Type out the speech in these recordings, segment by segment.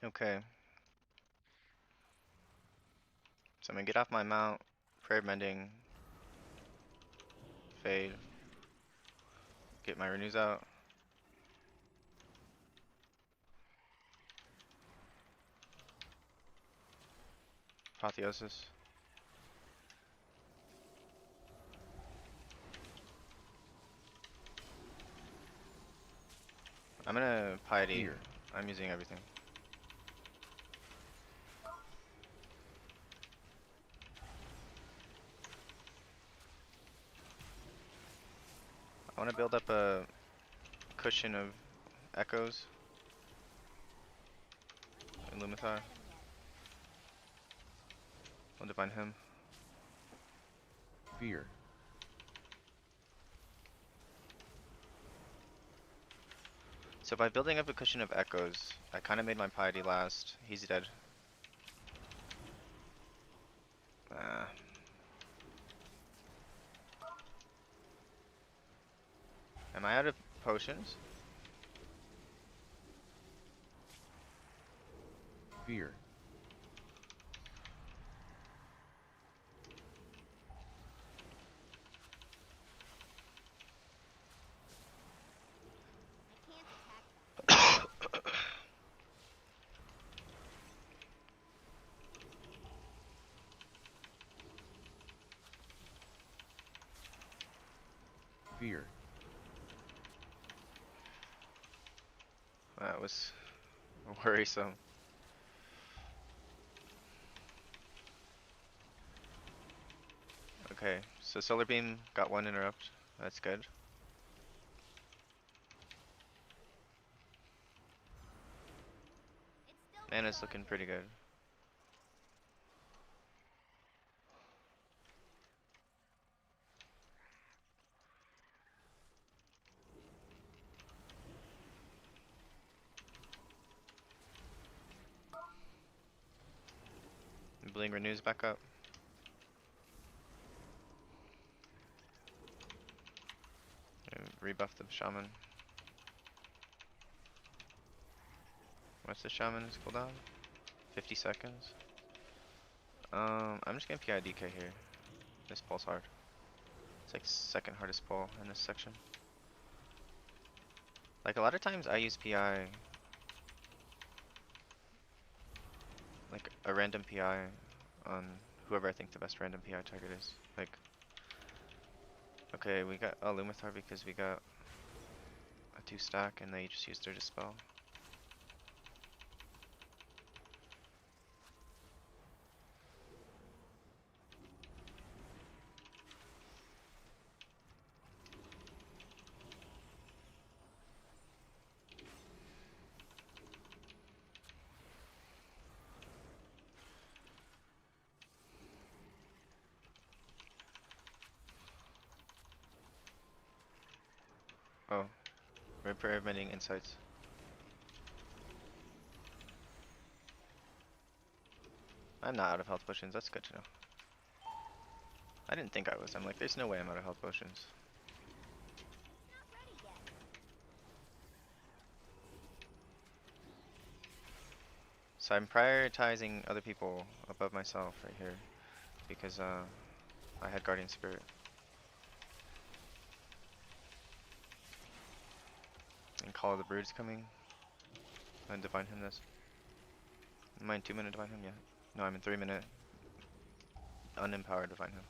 Okay. So I'm gonna get off my mount, prayer mending, fade, get my renews out. Apotheosis. I'm gonna piety. Fear. I'm using everything. I wanna build up a cushion of echoes. And Lumithar. I'll divine him. Fear. So by building up a cushion of echoes, I kinda made my piety last. He's dead. Ah. Am I out of potions? Fear. Fear. That was worrisome. Okay, so Solar Beam got one interrupt. That's good. Mana's looking pretty good. Bling renews back up. And rebuff the shaman. What's the shaman's cooldown? 50 seconds. I'm just gonna PIDK here. This pull's hard. It's like second hardest pull in this section. Like a lot of times I use PI, like a random PI on whoever I think the best random PI target is. Like, okay, we got a Lumithar because we got a 2-stack and they just used their dispel. Oh, we're implementing insights. I'm not out of health potions, that's good to know. I didn't think I was. I'm like, there's no way I'm out of health potions. So I'm prioritizing other people above myself right here because I had Guardian Spirit. And Call of the Brood's coming. And Divine Him this. Am I in 2-minute Divine Him yet? No, I'm in 3-minute unempowered Divine Him.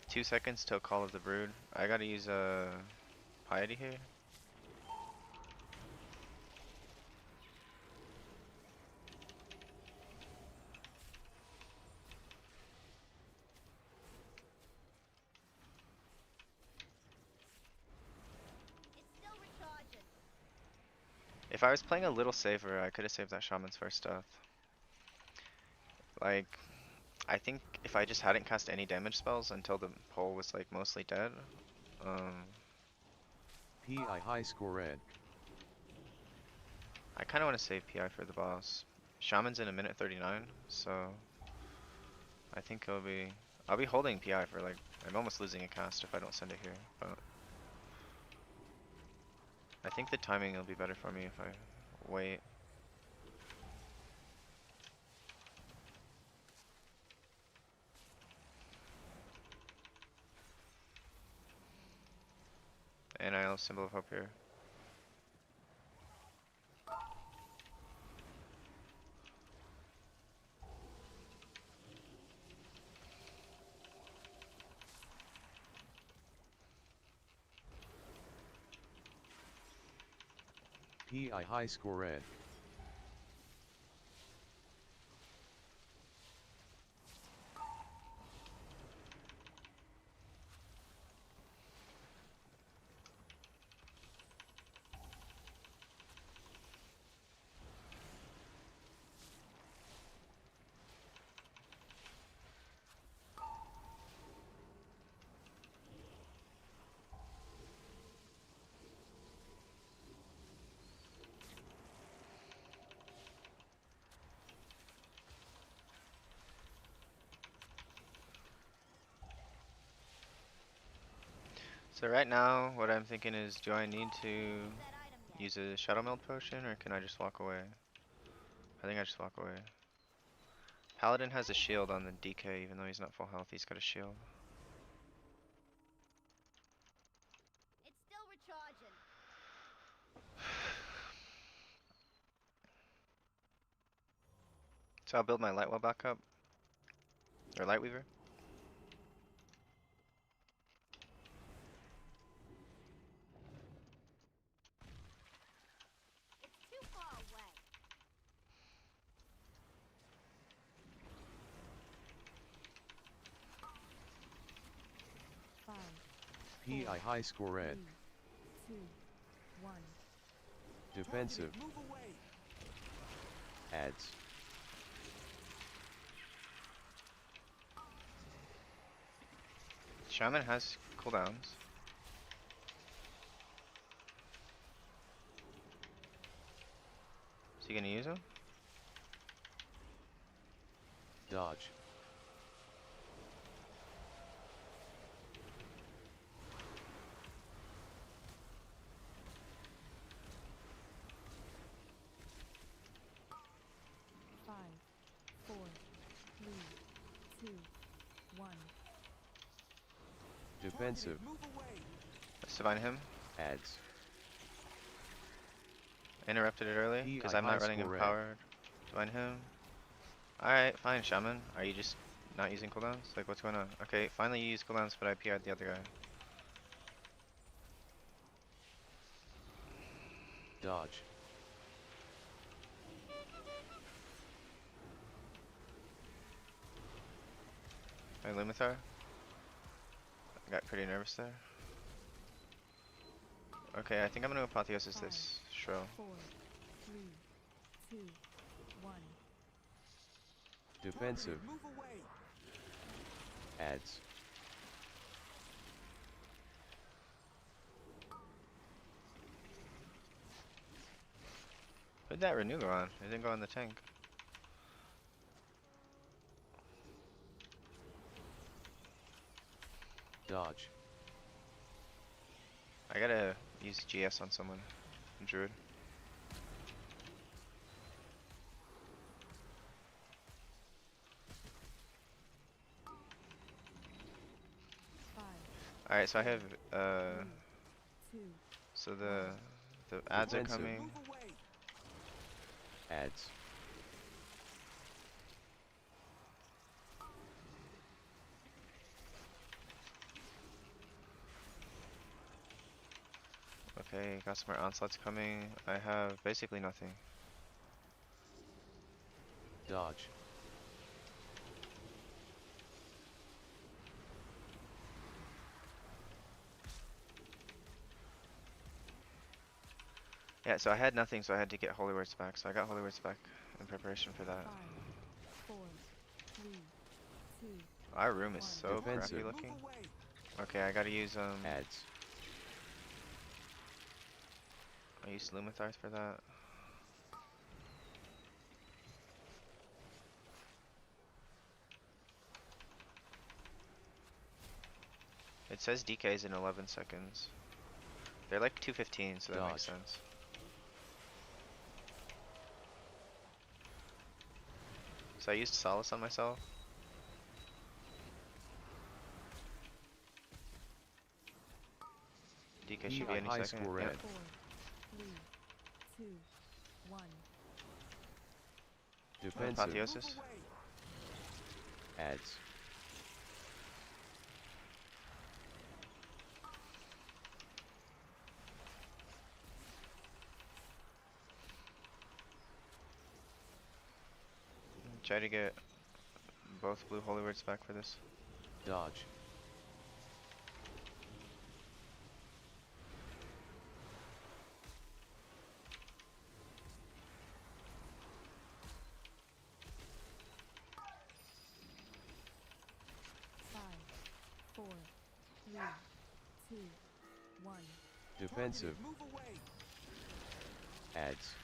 Two seconds till Call of the Brood. I gotta use Piety here. If I was playing a little safer, I could have saved that Shaman's first death. Like, I think if I just hadn't cast any damage spells until the pole was like mostly dead, PI high score red. I kind of want to save PI for the boss. Shaman's in a minute 39, so I think I'll be holding PI for like, I'm almost losing a cast if I don't send it here, but I think the timing will be better for me if I wait. And I'll symbol of hope here. PI high score ed. So right now, what I'm thinking is, do I need to use a Shadow Meld potion, or can I just walk away? I think I just walk away. Paladin has a shield on the DK, even though he's not full health, he's got a shield. It's still recharging. So I'll build my Lightwell back up. Or Lightweaver. It's too far away. PI high score ed. 3, 2, 1. Defensive. Ads. Shaman has cooldowns. Is he gonna use them? Dodge. Five, 4, 3, 2, 1. Defensive. Let's divine him. Ads. Interrupted it early, because PI I'm not high running score ed. empowered. Divine him. Alright, fine, Shaman. Are you just not using cooldowns? Like, what's going on? Okay, finally you use cooldowns, but I PR'd the other guy. Dodge. My Lumathar. I got pretty nervous there. Okay, I think I'm gonna apotheosis this Shrill. 4, 3, 2, 1. Defensive. Ads. Put that renew go on. It didn't go on the tank. Dodge. I gotta use GS on someone. Druid. Alright, so I have 2. so the ads are Defensive. coming. Ads. Okay, got some more onslaughts coming. I have basically nothing. Dodge. Yeah, so I had nothing, so I had to get Holy Words back. So I got Holy Words back in preparation for that. 5, 4, 3, 2. Our room is so Defensive. crappy looking. Okay, I gotta use Ads. I used Lumathars for that. It says DKs in 11 seconds. They're like 215, so that makes Dodge. sense. So I used Solace on myself. DK should be PI any high second. score Yep. red. 4, 3, 2, 1. Defensive. Apotheosis. Ads. Try to get both blue holy words back for this. Dodge. Five, four, three, two, one. Defensive. Ads.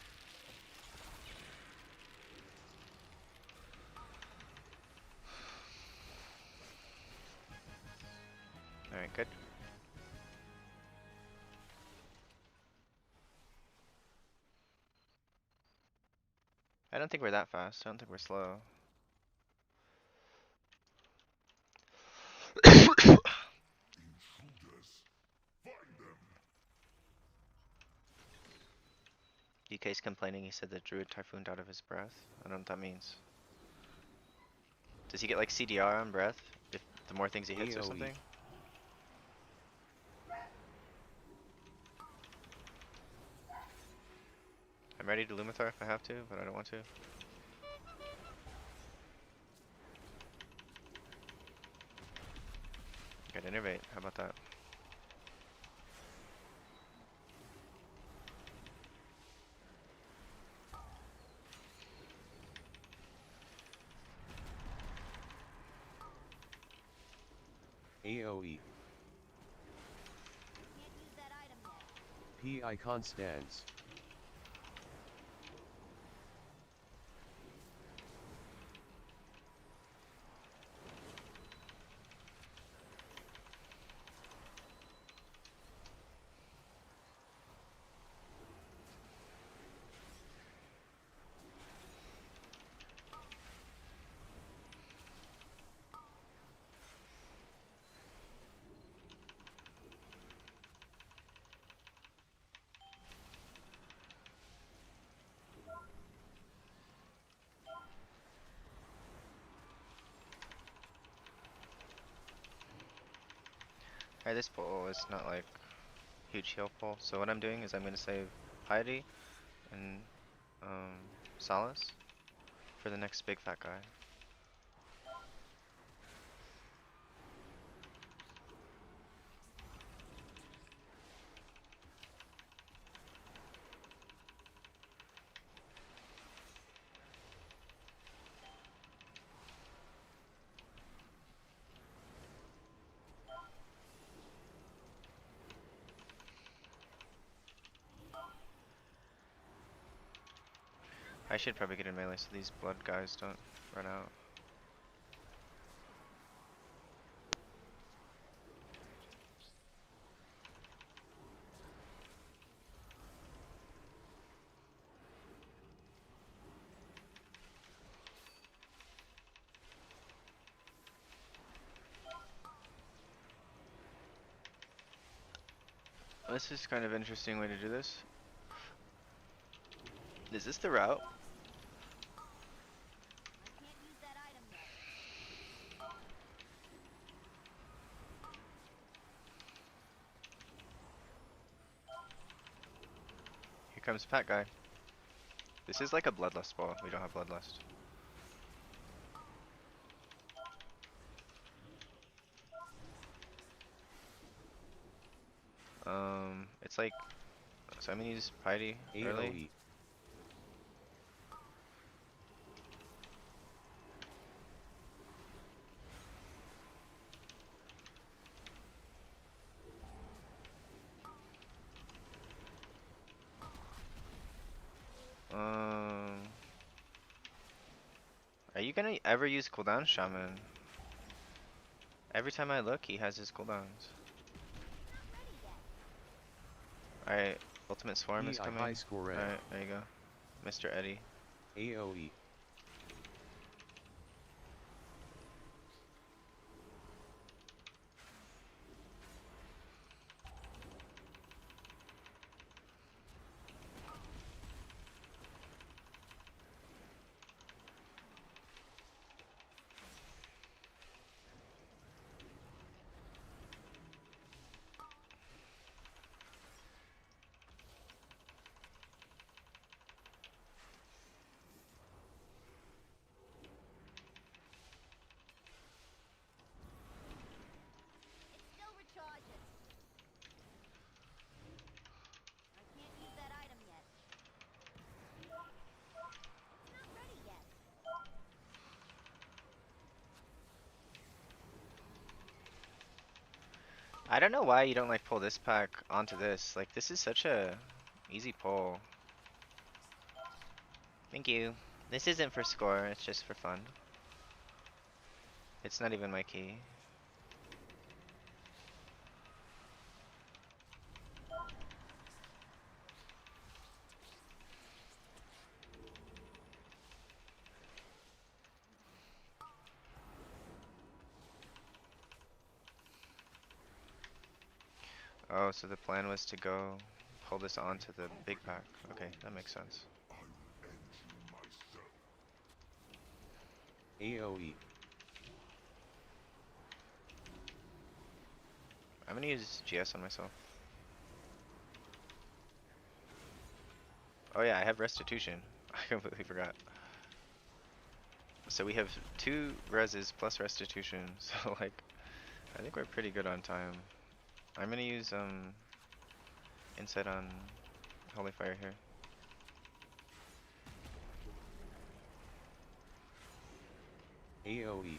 Alright, good. I don't think we're that fast. I don't think we're slow. DK's complaining he said the druid typhooned out of his breath. I don't know what that means. Does he get like CDR on breath? If the more things he hits or AoE. something? I'm ready to Luminar if I have to, but I don't want to. Good innervate, how about that? AoE. Can't use that item yet. PI Constance. Alright, this pull is not like huge heal pull, so what I'm doing is I'm gonna save Piety and Solace for the next big fat guy. I should probably get in melee so these blood guys don't run out. This is kind of interesting way to do this. Is this the route? I can't use that item yet. Here comes Pat guy. This is like a bloodlust ball. We don't have bloodlust. It's like, so I'm gonna use Piety early. AoE. Are you gonna ever use cooldown, Shaman? Every time I look, he has his cooldowns. Alright, Ultimate Swarm is PI coming. high score red. Alright, there you go. Mr. Eddie. AOE. It still recharges. I can't use that item yet. It's not ready yet. I don't know why you don't like pull this pack onto this. Like, this is such a easy pull. Thank you. This isn't for score, it's just for fun. It's not even my key. Oh, so the plan was to go pull this onto the big pack. Okay, that makes sense. AOE. I'm gonna use GS on myself. Oh yeah, I have restitution. I completely forgot. So we have 2 reses plus restitution, so like, I think we're pretty good on time. I'm gonna use insight on Holy Fire here. AOE.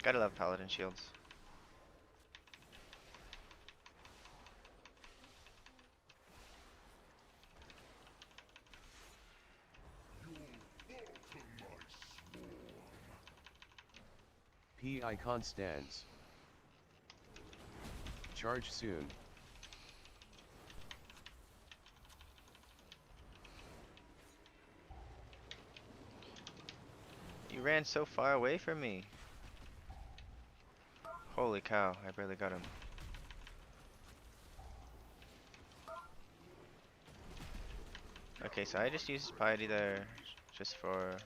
Gotta love Paladin shields. PI Constans. Charge soon. You ran so far away from me. Holy cow, I barely got him. Okay, so I just used Piety there just for...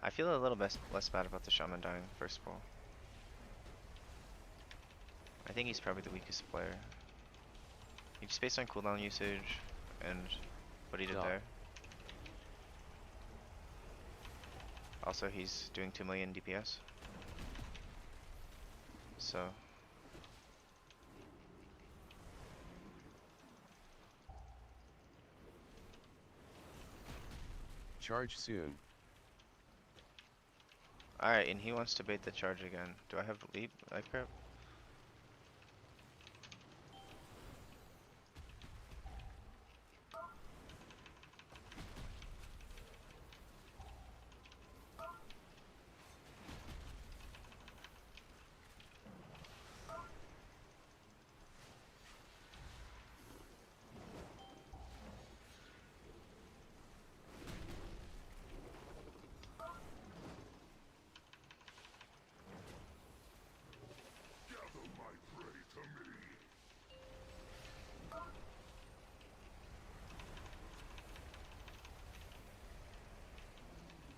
I feel a little less bad about the Shaman dying first pull. I think he's probably the weakest player. Just based on cooldown usage and what he did there. Also, he's doing 2 million DPS. So... Charge soon. Alright, and he wants to bait the charge again. Do I have leap? Life grip?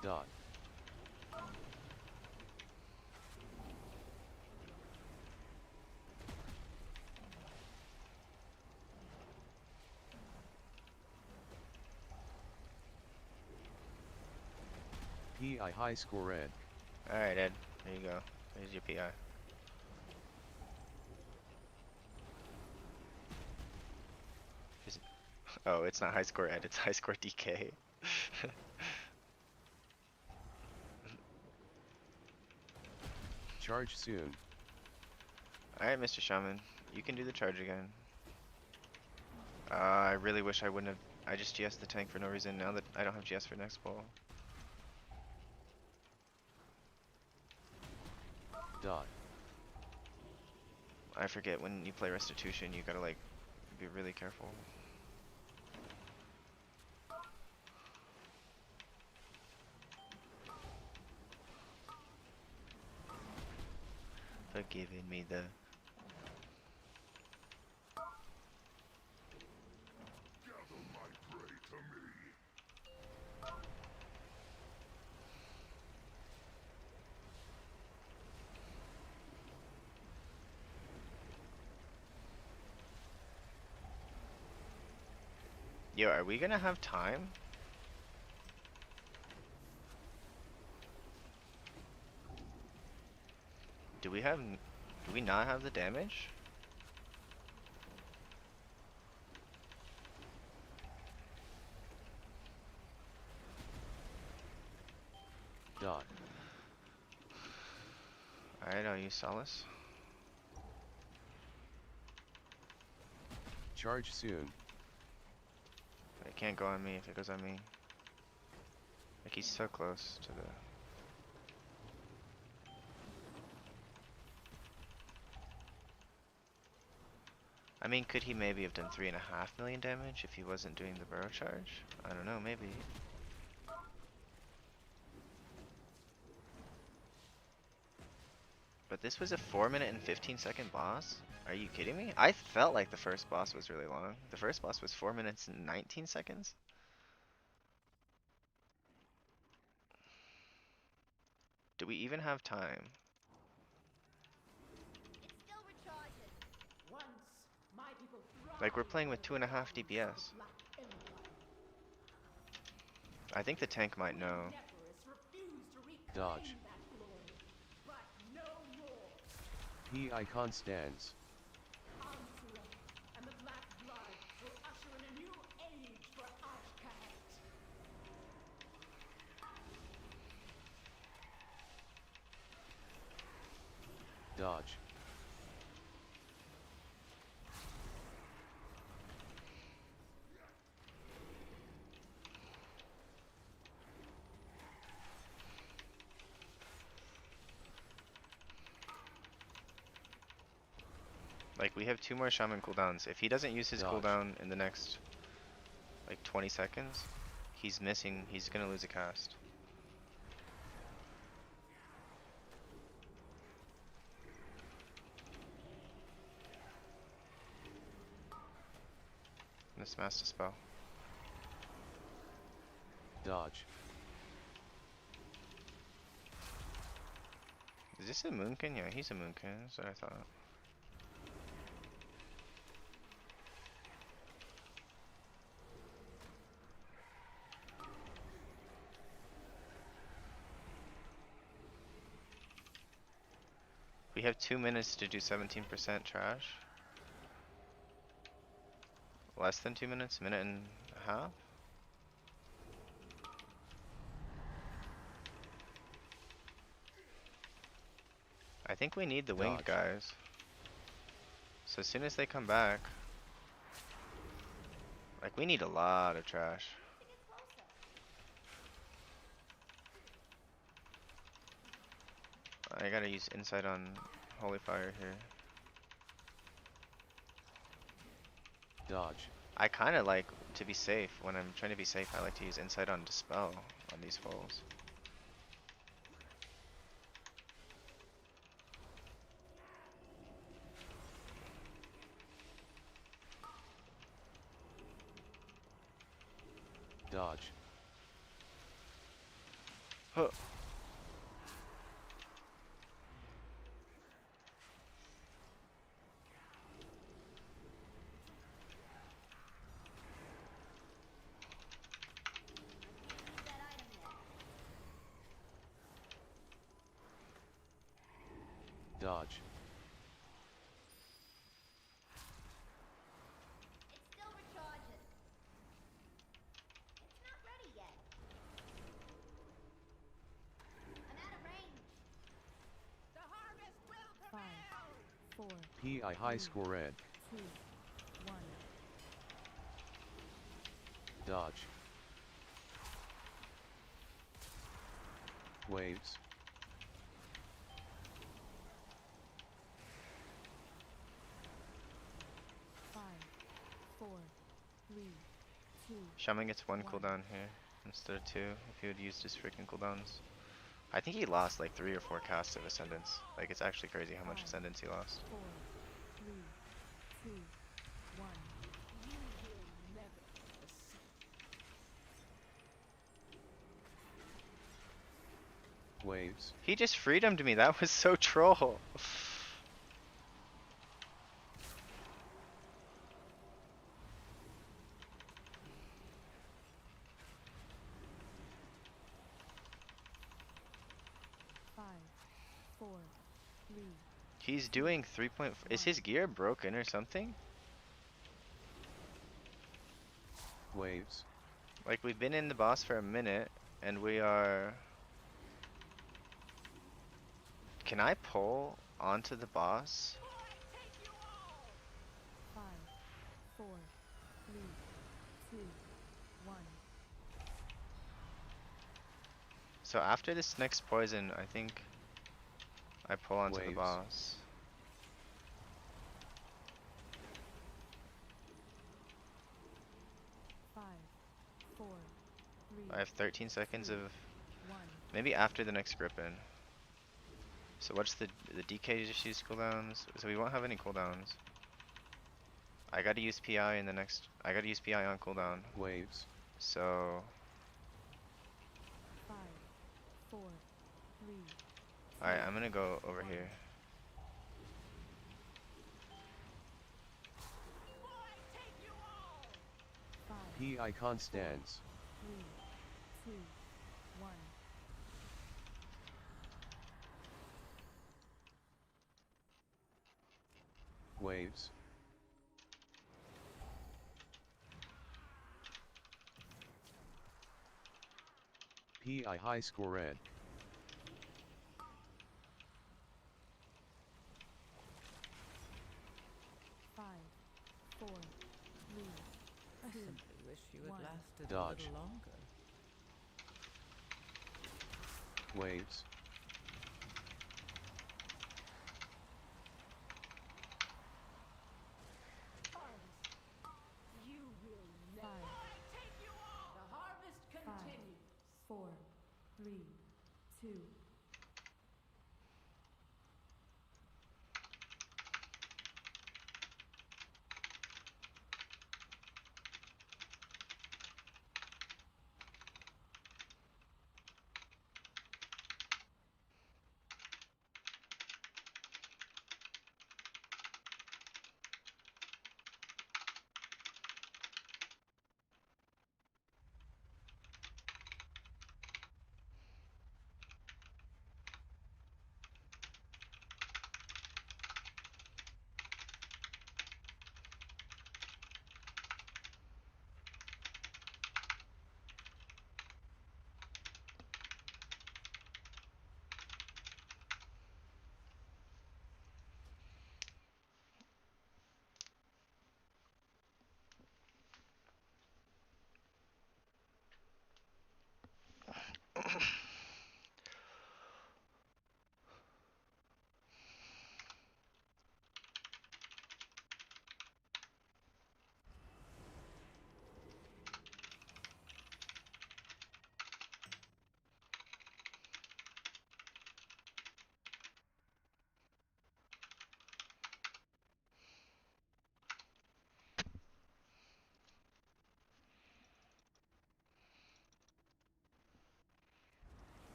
Dot. PI high score red. Alright, Ed. There you go. There's your PI. Is it? Oh, it's not high score Ed, it's high score DK. Charge soon. Alright, Mr. Shaman. You can do the charge again. I really wish I wouldn't have. I just GS'd the tank for no reason now that I don't have GS for next pull. Dot. I forget when you play Restitution, you gotta like be really careful. For giving me the. Yo, are we gonna have time? Do we not have the damage? Dot. Alright, I'll use Solace. Charge soon. It can't go on me if it goes on me. Like he's so close to the. I mean, could he maybe have done 3.5 million damage if he wasn't doing the burrow charge? I don't know, maybe. But this was a 4-minute and 15-second boss? Are you kidding me? I felt like the first boss was really long. The first boss was 4 minutes and 19 seconds? Do we even have time? It still recharges. Like, we're playing with 2.5 DPS. I think the tank might know. Dodge. P icon stands. Dodge. Like, we have 2 more shaman cooldowns. If he doesn't use his Dodge. cooldown in the next, like, 20 seconds, he's missing. He's gonna lose a cast. I'm gonna smash the spell. Dodge. Is this a Moonkin? Yeah, he's a Moonkin. That's what I thought. We have 2 minutes to do 17% trash. Less than 2 minutes? Minute and a half? I think we need the winged Dodge. guys. So as soon as they come back, like, we need a lot of trash. I gotta use insight on holy fire here. Dodge. I kinda like to be safe. When I'm trying to be safe, I like to use insight on dispel on these foes. Dodge. Huh. That item yet. Dodge. It still recharges. It's not ready yet. I'm out of range. The harvest will 5, prevail. 4, PI high score red. 2, 1. Dodge. Waves. 5, 4, 3, 2. Shaman gets one One. cooldown here instead of two if he would use his freaking cooldowns. I think he lost like 3 or 4 casts of Ascendance. Like it's actually crazy how much 5, Ascendance he lost. 4, 3, 2, 1. Waves. He just freedomed me. That was so troll. 5, 4, 3. He's doing 3.4. Is his gear broken or something? Waves. Like we've been in the boss for a minute and we are... Can I pull onto the boss? 5, 4, 3, 2, 1. So after this next poison, I think I pull onto the Waves. boss. Five, 4, 3. I have 13 seconds of... 1. Maybe after the next Grippin. So what's the DK just use cooldowns? So we won't have any cooldowns. I gotta use PI in the next... I gotta use PI on cooldown. Waves. So... 5, 4, 3. Alright, I'm gonna go over here. Five, PI Constance. 3, 2, 1. Waves. PI high score red. 5, 4, 3, I 2. simply wish you had One. lasted Dodge. a little longer. Waves. You will 5, take you all. The harvest 5, 4, 3, 2.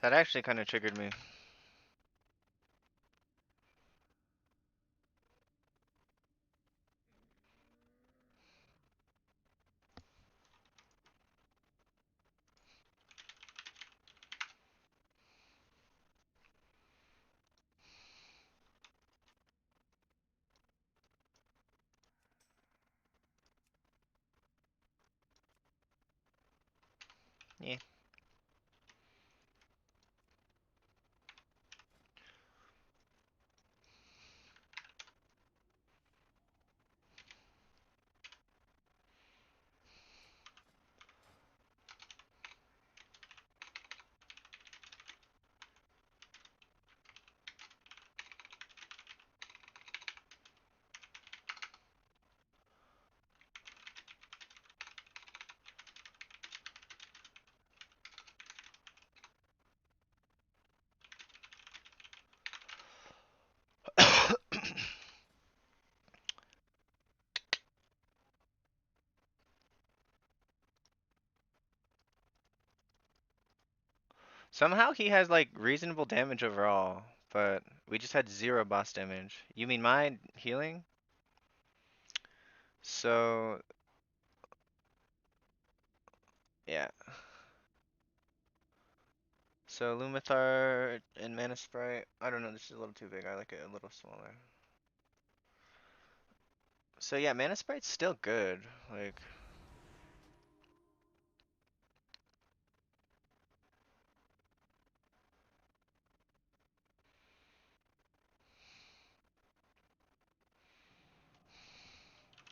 That actually kind of triggered me. Yeah. Somehow he has like reasonable damage overall, but we just had 0 boss damage. You mean my healing? So, yeah. So Lumathar and Mana Sprite. I don't know, this is a little too big. I like it a little smaller. So yeah, Mana Sprite's still good. Like,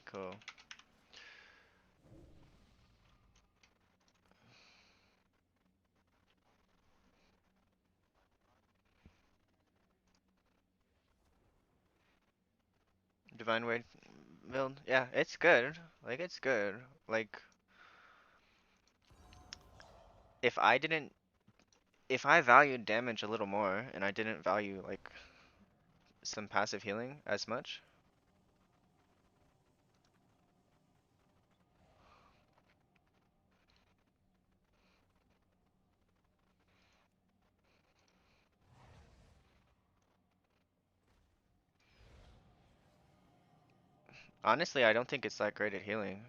cool. Divine Word build. Yeah, it's good. Like, it's good. Like, if I didn't, if I valued damage a little more and I didn't value like some passive healing as much, honestly, I don't think it's that great at healing.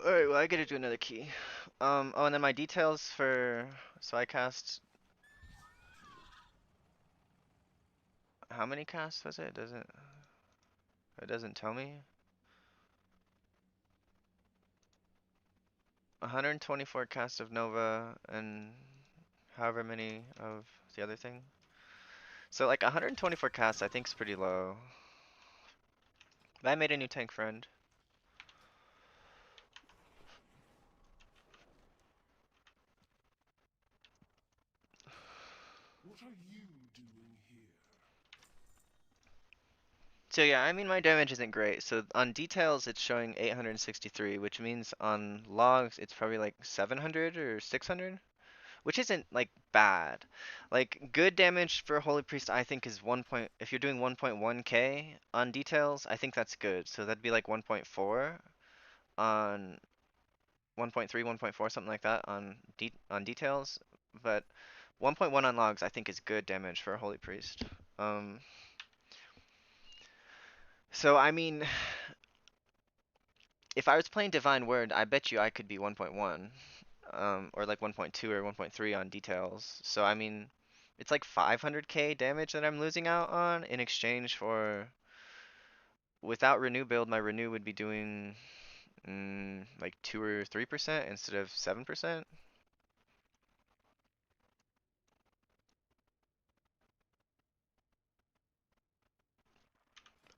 Alright, well I gotta do another key. Oh, and then my details for, so I cast, how many casts was it? It doesn't tell me. 124 casts of Nova and however many of the other thing. So like 124 casts I think is pretty low. But I made a new tank friend. What are you doing here? So yeah, I mean my damage isn't great. So on details it's showing 863, which means on logs it's probably like 700 or 600, which isn't like bad. Like good damage for Holy Priest I think is 1 point, if you're doing 1.1k on details, I think that's good. So that'd be like 1.4 on 1.3, 1.4, something like that on details. But 1.1 on logs I think is good damage for a Holy Priest. Um, so I mean, if I was playing Divine Word, I bet you I could be 1.1, or like 1.2 or 1.3 on details. So I mean, it's like 500k damage that I'm losing out on in exchange for, without renew build, my renew would be doing like 2 or 3% instead of 7%.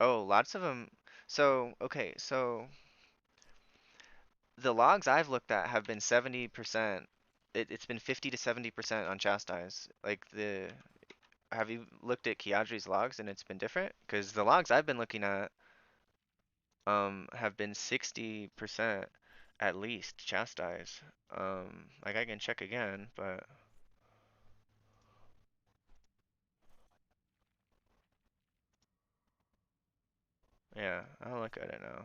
Oh, lots of them. So, okay, so the logs I've looked at have been 70%. It's been 50 to 70% on chastise. Like have you looked at Kiadri's logs and it's been different? Because the logs I've been looking at have been 60% at least chastise. Like I can check again, but yeah, I'll look at it now.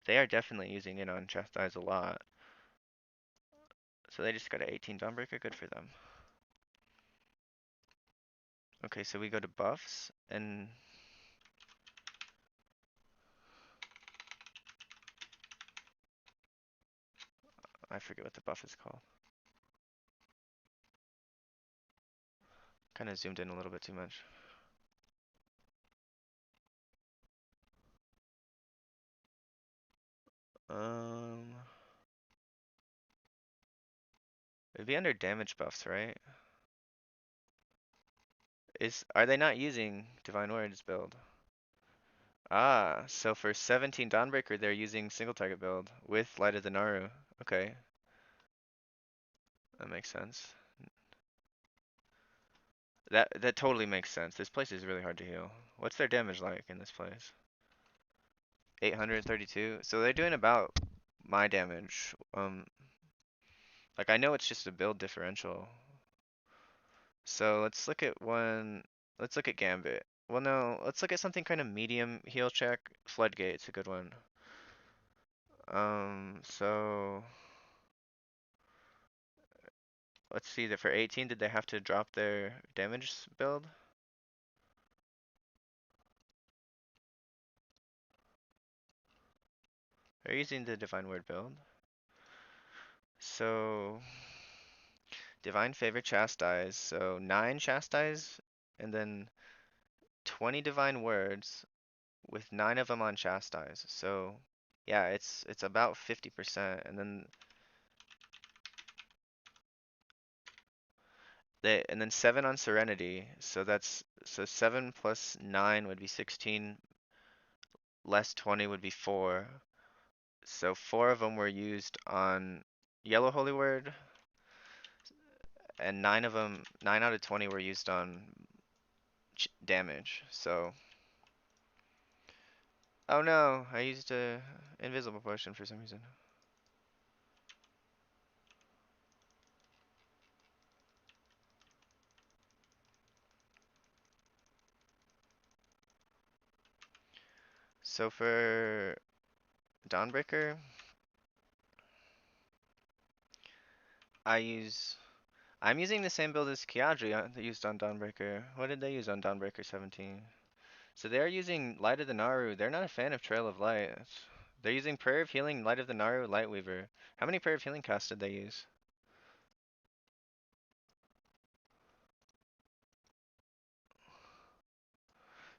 They are definitely using it on chastise a lot. So they just got an 18 Dawnbreaker, good for them. Okay, so we go to buffs and I forget what the buff is called. Kind of zoomed in a little bit too much. It'd be under damage buffs, right? Are they not using Divine Words build? Ah, so for 17 Dawnbreaker, they're using single target build with Light of the Naru. Okay, that makes sense. That totally makes sense. This place is really hard to heal. What's their damage like in this place? 832. So they're doing about my damage. Like I know it's just a build differential. So let's look at one. Let's look at Gambit. Well, no, let's look at something kind of medium heal check. Floodgate's a good one. So let's see that for 18, did they have to drop their damage build? They're using the Divine Word build. So Divine Favor Chastise. So 9 Chastise and then 20 Divine Words with 9 of them on Chastise. So yeah, it's about 50%. And then 7 on Serenity. So 7 plus 9 would be 16. Less 20 would be 4. So 4 of them were used on Yellow Holy Word, and 9 of them, 9 out of 20 were used on damage. So, oh no, I used a invisible potion for some reason. So for Dawnbreaker, I'm using the same build as Kiadri used on Dawnbreaker. What did they use on Dawnbreaker 17? So they're using Light of the Naru. They're not a fan of Trail of Light. They're using Prayer of Healing, Light of the Naru, Lightweaver. How many Prayer of Healing casts did they use?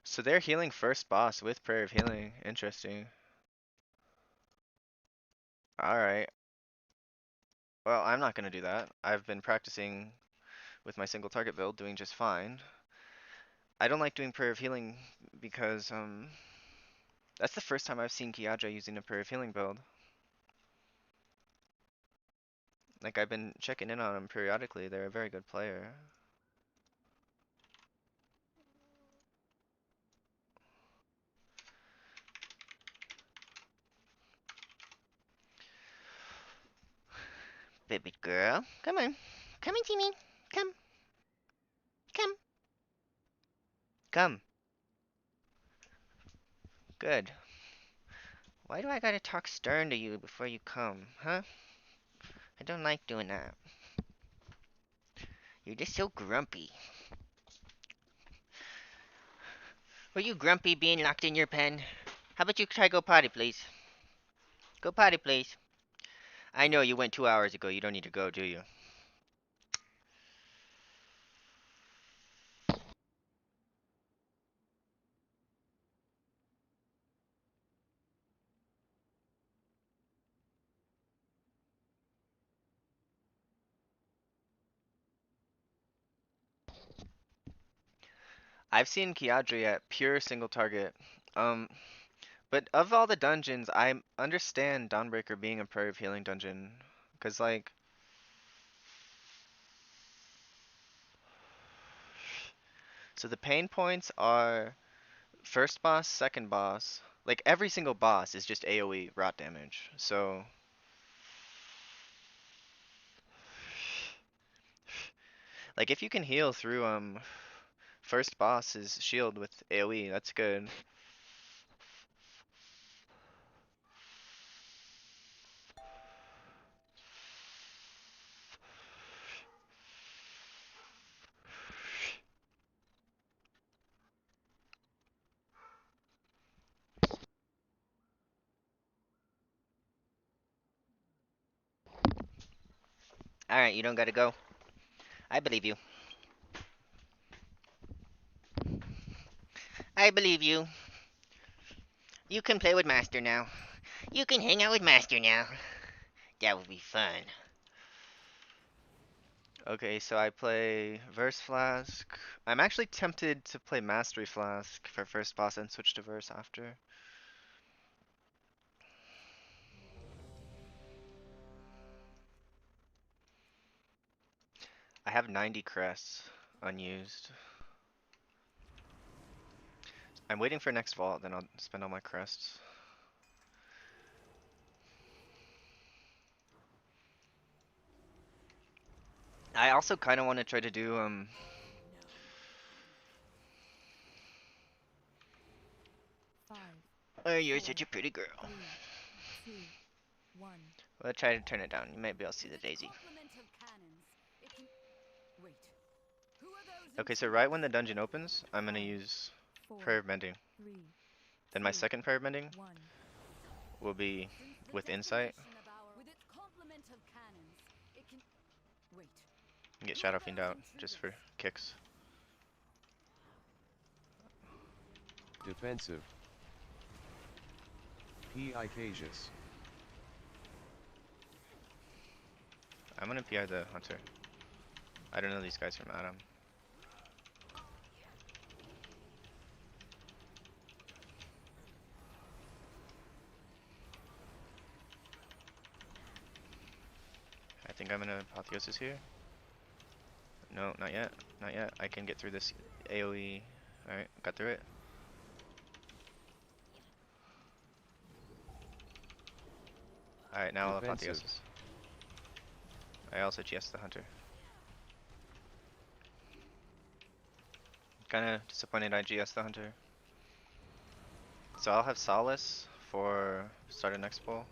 So they're healing first boss with Prayer of Healing. Interesting. Alright. Well, I'm not gonna do that. I've been practicing with my single target build, doing just fine. I don't like doing Prayer of Healing because, that's the first time I've seen Kiadra using a Prayer of Healing build. Like, I've been checking in on them periodically. They're a very good player. Baby girl, come on. Come and see me. Come. Come. Come. Good. Why do I gotta talk stern to you before you come, huh? I don't like doing that. You're just so grumpy. Were you grumpy being locked in your pen? How about you try go potty, please? Go potty, please. I know you went 2 hours ago. You don't need to go, do you? I've seen Kiadri at pure single target. Um, but of all the dungeons, I understand Dawnbreaker being a Prayer of Healing dungeon. Cause like, so the pain points are first boss, second boss. Like every single boss is just AoE rot damage. So like if you can heal through first boss's shield with AoE, that's good. Alright, you don't gotta go. I believe you. I believe you. You can play with Master now. You can hang out with Master now. That would be fun. Okay, so I play Verse Flask. I'm actually tempted to play Mastery Flask for first boss and switch to Verse after. I have 90 crests unused. I'm waiting for next vault, then I'll spend all my crests. I also kind of want to try to do Five, oh, you're such a pretty girl. 3, 2, 1. We'll try to turn it down. You might be able to see the daisy. Okay, so right when the dungeon opens, I'm gonna use Prayer of Mending. 3, Then my 2, second Prayer of Mending 1. will be with Insight. And get Shadow Fiend out just for kicks. Defensive. P.I. Cassius. I'm gonna PI the Hunter. I don't know these guys from Adam. I think I'm gonna Apotheosis here. No, not yet. Not yet. I can get through this AoE. Alright, got through it. Alright, now I'll Defensive. Apotheosis. I also GS the Hunter. Kinda disappointed I GS the Hunter. So I'll have Solace for start of next pull.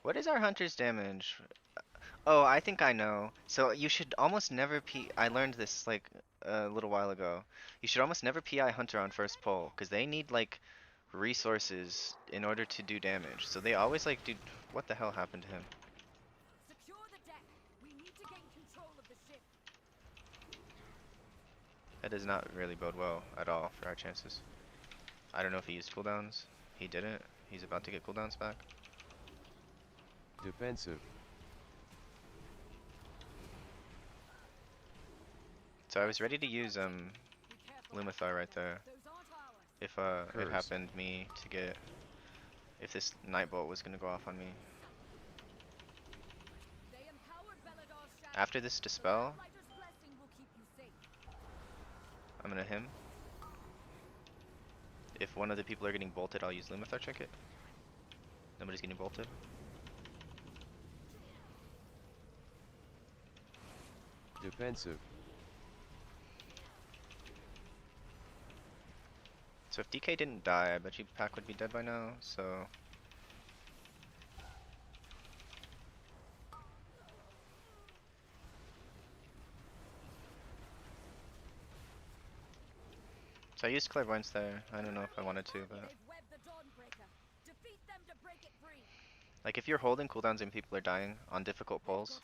What is our Hunter's damage? Oh, I think I know. So you should almost never I learned this like a little while ago. You should almost never PI Hunter on first pull, because they need like resources in order to do damage. So they always like do. What the hell happened to him? That does not really bode well at all for our chances. I don't know if he used cooldowns. He didn't. He's about to get cooldowns back. Defensive. So I was ready to use Lumathar right there. If it Curse. happened me to get, if this Nightbolt was gonna go off on me. After this Dispel, I'm gonna him. If one of the people are getting bolted, I'll use Lumathar Trinket. Nobody's getting bolted. Defensive. So if DK didn't die, I bet you Pack would be dead by now, so... So I used Clairvoyance there. I don't know if I wanted to, but... Like if you're holding cooldowns and people are dying on difficult pulls,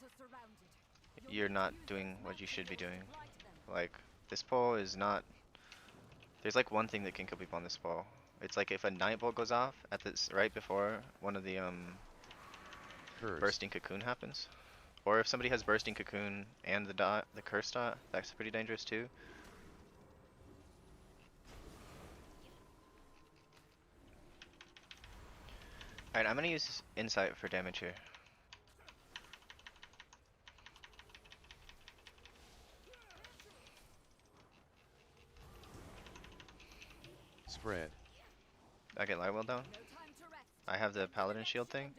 you're not doing what you should be doing. Like, this pull is not... There's like one thing that can kill people on this pull. It's like if a Nightbolt goes off at this right before one of the Curse. Bursting Cocoon happens. Or if somebody has Bursting Cocoon and the dot, the curse dot, that's pretty dangerous too. Alright, I'm gonna use Insight for damage here. Spread. I get Lightwell down. I have the Paladin shield thing.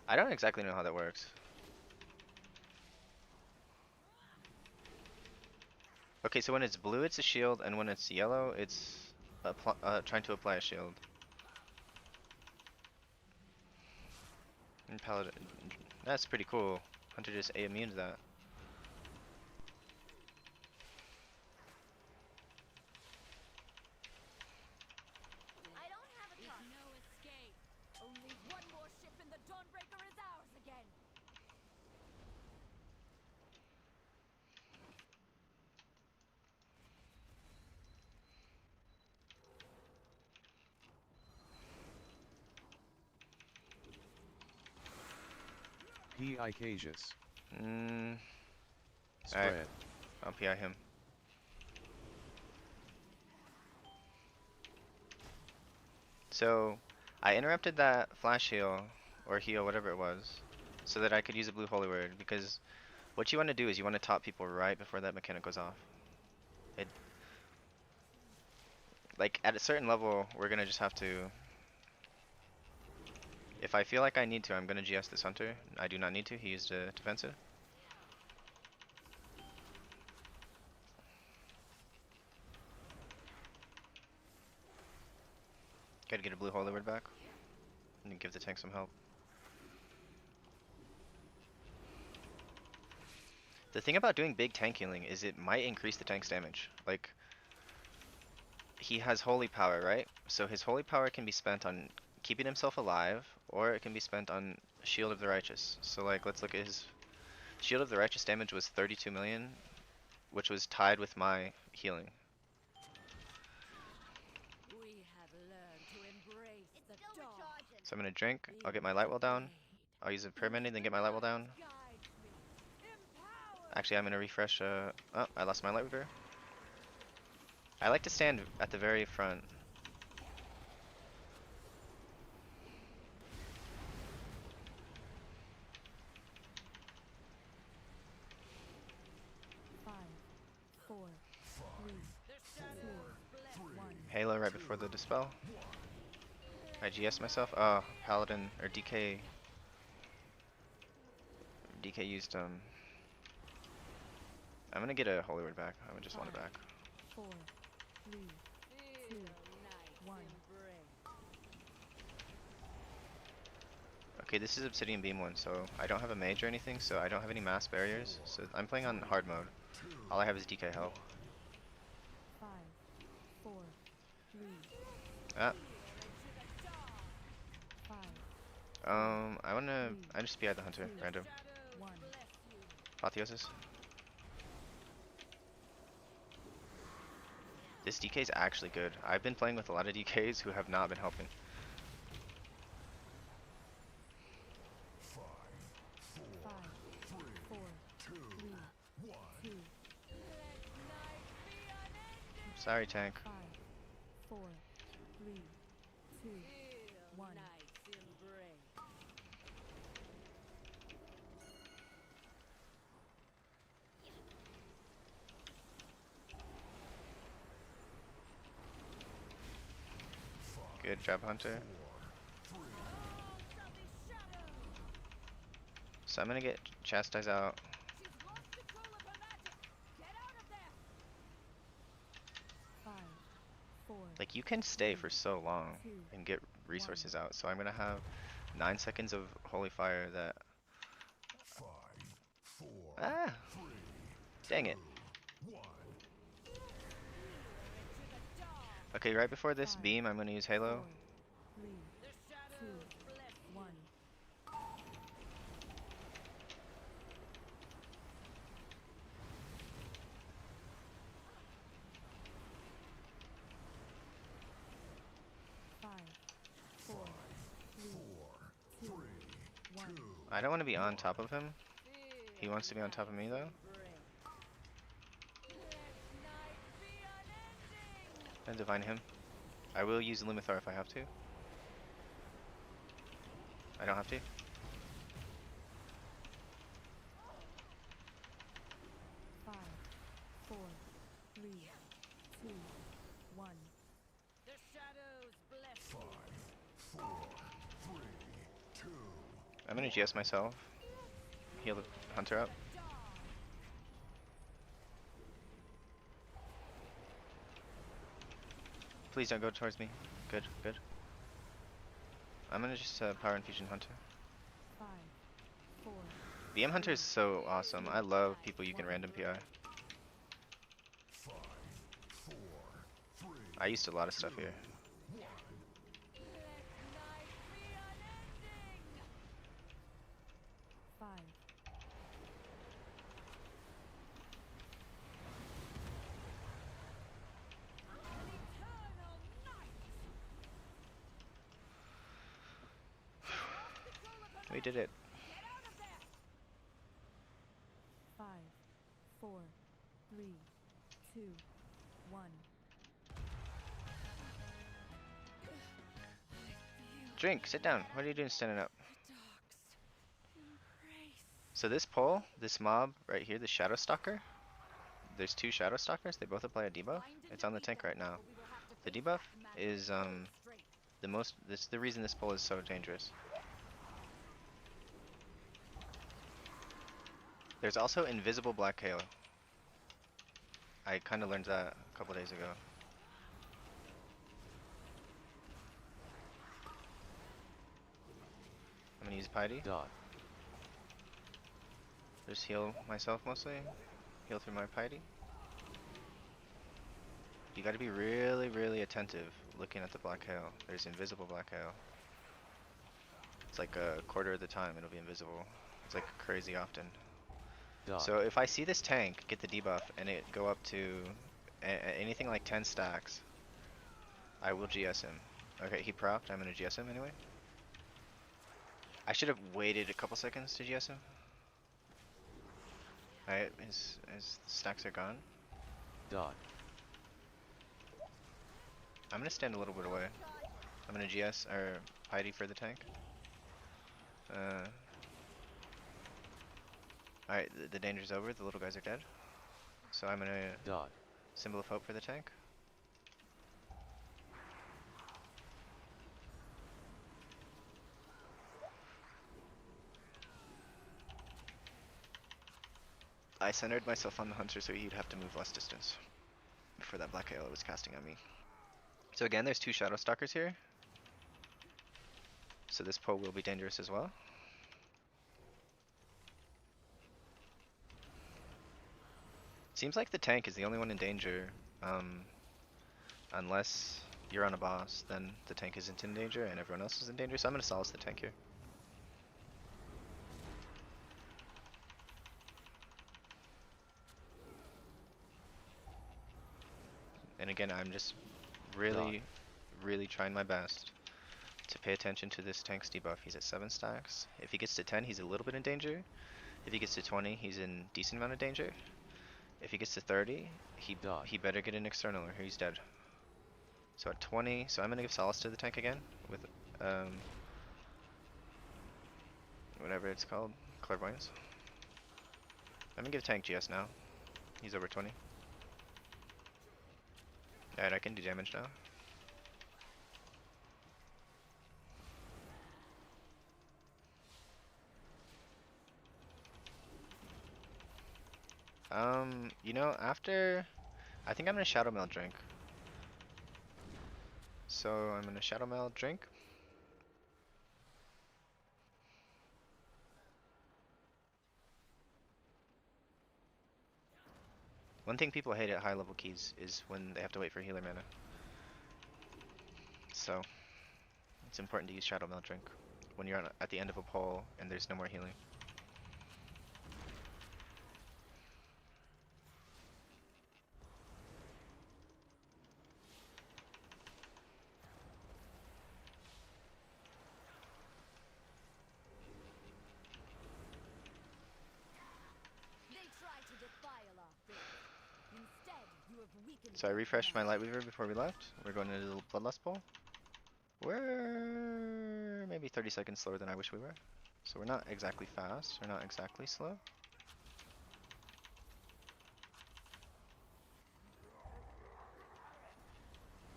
I don't exactly know how that works. Okay, so when it's blue, it's a shield, and when it's yellow, it's trying to apply a shield. And Paladin, That's pretty cool. Hunter just A immune to that. I don't have a car. No escape. Only one more ship and the Dawnbreaker is ours again. P.I. Cassius. Alright, Spread. I'll PI him. So, I interrupted that flash heal, or heal, whatever it was, so that I could use a blue holy word, because what you want to do is you want to top people right before that mechanic goes off. It, like, at a certain level, we're gonna just have to... If I feel like I need to, I'm gonna GS this hunter. I do not need to, he used a defensive. Gotta get a blue holy word back. And give the tank some help. The thing about doing big tank healing is it might increase the tank's damage. Like, he has holy power, right? So his holy power can be spent on keeping himself alive, or it can be spent on Shield of the Righteous. So like, let's look at his Shield of the Righteous damage was 32 million, which was tied with my healing. We have learned to embrace the dawn. So I'm gonna drink, I'll get my light well down, I'll use a permanent, then get my light well down. Guide me. Empower. Actually, I'm gonna refresh, oh, I lost my light weaver. I like to stand at the very front. Five, four, three, two, one. Halo right before the dispel. I GS myself. Oh, Paladin or DK. DK used I'm gonna get a holy word back. I would just want it back. 4, 3, 2, 1. Okay, this is Obsidian Beam 1, so I don't have a mage or anything, so I don't have any mass barriers. So I'm playing on hard mode. All I have is DK help. 5, 4, 3, Ah, 5, I just PI the hunter, random. 1. Apotheosis. This DK is actually good. I've been playing with a lot of DKs who have not been helping. Five, four, three, two, Sorry, tank. 5, 4, 3, 2, 1. Good job, hunter. So I'm gonna get chastise out. She's lost control of her magic. Get out of there. 5, 4, Like, you can stay for so long and get resources out. So I'm gonna have 9 seconds of holy fire that... Ah! Dang it. Okay, right before this beam, I'm gonna use Halo. 3, 2, 1. Five, four, three, two, 1. I don't want to be on top of him. He wants to be on top of me, though. And divine him. I will use Lumathar if I have to. I don't have to. Five, four, three, two, 1. The shadows bless you. I'm gonna GS myself. Heal the hunter up. Please don't go towards me. Good, good. I'm gonna just power infusion hunter. 5, 4, BM Hunter is so awesome. I love people you can random PI. I used a lot of stuff here. Let night be unending. 5, An eternal night. We did it. Get out of there. 5, 4, 3, 2, 1. Drink, sit down. What are you doing standing up? The dogs embrace. So this pull, this mob right here, the Shadow Stalker, there's two Shadow Stalkers, they both apply a debuff. It's on the tank right now. The debuff is the reason this pull is so dangerous. There's also invisible Black Halo. I kind of learned that a couple days ago. I'm gonna use Piety. Dot. Just heal myself mostly. Heal through my Piety. You gotta be really, really attentive looking at the Black Hail. There's invisible Black Hail. It's like a quarter of the time it'll be invisible. It's like crazy often. Dot. So if I see this tank get the debuff and it go up to anything like 10 stacks, I will GS him. Okay, he procced. I'm gonna GS him anyway. I should have waited a couple seconds to GS him. Alright, his stacks are gone. Dot. I'm gonna stand a little bit away. I'm gonna GS or Piety for the tank. Alright, the danger's over. The little guys are dead. So I'm gonna Dot. Symbol of Hope for the tank. I centered myself on the hunter so he'd have to move less distance for that Black Halo was casting on me. So again, there's two Shadow Stalkers here. So this pull will be dangerous as well. Seems like the tank is the only one in danger. Unless you're on a boss, then the tank isn't in danger and everyone else is in danger. So I'm going to solace the tank here. And again, I'm just really trying my best to pay attention to this tank's debuff. He's at 7 stacks. If he gets to 10, he's a little bit in danger. If he gets to 20, he's in decent amount of danger. If he gets to 30, he better get an external or he's dead. So at 20, so I'm gonna give solace to the tank again with whatever it's called, clairvoyance. I'm gonna give tank GS now. He's over 20. Alright, I can do damage now. You know, after, I think I'm gonna Shadow Mail drink. So I'm gonna Shadow Mail drink. One thing people hate at high level keys is when they have to wait for healer mana. So it's important to use Shadow Mail drink when you're at the end of a pull and there's no more healing. So I refreshed my Lightweaver before we left. We're going into the Bloodlust pull. We're maybe 30 seconds slower than I wish we were. So we're not exactly fast, we're not exactly slow.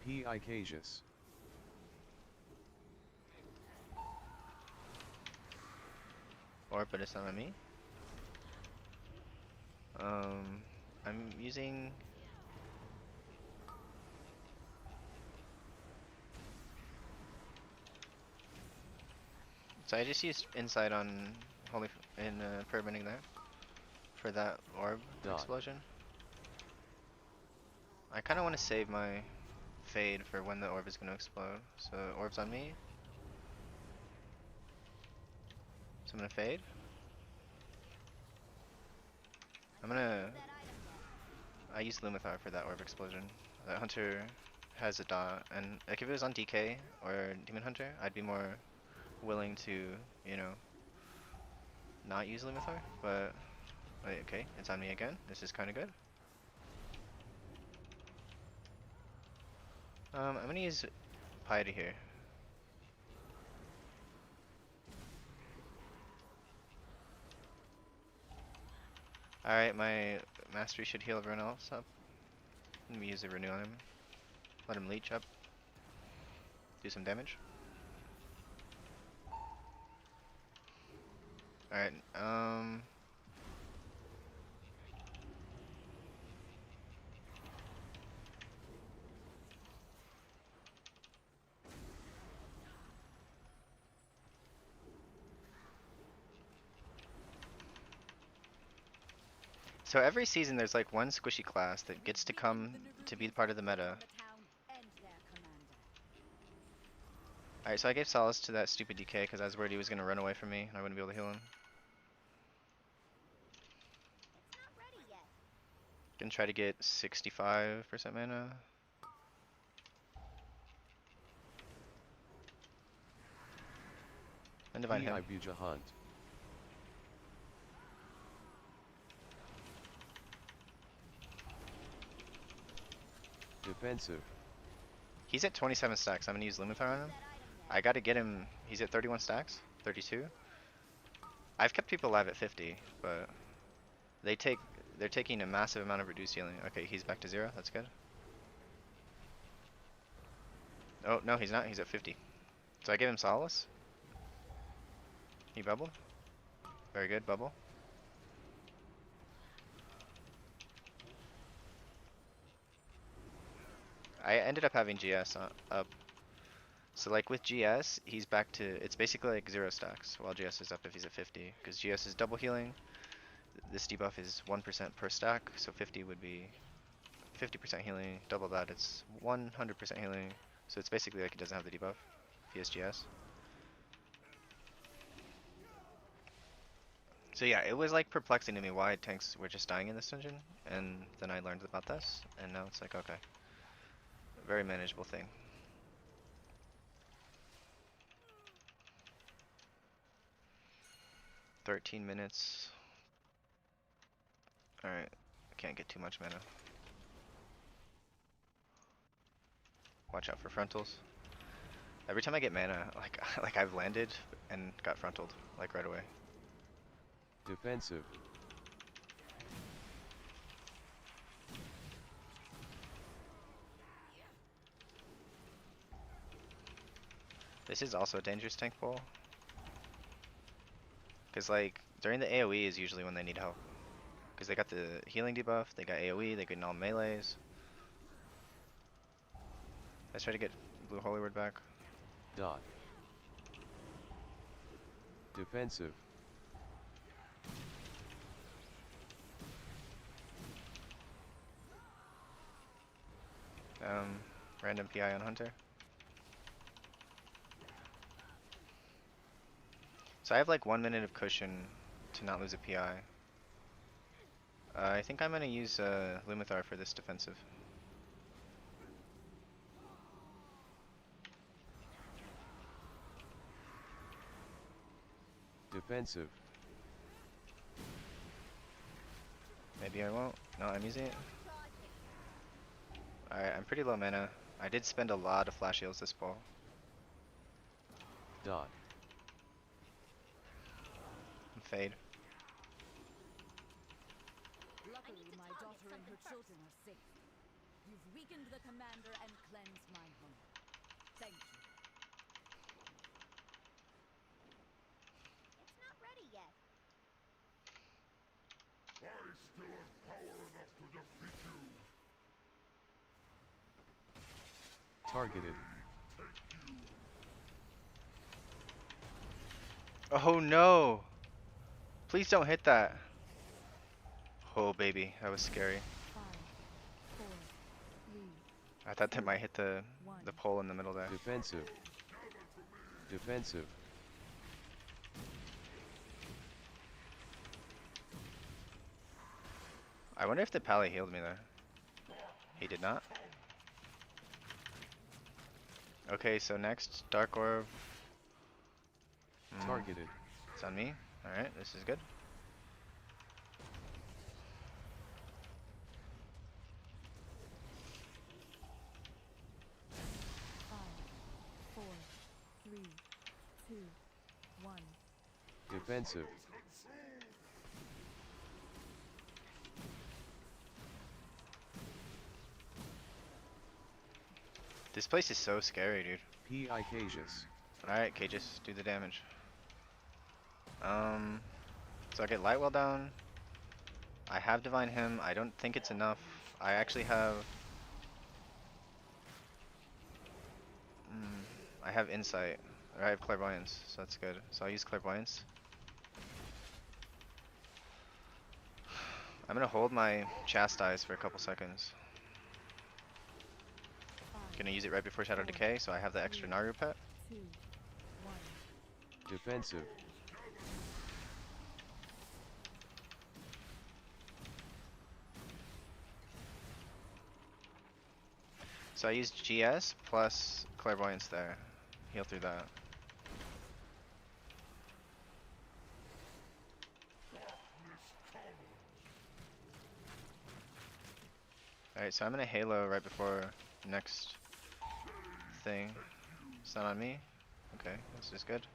P.I. Cassius. Or but it's not on me. I'm using so I just used insight on permitting there for that orb Dot. explosion. I kind of want to save my fade for when the orb is going to explode. So orb's on me. So I'm gonna fade. I'm gonna. I used Lumithar for that orb explosion. That hunter has a dot, and like if it was on DK or Demon Hunter, I'd be more willing to, you know, not use Lumithar. But wait, okay, it's on me again. This is kind of good. I'm gonna use Piety here. Alright, my mastery should heal everyone else up. Let me use a renew on him. Let him leech up. Do some damage. Alright, so every season there's like one squishy class that gets to come to be part of the meta. Alright, so I gave Solace to that stupid DK because I was worried he was going to run away from me and I wouldn't be able to heal him. Gonna try to get 65% mana. And divine him. Ibuja Hunt. Defensive. He's at 27 stacks. I'm gonna use Lumithar on him. I gotta get him. He's at 31 stacks. 32. I've kept people alive at 50, but they're taking a massive amount of reduced healing. Okay, he's back to 0. That's good. Oh no, he's not. He's at 50. So I gave him Solace. He bubbled. Very good, bubble. I ended up having GS up. So like with GS, he's back to, it's basically like 0 stacks while GS is up if he's at 50. Because GS is double healing. This debuff is 1% per stack, so 50 would be 50% healing. Double that, it's 100% healing. So it's basically like it doesn't have the debuff if he has GS. So yeah, it was like perplexing to me why tanks were just dying in this dungeon. And then I learned about this, and now it's like, okay. Very manageable thing. "13 minutes. Alright, can't get too much mana. Watch out for frontals. Every time I get mana, like I've landed and got frontaled, like right away. Defensive. This is also a dangerous tank pull. Because like, during the AoE is usually when they need help. Because they got the healing debuff, they got AoE, they get all melees. Let's try to get Blue Holy Word back. Dot. Defensive. Random PI on Hunter. So I have like 1 minute of cushion to not lose a PI. I think I'm gonna use Lumithar for this defensive. Defensive. Maybe I won't. No, I'm using it. Alright, I'm pretty low mana. I did spend a lot of flash heals this ball. Dot. Fade. Luckily, my daughter and her children are safe. You've weakened the commander and cleansed my home. Thank you. It's not ready yet. I still have power enough to defeat you. Targeted. Oh no! Please don't hit that. Oh baby, that was scary. 5, 4, 3, I thought that might hit the 1. pole in the middle there. Defensive. Defensive. I wonder if the pally healed me there. He did not. Okay, so next, Dark Orb. Targeted. It's on me. Alright, this is good. 5, 4, 3, 2, 1. Defensive. This place is so scary, dude. P.I. Cages. Alright, Cages, do the damage. So I get Lightwell down. I have Divine Hymn. I don't think it's enough. I actually have... I have Insight. Or I have Clairvoyance, so that's good. So I'll use Clairvoyance. I'm gonna hold my Chastise for a couple seconds. Gonna use it right before Shadow Decay, so I have the extra Naru pet. 2, 1. Defensive. So I used GS plus Clairvoyance there. Heal through that. Alright, so I'm gonna Halo right before next thing. It's not on me. Okay, this is good.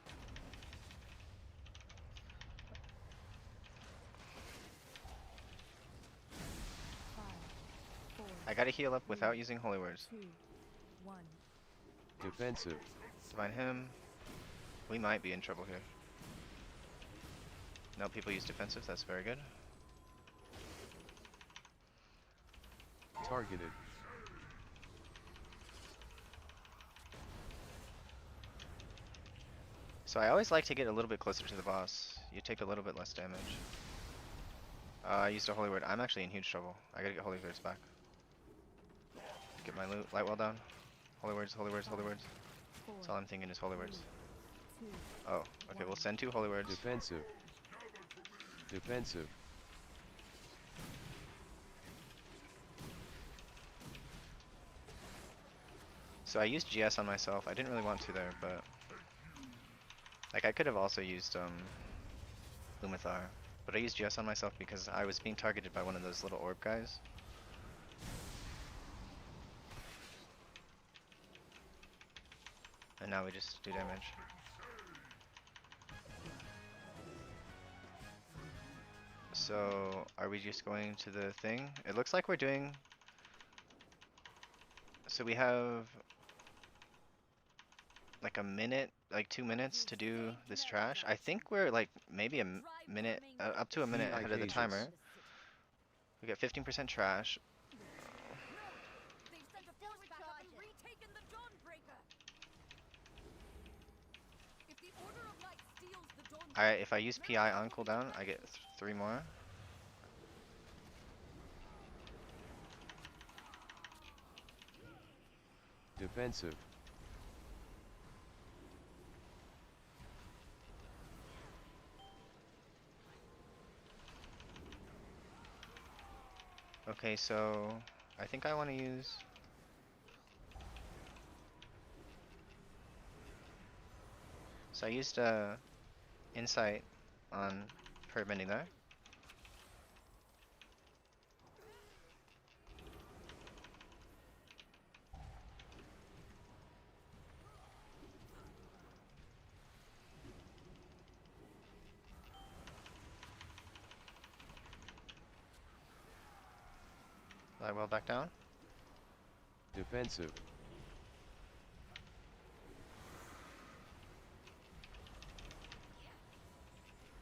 I gotta heal up without using Holy Words. 2, 1. Defensive. Divine Hymn. We might be in trouble here. No, people use defensive, that's very good. Targeted. So I always like to get a little bit closer to the boss. You take a little bit less damage. I used a Holy Word. I'm actually in huge trouble. I gotta get Holy Words back. Get my loot. Light well down. Holy Words, Holy Words, Holy Words. That's all I'm thinking is Holy Words. Oh, okay, we'll send 2 Holy Words. Defensive. Defensive. So I used GS on myself. I didn't really want to there, but... Like, I could have also used, Lumithar. But I used GS on myself because I was being targeted by one of those little orb guys. And now we just do damage. So, are we just going to the thing? It looks like we're doing... So we have... like a minute, like 2 minutes to do this trash. I think we're like maybe a minute, up to a minute ahead of the timer. We got 15% trash. They've sent a force back up and retaken the Dawnbreaker. If the Order of Light steals the Dawnbreaker, Alright, if I use PI on cooldown, I get 3 more. Defensive. Okay, so I think I want to use... So I used Insight on her bending there. Light well back down. Defensive.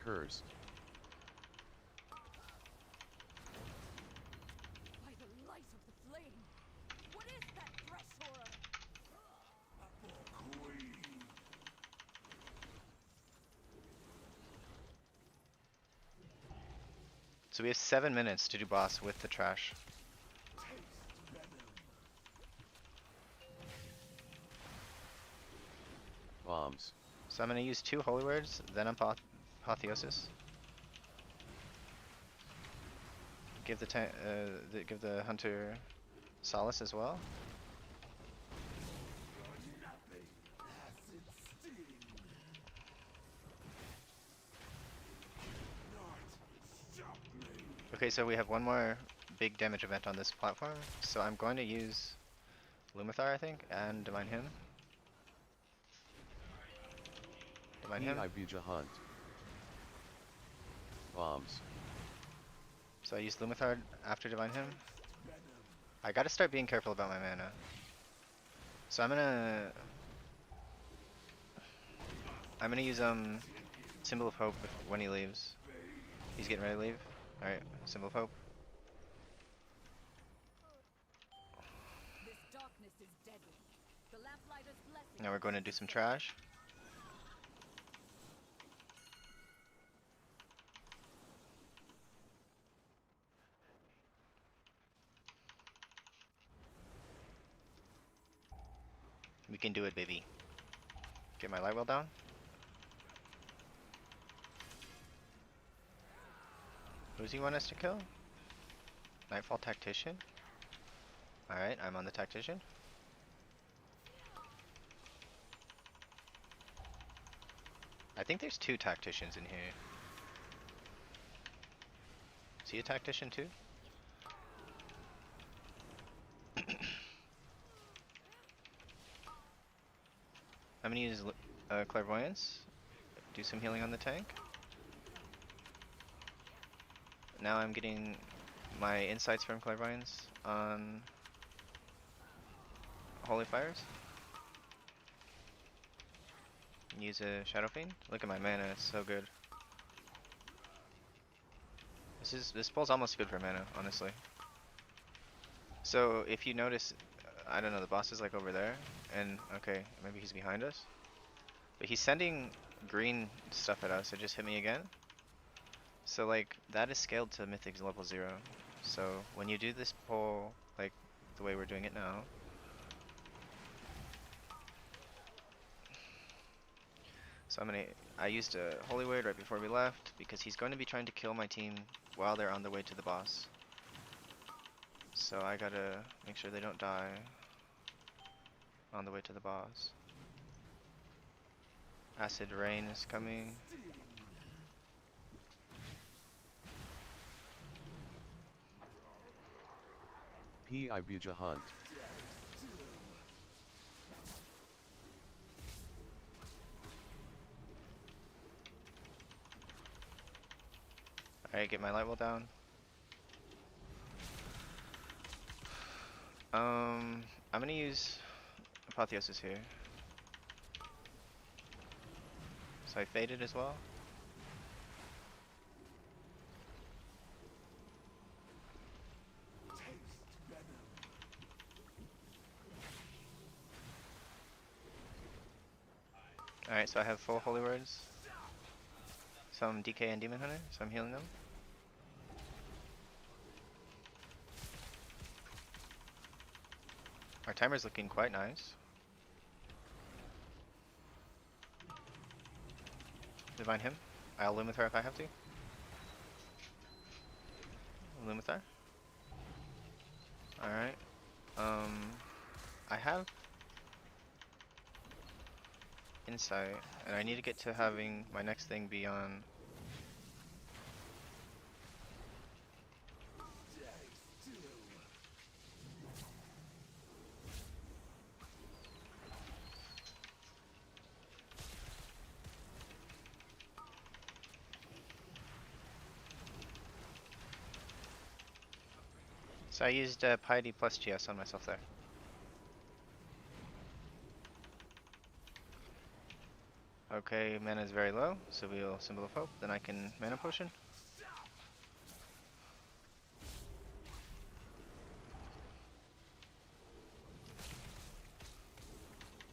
Cursed. by the light of the flame, what is that fresh horror? So we have 7 minutes to do boss with the trash. Bombs. So I'm gonna use 2 holy words, then apotheosis. Give give the hunter solace as well. Okay, so we have one more big damage event on this platform. So I'm going to use Lumithar, I think, and Divine Hymn. Divine Hymn. Ibuja Hunt. Bombs. So I use Lumithar after Divine Hymn. I gotta start being careful about my mana. So I'm gonna use Symbol of Hope when he leaves. He's getting ready to leave. Alright, Symbol of Hope. This darkness is deadly. The lamplighter's blessing. Now we're going to do some trash. We can do it, baby. Get my light well down. Who does he want us to kill? Nightfall Tactician? Alright, I'm on the Tactician. I think there's 2 Tacticians in here. Is he a Tactician too? I'm gonna use Clairvoyance. Do some healing on the tank. Now I'm getting my insights from Clairvoyance on Holy Fires. Use a Shadow Fiend. Look at my mana, it's so good. This pull's almost good for mana, honestly. So if you notice, I don't know, the boss is like over there, and okay, maybe he's behind us. But he's sending green stuff at us. It just hit me again. So like that is scaled to Mythic's level 0. So when you do this pull like the way we're doing it now, so I used a Holy Word right before we left because he's going to be trying to kill my team while they're on the way to the boss. So I gotta make sure they don't die on the way to the boss. Acid Rain is coming. Ibuja Hunt. Alright, get my light well down. I'm gonna use Apotheosis here. So I faded as well. Alright, so I have full Holy Words. Some DK and Demon Hunter, so I'm healing them. Our timer's looking quite nice. Divine Hymn. I'll Lumithar if I have to. Lumithar. Alright. I have Insight, and I need to get to having my next thing be on. So I used Piety plus GS on myself there. Okay, mana is very low, so we'll Symbol of Hope, then I can Mana Potion.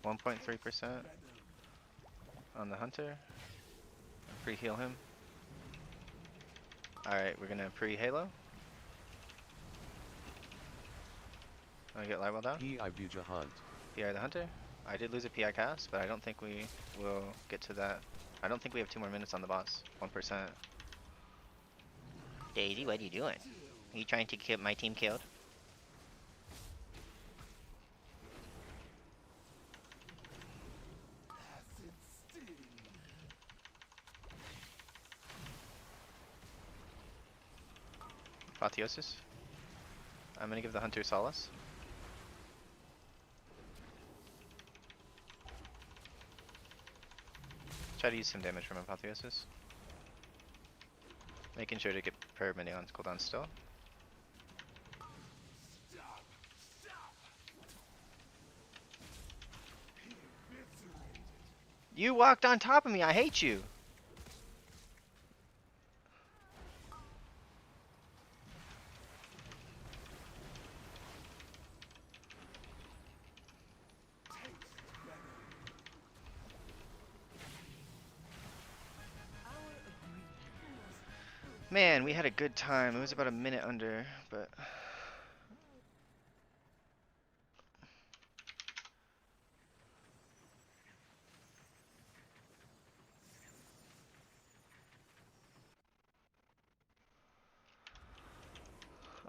.3% on the Hunter. Free heal him. Alright, we're gonna pre-halo. Wanna get Libel down? PI Buja Hunt. PI the Hunter. I did lose a PI cast, but I don't think we will get to that. I don't think we have 2 more minutes on the boss. 1%. Daisy, what are you doing? Are you trying to get my team killed? Apotheosis. I'm gonna give the Hunter Solace. Try to use some damage from Apotheosis. Making sure to get Perma on cooldown still. You walked on top of me, I hate you! Man, we had a good time. It was about a minute under, but...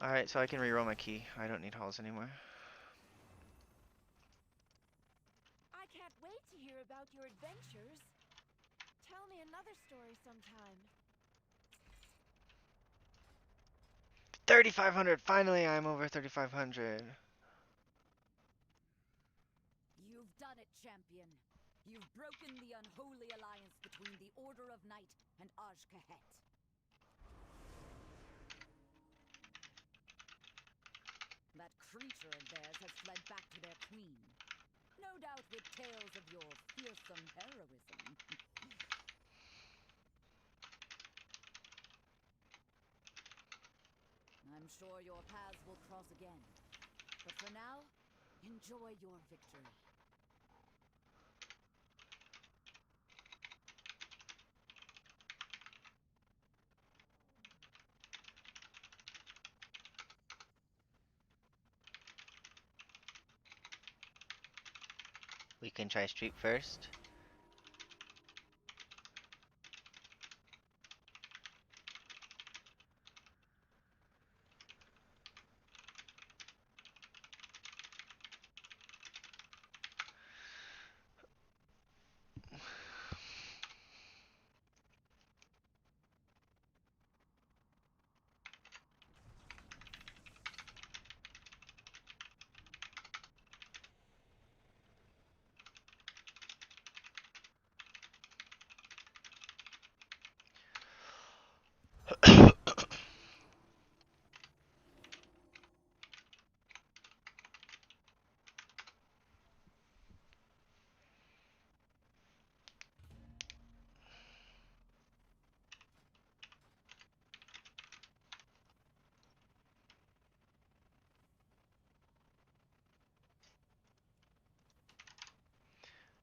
Alright, so I can reroll my key. I don't need halls anymore. I can't wait to hear about your adventures. Tell me another story sometime. 3,500! Finally, I'm over 3,500. You've done it, champion. You've broken the unholy alliance between the Order of Night and Aj-Kahet. That creature of theirs has fled back to their queen. No doubt with tales of your fearsome heroism. I'm sure your paths will cross again. But for now, enjoy your victory. We can try street first.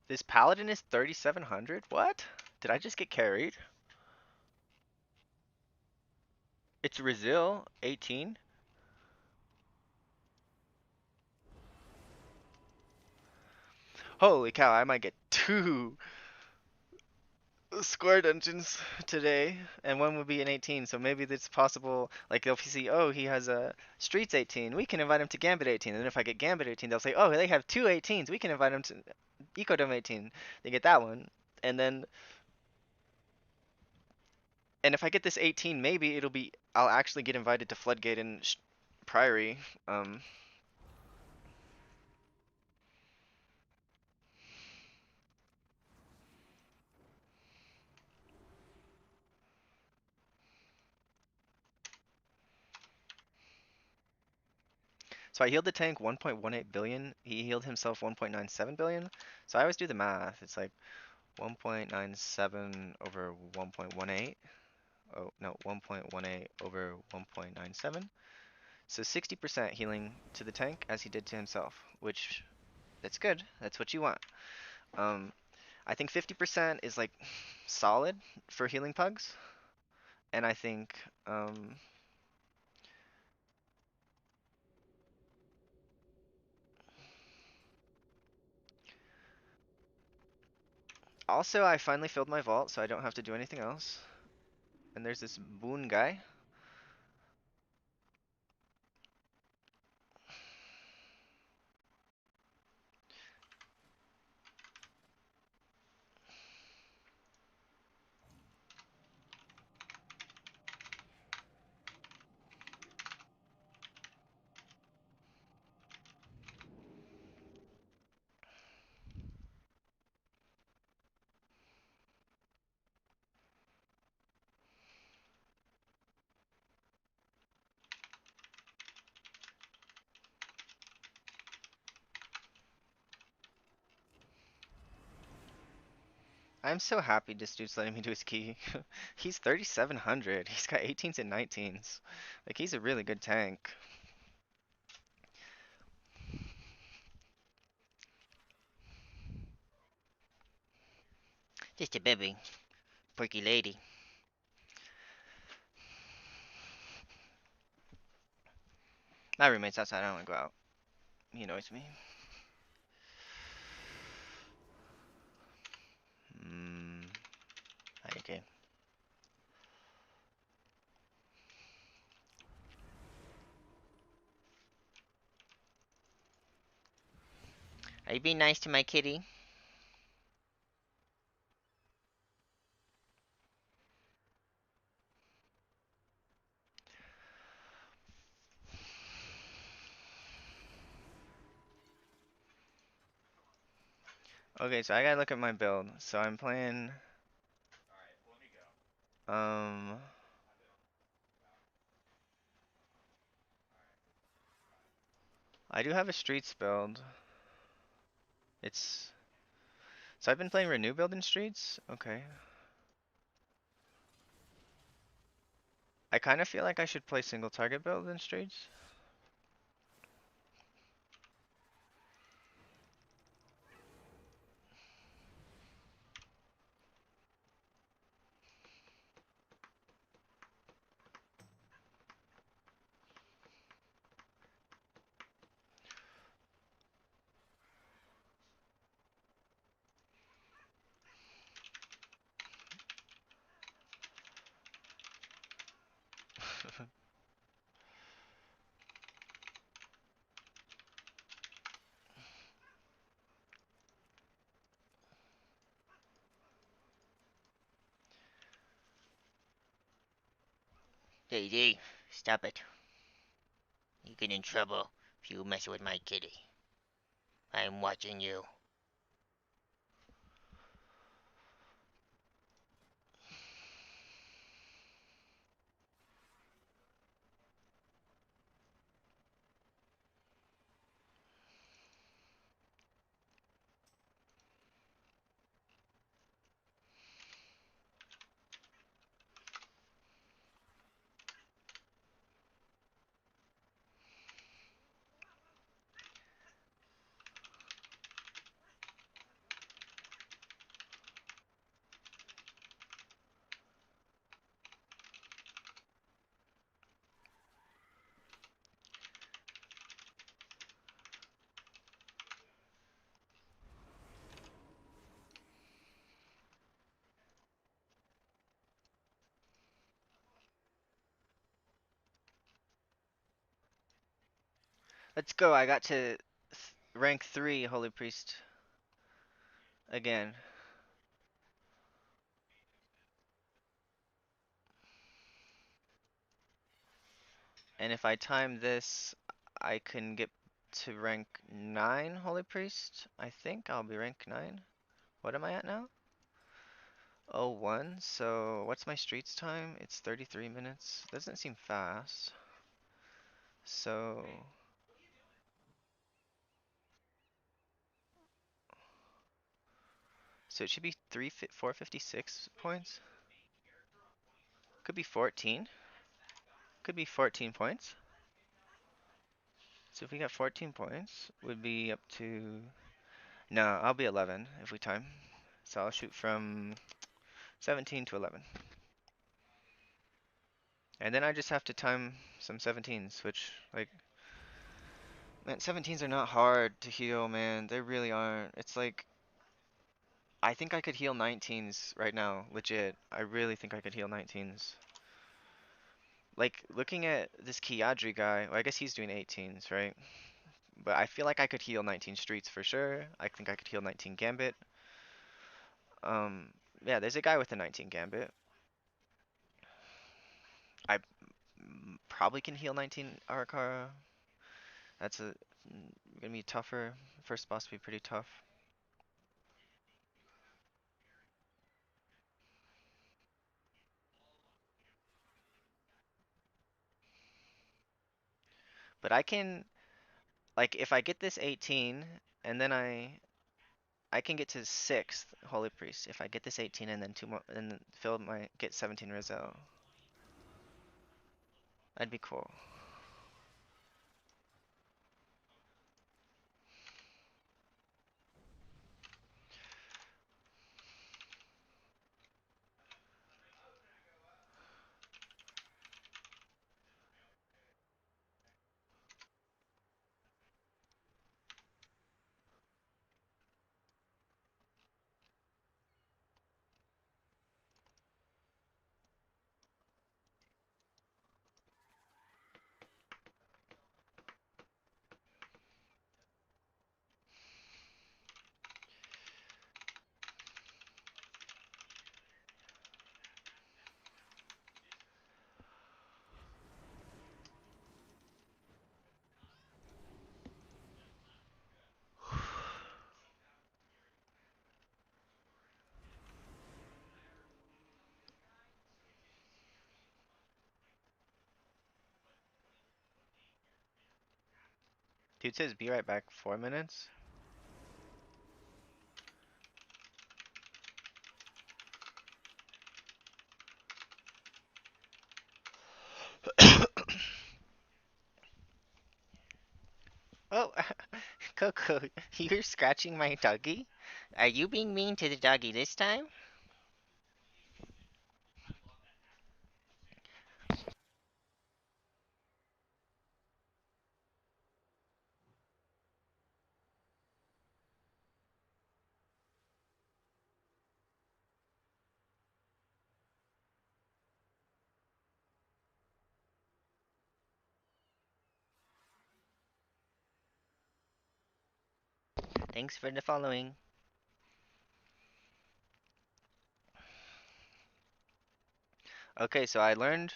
This paladin is 3,700? What? Did I just get carried? It's Rizil, 18. Holy cow, I might get 2 square dungeons today, and one would be an 18, so maybe it's possible, like if you see, oh, he has a Streets 18, we can invite him to Gambit 18, and then if I get Gambit 18, they'll say, oh, they have 2 18s, we can invite him to Ecodome 18, they get that one, and then, and if I get this 18, maybe it'll be, I'll actually get invited to Floodgate and Priory, So I healed the tank 1.18 billion. He healed himself 1.97 billion. So I always do the math. It's like 1.97 over 1.18. Oh, no, 1.18 over 1.97. So 60% healing to the tank as he did to himself, which that's good. That's what you want. I think 50% is like solid for healing pugs. And I think also I finally filled my vault, so I don't have to do anything else. And there's this Boon guy. I'm so happy this dude's letting me do his key. He's 3700. He's got 18s and 19s. Like he's a really good tank. Just a baby, perky lady. My roommate's outside. I don't want to go out. He annoys me. Hmm. Okay. Are you being nice to my kitty? Okay, so I gotta look at my build. So I'm playing. Um. I do have a streets build. It's. So I've been playing renew build in streets. Okay. I kind of feel like I should play single target build in streets. Daisy, stop it. You get in trouble if you mess with my kitty. I'm watching you. Let's go. I got to rank 3 Holy Priest again. And if I time this, I can get to rank 9 Holy Priest. I think I'll be rank 9. What am I at now? Oh, 1. So what's my streets time? It's 33 minutes. Doesn't seem fast. So it should be 456 points. Could be 14. Could be 14 points. So if we got 14 points, would be up to. No, I'll be 11 if we time. So I'll shoot from 17 to 11. And then I just have to time some 17s, which, like, man, 17s are not hard to heal, man. They really aren't. It's like, I think I could heal 19s right now, legit. I really think I could heal 19s. Like, looking at this Kiyadri guy, well, I guess he's doing 18s, right? But I feel like I could heal 19 streets for sure. I think I could heal 19 Gambit. Um, yeah, there's a guy with a 19 Gambit. I probably can heal 19 Arakara. That's gonna be tougher. First boss will be pretty tough. But I can, like, if I get this 18 and then I can get to 6th Holy Priest if I get this 18 and then two more and then fill my get 17 Rizzo. That'd be cool. Dude says be right back 4 minutes. Oh, Coco, you're scratching my doggy? Are you being mean to the doggy this time? Thanks for the following. Okay, so I learned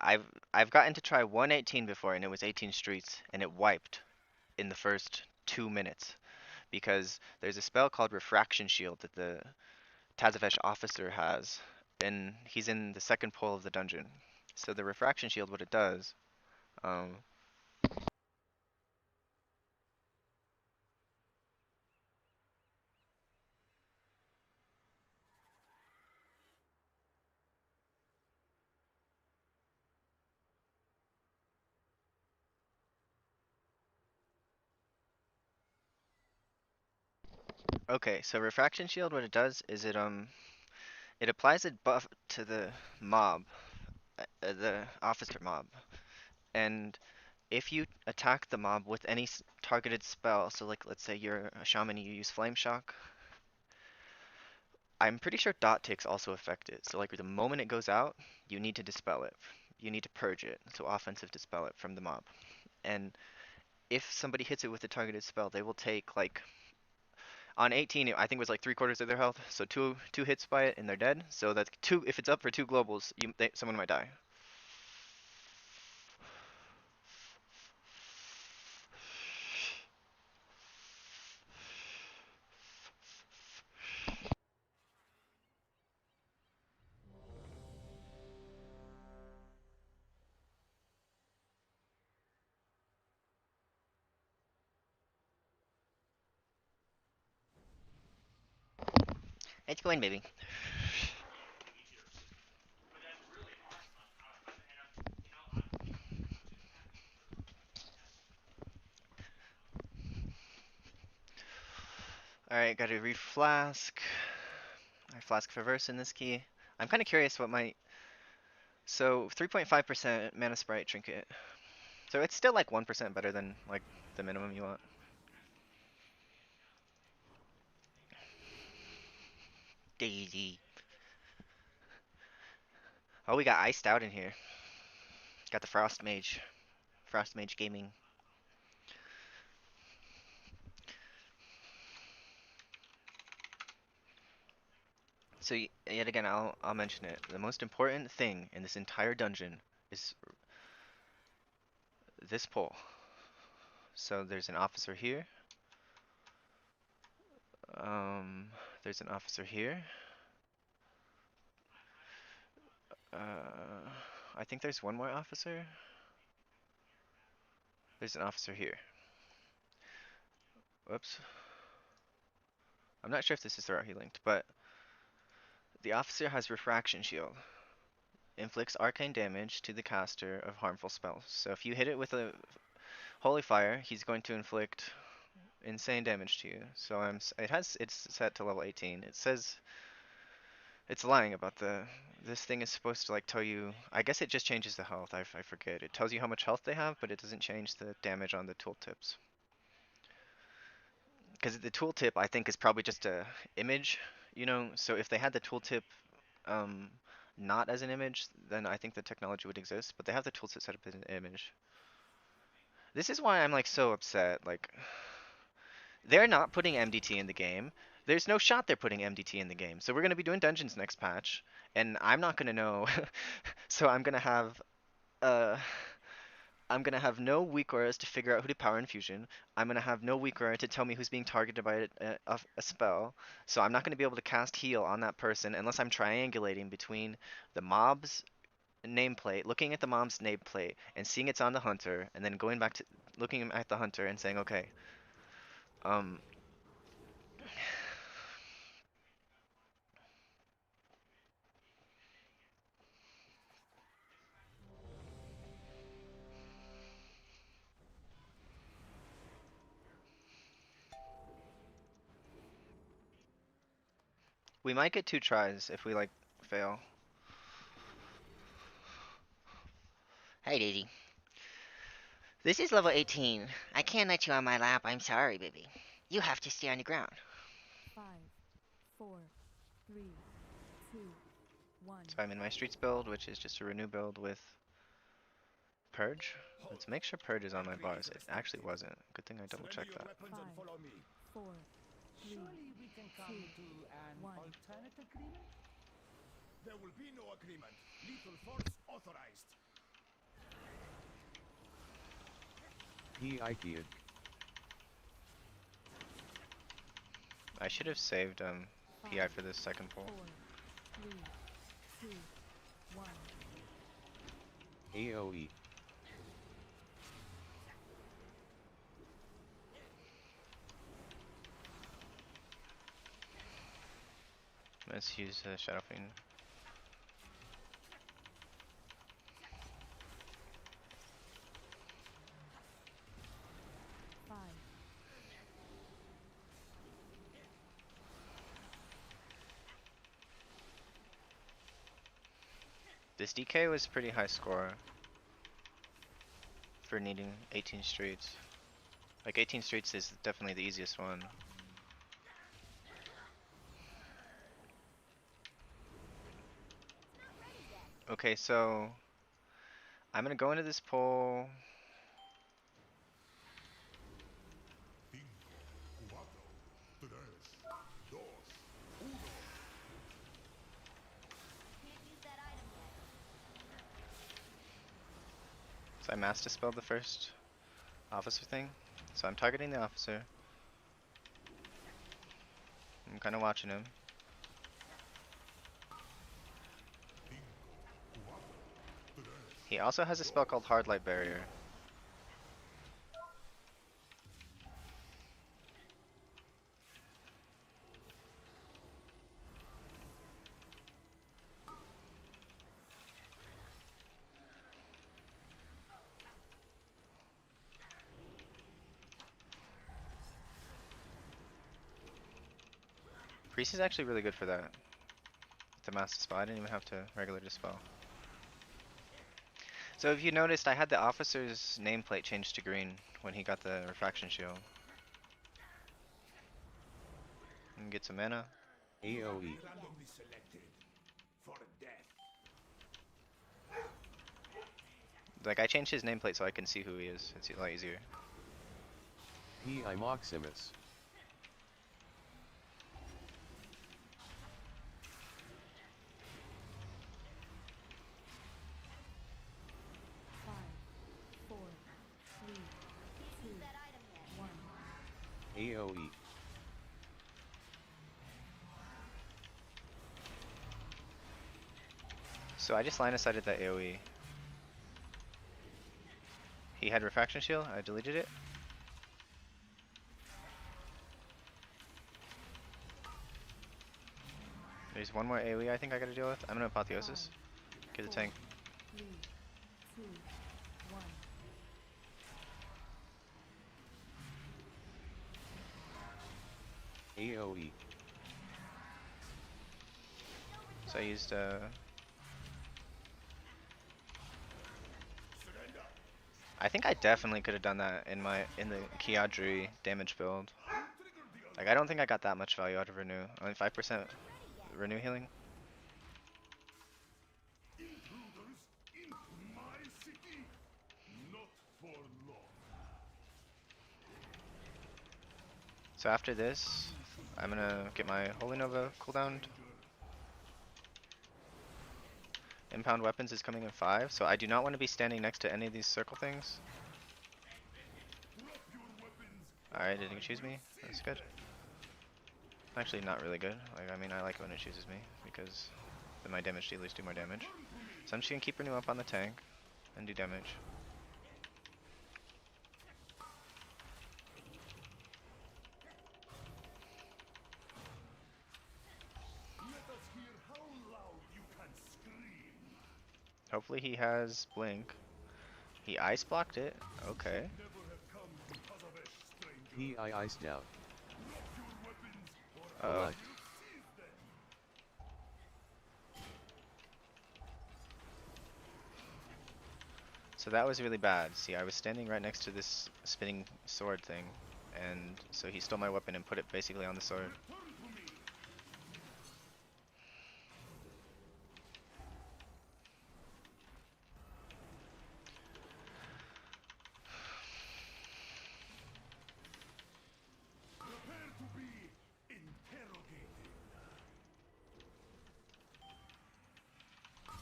I've gotten to try 118 before and it was 18 streets and it wiped in the first 2 minutes because there's a spell called Refraction Shield that the Tazafesh officer has and he's in the second pole of the dungeon. So the Refraction Shield, what it does, um, okay, so Refraction Shield, what it does is it applies a buff to the mob, the officer mob, and if you attack the mob with any targeted spell, so like let's say you're a shaman and you use Flame Shock, I'm pretty sure dot ticks also affect it. So like the moment it goes out, you need to dispel it. You need to purge it. So offensive dispel it from the mob. And if somebody hits it with a targeted spell, they will take like on 18, I think it was like 3/4 of their health. So two hits by it and they're dead. So that's two. If it's up for two globals, someone might die. Let's go in, baby. All right, got to reflask. I flask for verse in this key. I'm kind of curious what my So 3.5% mana sprite trinket. So it's still like 1% better than like the minimum you want. Daisy. Oh, we got iced out in here. Got the Frost Mage. Frost Mage Gaming. So yet again, I'll mention it. The most important thing in this entire dungeon is this pole. So there's an officer here. There's an officer here. I think there's one more officer. There's an officer here. Whoops. I'm not sure if this is the route he linked, but the officer has refraction shield. Inflicts arcane damage to the caster of harmful spells. So if you hit it with a holy fire, he's going to inflict insane damage to you. So it's set to level 18. It says it's lying about this thing is supposed to like tell you, I guess it just changes the health. I forget. It tells you how much health they have, but it doesn't change the damage on the tooltips. Because the tooltip I think is probably just a image, you know. So if they had the tooltip not as an image, then I think the technology would exist. But they have the tooltip set up as an image. This is why I'm like so upset. Like they're not putting MDT in the game. There's no shot they're putting MDT in the game. So we're gonna be doing dungeons next patch, and I'm not gonna know. So uh I'm gonna have no Weakauras to figure out who to power infusion. I'm gonna have no Weakaura to tell me who's being targeted by a spell. So I'm not gonna be able to cast heal on that person unless I'm triangulating between the mob's nameplate, looking at the mob's nameplate, and seeing it's on the hunter, and then going back to looking at the hunter and saying, okay, um, we might get 2 tries if we like fail. Hey, Daisy. This is level 18. I can't let you on my lap. I'm sorry, baby. You have to stay on the ground. 5, 4, 3, 2, 1. So I'm in my streets build, which is just a renew build with Purge. Let's make sure Purge is on my bars. It actually wasn't. Good thing I double checked that. 5, 4, 3, Surely we can come 2, to an 1. alternate agreement? There will be no agreement. Lethal force authorized. P.I.K'd. I should have saved PI for this second pull. 4, 3, 2, 1. AOE. Let's use Shadow Fiend. 5, This DK was pretty high score for needing 18 streets. Like 18 streets is definitely the easiest one. Okay, so I'm gonna go into this poll. So I master spelled the first officer thing. So I'm targeting the officer. I'm kind of watching him. He also has a spell called Hard Light Barrier. Priest is actually really good for that. It's a master spell. I didn't even have to regular dispel. So if you noticed, I had the officer's nameplate changed to green when he got the refraction shield. And get some mana. AoE. Randomly selected for death. Like, I changed his nameplate so I can see who he is. It's a lot easier. P.I. Maximus. Five, four, three, two, one. AoE. So I just line of sighted that AoE. He had refraction shield, I deleted it. There's one more AoE I think I gotta deal with. I'm gonna apotheosis. Get the tank. 3, 2, 1. AoE. So I used I think I definitely could have done that in the Kiadri damage build. Like I don't think I got that much value out of renew. Only 5% renew healing. Intruders into my city, not for long. So after this, I'm gonna get my Holy Nova cooldowned. Impound weapons is coming in 5, so I do not want to be standing next to any of these circle things. Alright, didn't it choose me? That's good. Actually not really good. Like, I mean, I like it when it chooses me, because then my damage dealers do more damage. So I'm just gonna keep renew up on the tank, and do damage. Let us hear how loud you can scream. Hopefully he has blink. He ice blocked it. Okay. Never have come to Kazavesh, stranger. P.I. iced out. Drop your weapons or I Uh-oh. Collect. seize them. So that was really bad. See, I was standing right next to this spinning sword thing, and so he stole my weapon and put it basically on the sword. Turn to me. Prepare to be interrogated.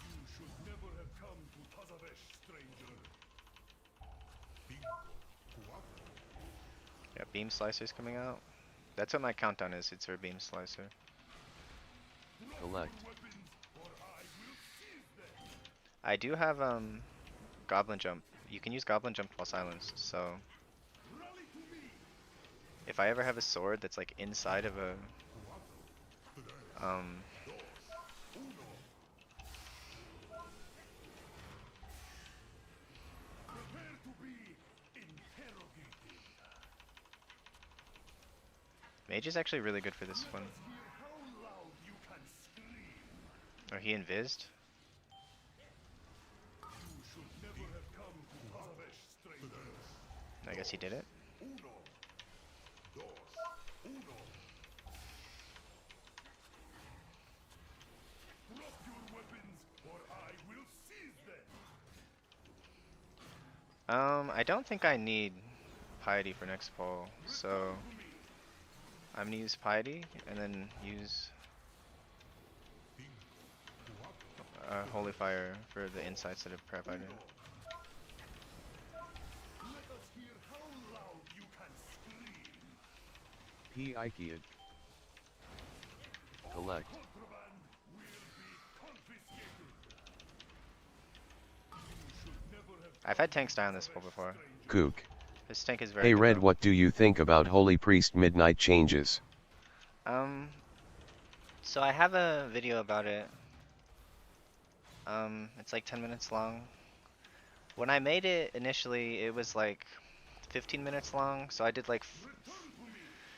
You should never have come to Kazavesh, stranger. Yeah, beam slicer's coming out. That's what my countdown is. It's for beam slicer. Collect. Weapons or I will seize them. I do have goblin jump. You can use goblin jump while silenced. So Rally to me. if I ever have a sword that's like inside of a Prepare to be interrogated. mage is actually really good for this one. Hear how loud you can scream. Oh, he invised. You should never have come to Kazavesh, stranger. I guess he did it. Uno. Dos. Uno. Drop your weapons or I will seize them. I don't think I need piety for next pull, so I'm gonna use piety and then use holy fire for the inside set of prep item. Let us hear how loud you can scream. P.I. Kid. Collect. Contraband will be confiscated. You should never have I've had tanks die on this pull before. Kook. This tank is very Hey good Red, though. what do you think about Holy Priest Midnight changes? So I have a video about it. It's like 10 minutes long. When I made it initially, it was like 15 minutes long, so I did like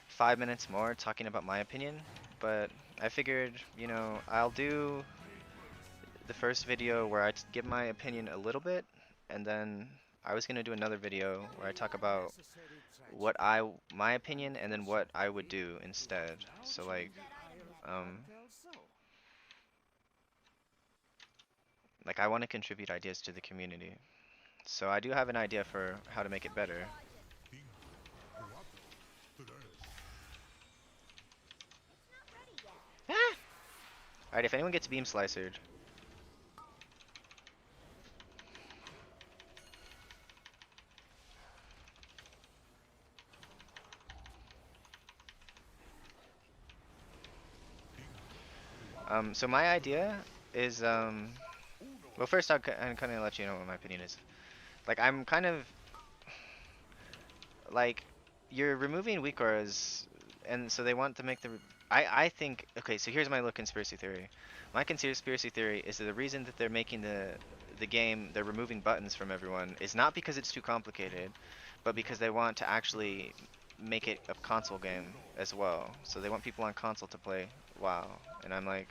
5 minutes more talking about my opinion. But I figured, you know, I'll do the first video where I give my opinion a little bit, and then I was gonna do another video where I talk about Necessary what tragedy. my opinion, and then what I would do It instead. will now So change like, the ire of the um, cartel, so. I want to contribute ideas to the community. So I do have an idea for how to make it better. Ah! Alright, if anyone gets beam slicered. So my idea is, well, first I'm kind of let you know what my opinion is. Like, I'm kind of, like, you're removing Weakauras, and so they want to make the, I think, okay, so here's my little conspiracy theory. My conspiracy theory is that the reason that they're making the game, they're removing buttons from everyone, is not because it's too complicated, but because they want to actually make it a console game as well. So they want people on console to play WoW, and I'm like,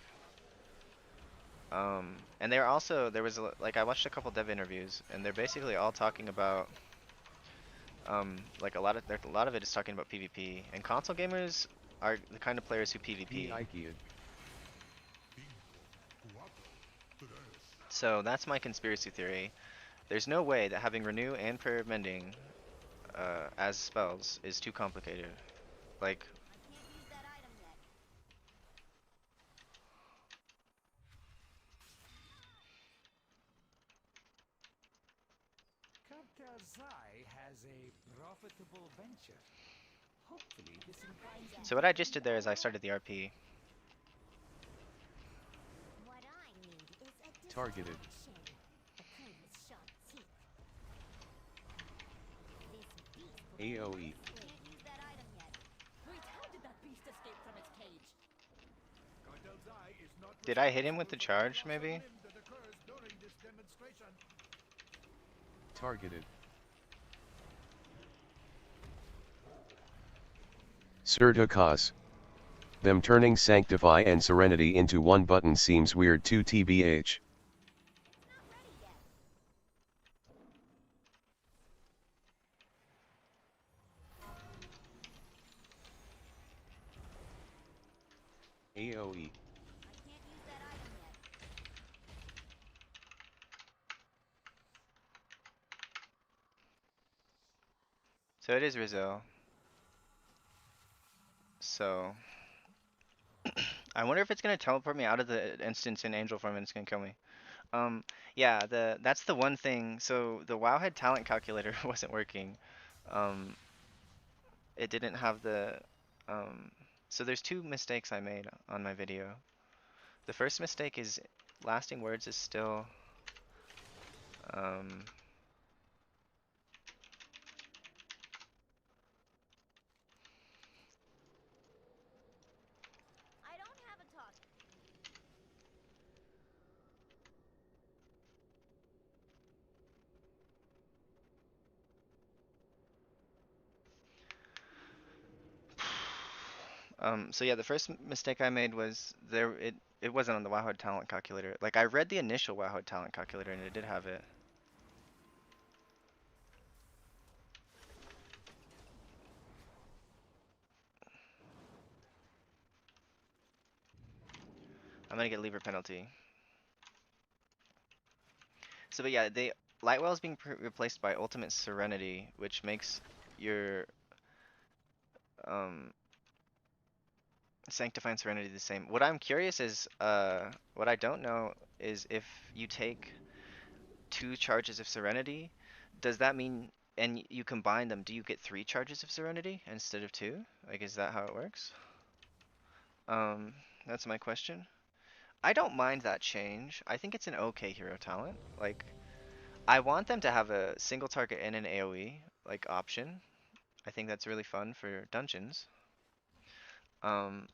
and they're also, there was like, I watched a couple dev interviews, and they're basically all talking about, like, a lot of it is talking about PvP, and console gamers are the kind of players who PvP. P-Ikeid. So that's my conspiracy theory. There's no way that having renew and prayer of mending as spells is too complicated. Like, Cartel Zai has a profitable venture. Hopefully this implies so what I just did there is I started the RP. What I need is a Targeted. distraction. A kind with sharp teeth. This beast will be AoE. can't use that item yet. Wait, how did that beast escape from its cage? Cartel Zai is not Did I hit him with the responsible for charge, any loss of maybe? limb that occurs during this demonstration. Targeted. Certicas. Them turning Sanctify and Serenity into one button seems weird too tbh. AoE. I can't use that item yet. So it is Rizzo. So I wonder if it's gonna teleport me out of the instance in angel form and it's gonna kill me. Um, yeah, that's the one thing. So the Wowhead talent calculator wasn't working. Um, it didn't have the, um, so there's two mistakes I made on my video. The first mistake is lasting words is still, um, I don't have a target. so yeah, the first mistake I made was it wasn't on the Wowhead talent calculator. Like, I read the initial Wowhead talent calculator and it did have it. I'm gonna get lever penalty. So, but yeah, Lightwell is being replaced by Ultimate Serenity, which makes your um, Sanctify and Serenity the same. What I'm curious is, what I don't know is if you take 2 charges of Serenity, does that mean, and you combine them, do you get 3 charges of Serenity instead of 2? Like, is that how it works? Um, that's my question. I don't mind that change. I think it's an okay hero talent. Like, I want them to have a single target and an AoE like option. I think that's really fun for dungeons. Um,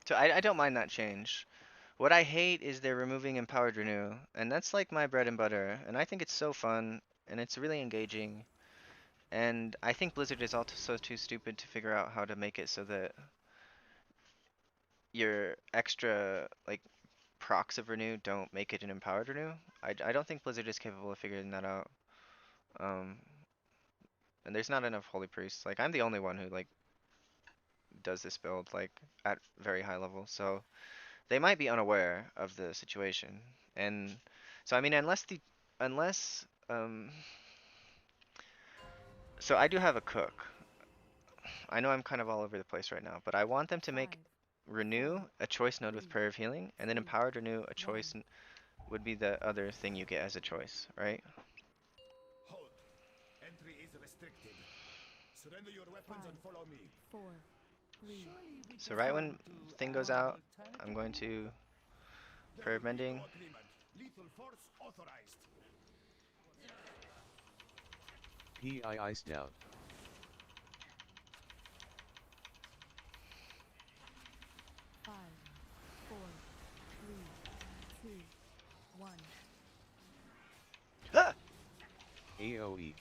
so I don't mind that change. What I hate is they're removing empowered renew, and that's like my bread and butter, and I think it's so fun, and it's really engaging, and I think Blizzard is also too stupid to figure out how to make it so that your extra like procs of renew don't make it an empowered renew. I don't think Blizzard is capable of figuring that out. Um, and there's not enough holy priests. Like I'm the only one who like does this build like at very high level, so they might be unaware of the situation. And so I mean, unless so I do have a cook. I know I'm kind of all over the place right now, but I want them to make 5, renew 4, a choice node with 3, prayer of healing, and then 2, empowered renew a 1. choice would be the other thing you get as a choice, right? Hold. Entry is restricted. Surrender your weapons 5, and follow me. 4, 3, So right when 2, thing goes 1. out, I'm going to There prayer will be mending. no agreement. Lethal force authorized. PI ice down. 5, 4, 3, 2, 1. Ah! AOE.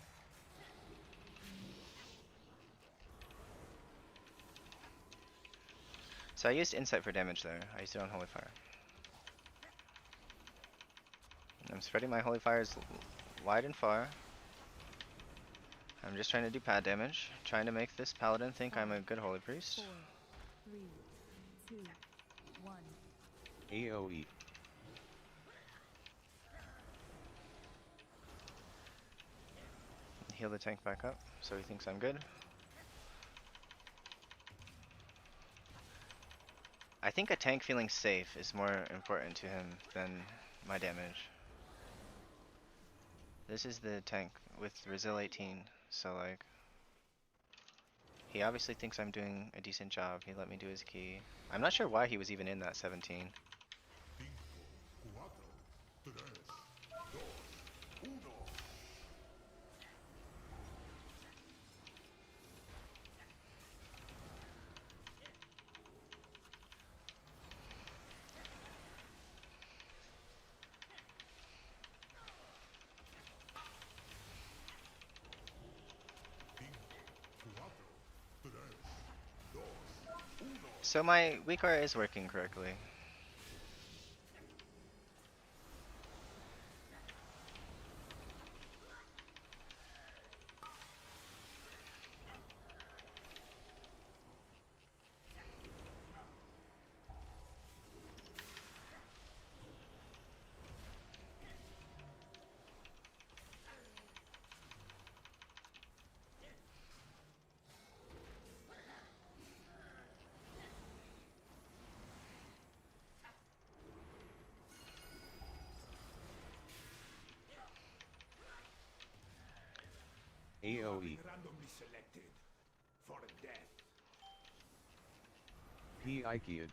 So I used insight for damage there. I used it on holy fire. I'm spreading my holy fires wide and far. I'm just trying to do pad damage, trying to make this paladin think I'm a good holy priest. 4, 3, 2, 1. AOE. Heal the tank back up, so he thinks I'm good. I think a tank feeling safe is more important to him than my damage. This is the tank with Resil 18, so like, he obviously thinks I'm doing a decent job. He let me do his key. I'm not sure why he was even in that 17. So my Weakaura is working correctly. AOE. Randomly selected for death. PI keyed.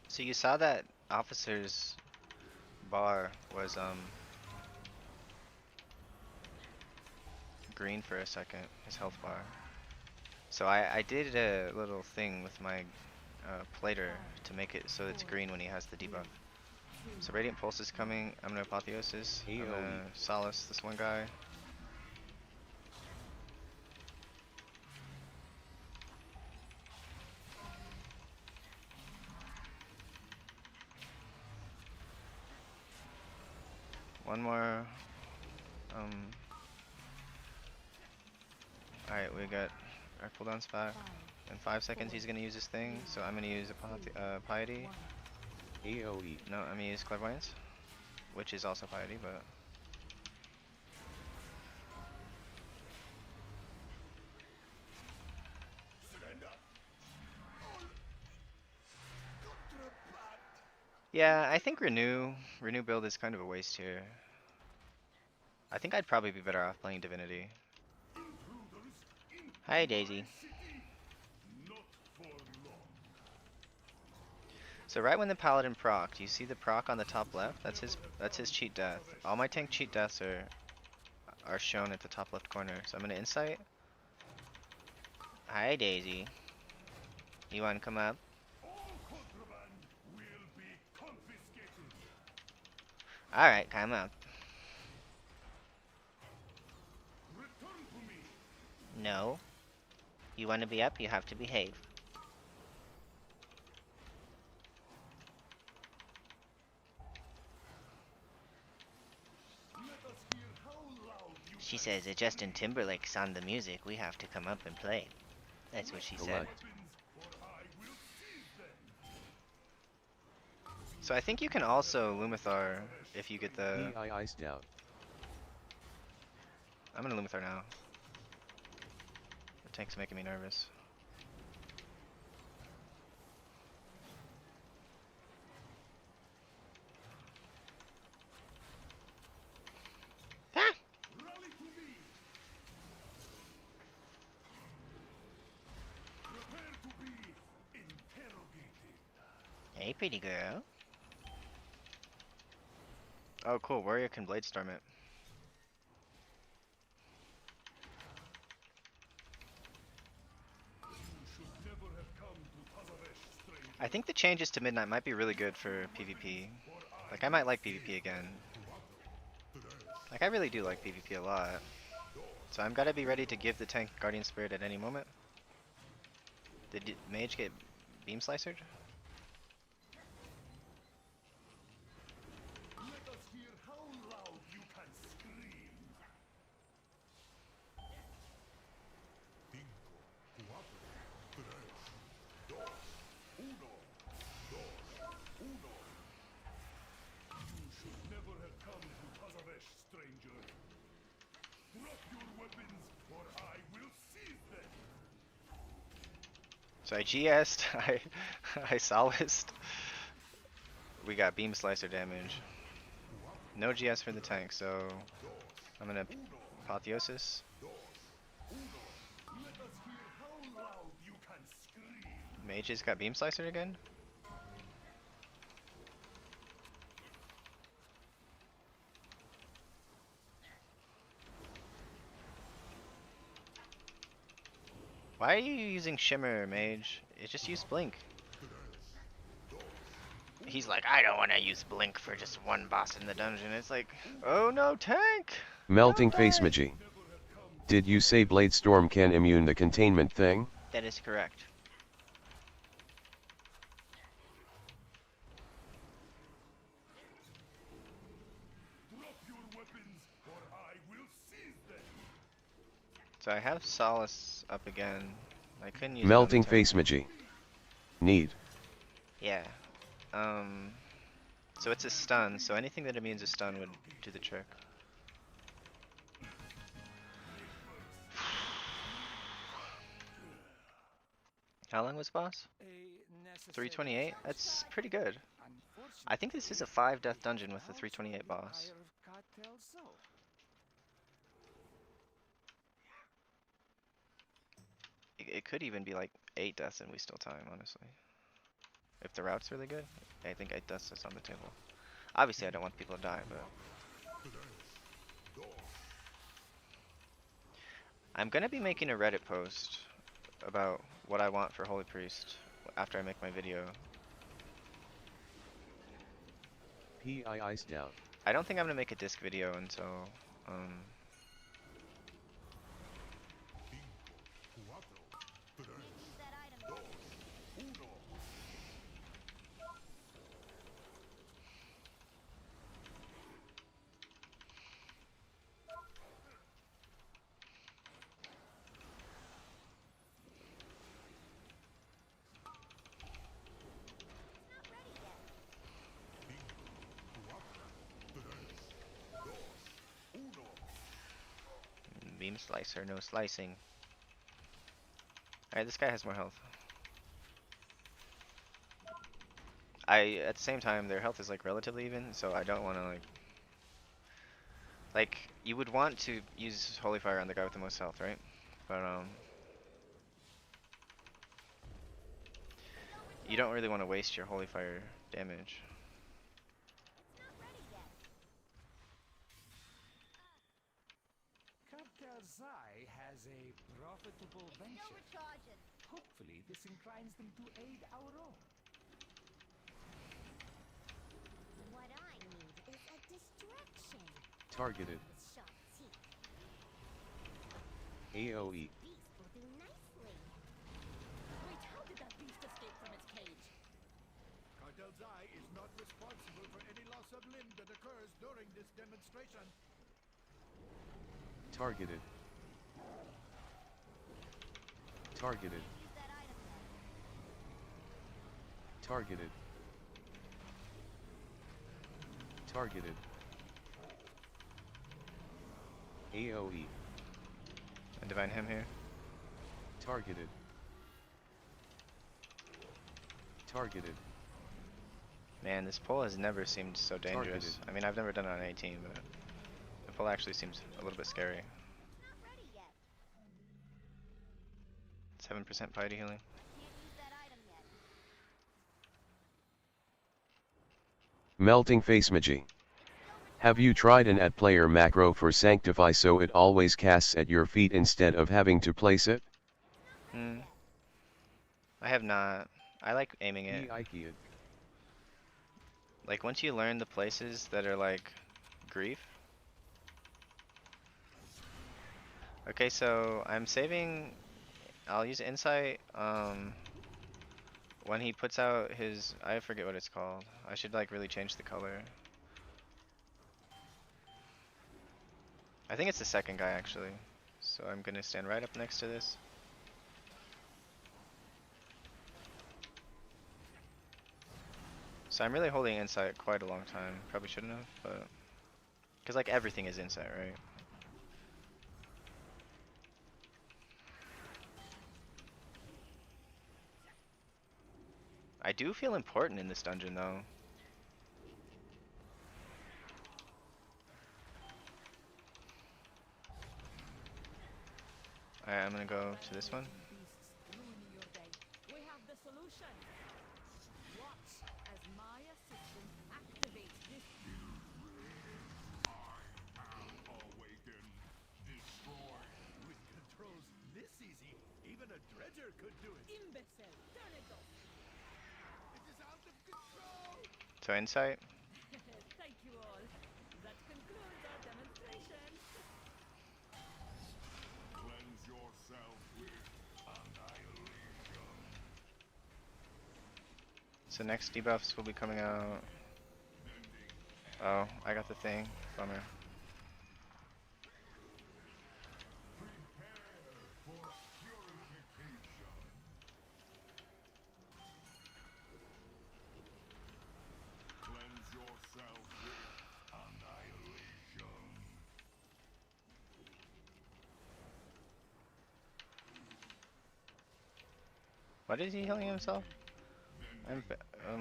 So you saw that officer's bar was green for a second, his health bar. So I did a little thing with my plater to make it so it's green when he has the debuff. So Radiant Pulse is coming, I'm gonna Apotheosis, I'm gonna Solace this one guy. One more. Alright, we got our cooldowns back. 5, In 5 seconds he's gonna use this thing, so I'm gonna use Piety. 1. AOE. No, I'm gonna use Clairvoyance, which is also Piety, but... Surrender. Yeah, I think Renew build is kind of a waste here. I think I'd probably be better off playing Divinity. Hi Daisy. Not for long. So right when the Paladin proc, do you see the proc on the top left? That's his cheat death. All my tank cheat deaths are shown at the top left corner. So I'm gonna Insight. Hi Daisy. You wanna come up? All contraband will be Alright, come up. Return to me. No. You want to be up, you have to behave. Let us hear how loud you She can says that Justin Timberlake's on the music, we have to come up and play. That's what she said. Collect. weapons, or I will seize them. So I think you can also Lumithar if you get the... PI iced out. I'm gonna Lumithar now. The tank's making me nervous. Ah! Rally to me. Prepare to be interrogated. Hey, pretty girl. Oh, cool. Warrior can Bladestorm it. You should never have come to Tazaresh, stranger. I think the changes to Midnight might be really good for PvP. Like, I might like PvP again. Like, I really do like PvP a lot. So I'm gotta be ready to give the tank Guardian Spirit at any moment. Did Mage get Beam Slicered? Let us hear how loud you can scream. You should never have come to Tazaresh, stranger. Drop your weapons, or I will seize them. So I GS'd, I Solaced. We got Beam Slicer damage. No GS for the tank, so I'm gonna Apotheosis. Let us hear how loud you can scream. Mage's got Beam Slicer again? Why are you using Shimmer, Mage? It just use Blink. He's like, I don't want to use Blink for just one boss in the dungeon. It's like, oh no, tank! Melting Don't face die. Magi. Did you say Bladestorm can immune the containment thing? That is correct. Drop your weapons, or I will seize them. So I have Solace up again. I couldn't use it on the Melting tank. face Magi. Need. Yeah. So it's a stun, so anything that immunes a stun would do the trick. How long was boss? 328? That's pretty good. I think this is a 5 death dungeon with a 328 boss. It could even be like 8 deaths and we still time, honestly. If the route's really good, I think 8 deaths is on the table. Obviously I don't want people to die, but... I'm gonna be making a Reddit post about what I want for Holy Priest after I make my video. PI iced out. I don't think I'm gonna make a disc video until, Can't use that item yet. Not ready yet. Beam Slicer, no slicing. Alright, this guy has more health. At the same time, their health is like relatively even, so I don't want to like, you would want to use Holy Fire on the guy with the most health, right? But you don't really want to waste your Holy Fire damage. Not ready yet. Captain Zai has a profitable No venture. recharging. Hopefully, this inclines them to aid our own. What I need is a distraction. Targeted. With sharp teeth. AoE. Beast will do nicely. Wait, how did that beast escape from its cage? Cartel's Eye is not responsible for any loss of limb that occurs during this demonstration. Targeted. Targeted. Use that item yet. Targeted. Targeted. AoE. I divine him here. Targeted. Targeted. Man, this pull has never seemed so dangerous. Targeted. I mean, I've never done it on 18, but the pull actually seems a little bit scary. Not ready yet. 7% piety healing. Can't use that item yet. Melting face magi. Have you tried an add player macro for Sanctify so it always casts at your feet instead of having to place it? Hmm. I have not. I like aiming it. Ikeid. Like once you learn the places that are like grief. Okay, so I'm saving. I'll use insight. When he puts out his, I forget what it's called. I should like really change the color. I think it's the second guy actually. So I'm gonna stand right up next to this. So I'm really holding insight quite a long time. Probably shouldn't have, but because like everything is insight, right? I do feel important in this dungeon though. Alright, I'm gonna go to this one. Beasts ruining your day. We have the solution. Watch as my assistant activates this. Awaken. Destroy. With controls this easy, even a dredger could do it. Imbecile, turn it off. It is out of control. So insight. Thank you all. That concludes our demonstration. Cleanse yourself with annihilation. So next debuffs will be coming out. Oh, I got the thing. Bummer. For purification. Cleanse yourself with annihilation. What is he healing himself? I'm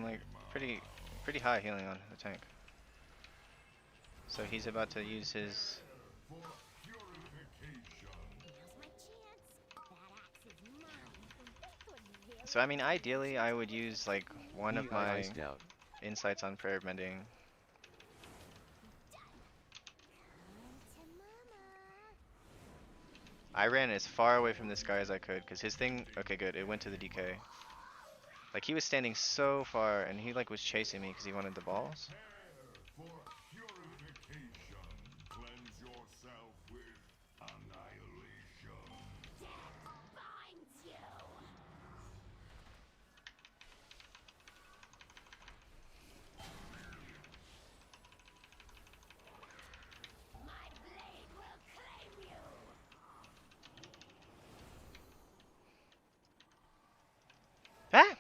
like pretty high healing on the tank. So he's about to use his. For purification. Now's my chance. That axe is mine. This would really So I mean, ideally, I would use like one of my iced out. insights on prayer mending. to mama. I ran as far away from this guy as I could because his thing. Okay, good. It went to the DK. Like he was standing so far, and he like was chasing me because he wanted the balls. For purification. Cleanse yourself with annihilation. Binds you. My blade will claim you. Ah!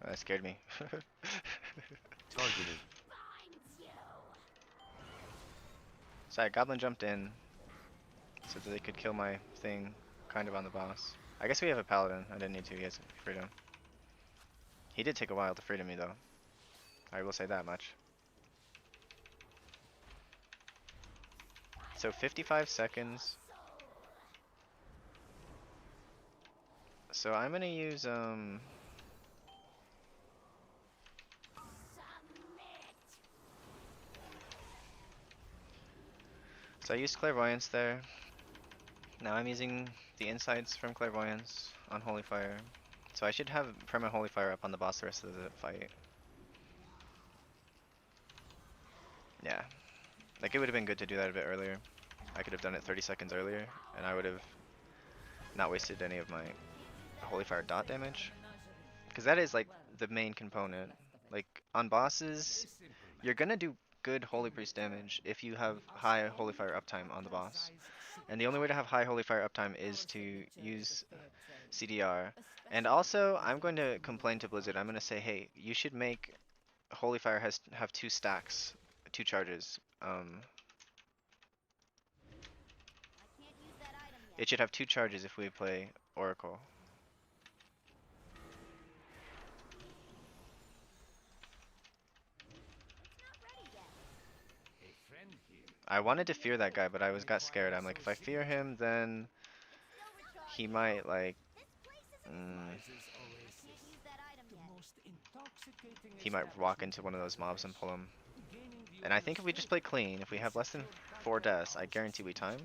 Oh, that scared me. Targeted. Binds you. Sorry, Goblin jumped in so that they could kill my thing, kind of on the boss. I guess we have a paladin. I didn't need to. He has freedom. He did take a while to freedom me though. I will say that much. So 55 seconds. So I'm gonna use Submit. so I used clairvoyance there. Now I'm using the insights from clairvoyance on holy fire. So I should have perma holy fire up on the boss the rest of the fight. Yeah. Like, it would have been good to do that a bit earlier. I could have done it 30 seconds earlier, and I would have not wasted any of my Holy Fire dot damage. Because that is, like, the main component. Like, on bosses, you're gonna do good Holy Priest damage if you have high Holy Fire uptime on the boss. And the only way to have high Holy Fire uptime is to use CDR. And also, I'm going to complain to Blizzard. I'm going to say, hey, you should make Holy Fire have 2 stacks, 2 charges. It should have 2 charges if we play Oracle. I wanted to fear that guy, but I got scared. I'm like, if I fear him, then he might, like, he might walk into one of those mobs and pull him. And I think if we just play clean, if we have less than 4 deaths, I guarantee we time.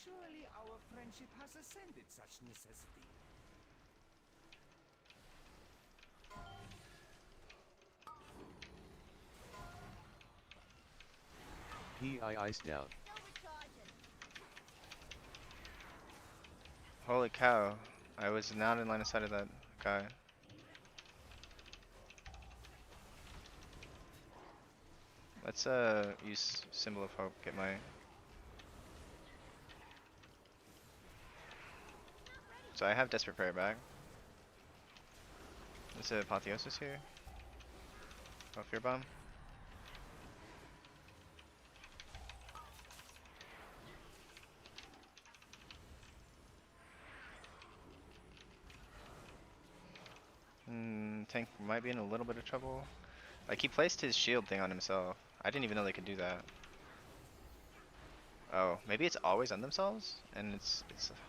Surely our friendship has ascended such necessity. PI iced out. Holy cow, I was not in line of sight of that guy. Let's use Symbol of Hope, get my... So I have Desperate Prayer back. There's an Apotheosis here. Oh, Fear Bomb. Tank might be in a little bit of trouble. Like, he placed his shield thing on himself. I didn't even know they could do that. Oh, maybe it's always on themselves? And it's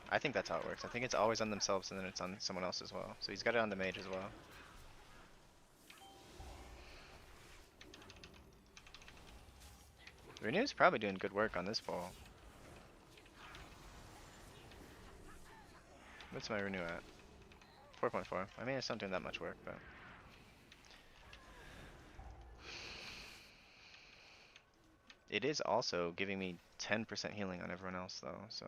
I think that's how it works. I think it's always on themselves and then it's on someone else as well. So he's got it on the mage as well. Renew's probably doing good work on this ball. What's my Renew at? 4.4. I mean, it's not doing that much work, but... It is also giving me 10% healing on everyone else, though, so...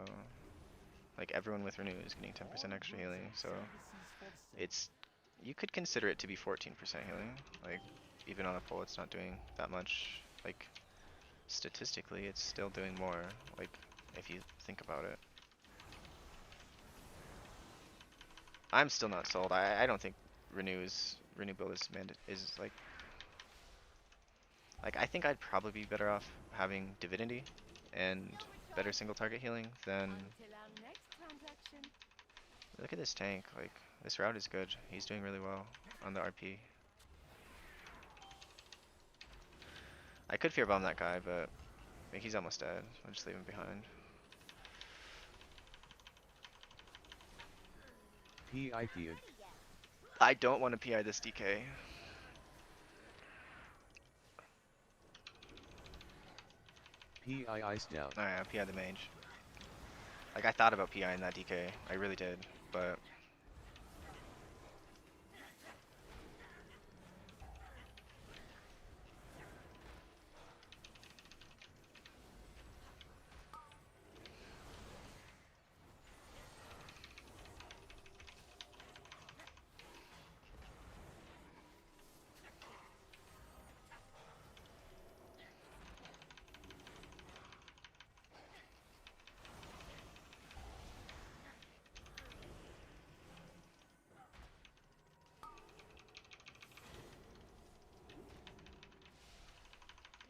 Like, everyone with Renew is getting 10% extra healing, so... It's... You could consider it to be 14% healing. Like, even on a pull, it's not doing that much. Like, statistically, it's still doing more, like, if you think about it. I'm still not sold. I don't think Renew build is like I think I'd probably be better off having Divinity and better single target healing than... Look at this tank, like this route is good. He's doing really well on the RP. I could Fear Bomb that guy, but he's almost dead. I'll just leave him behind. PI feud. I don't want to PI this DK. PI iced out. Oh yeah, PI the mage. Like, I thought about PI in that DK. I really did, but...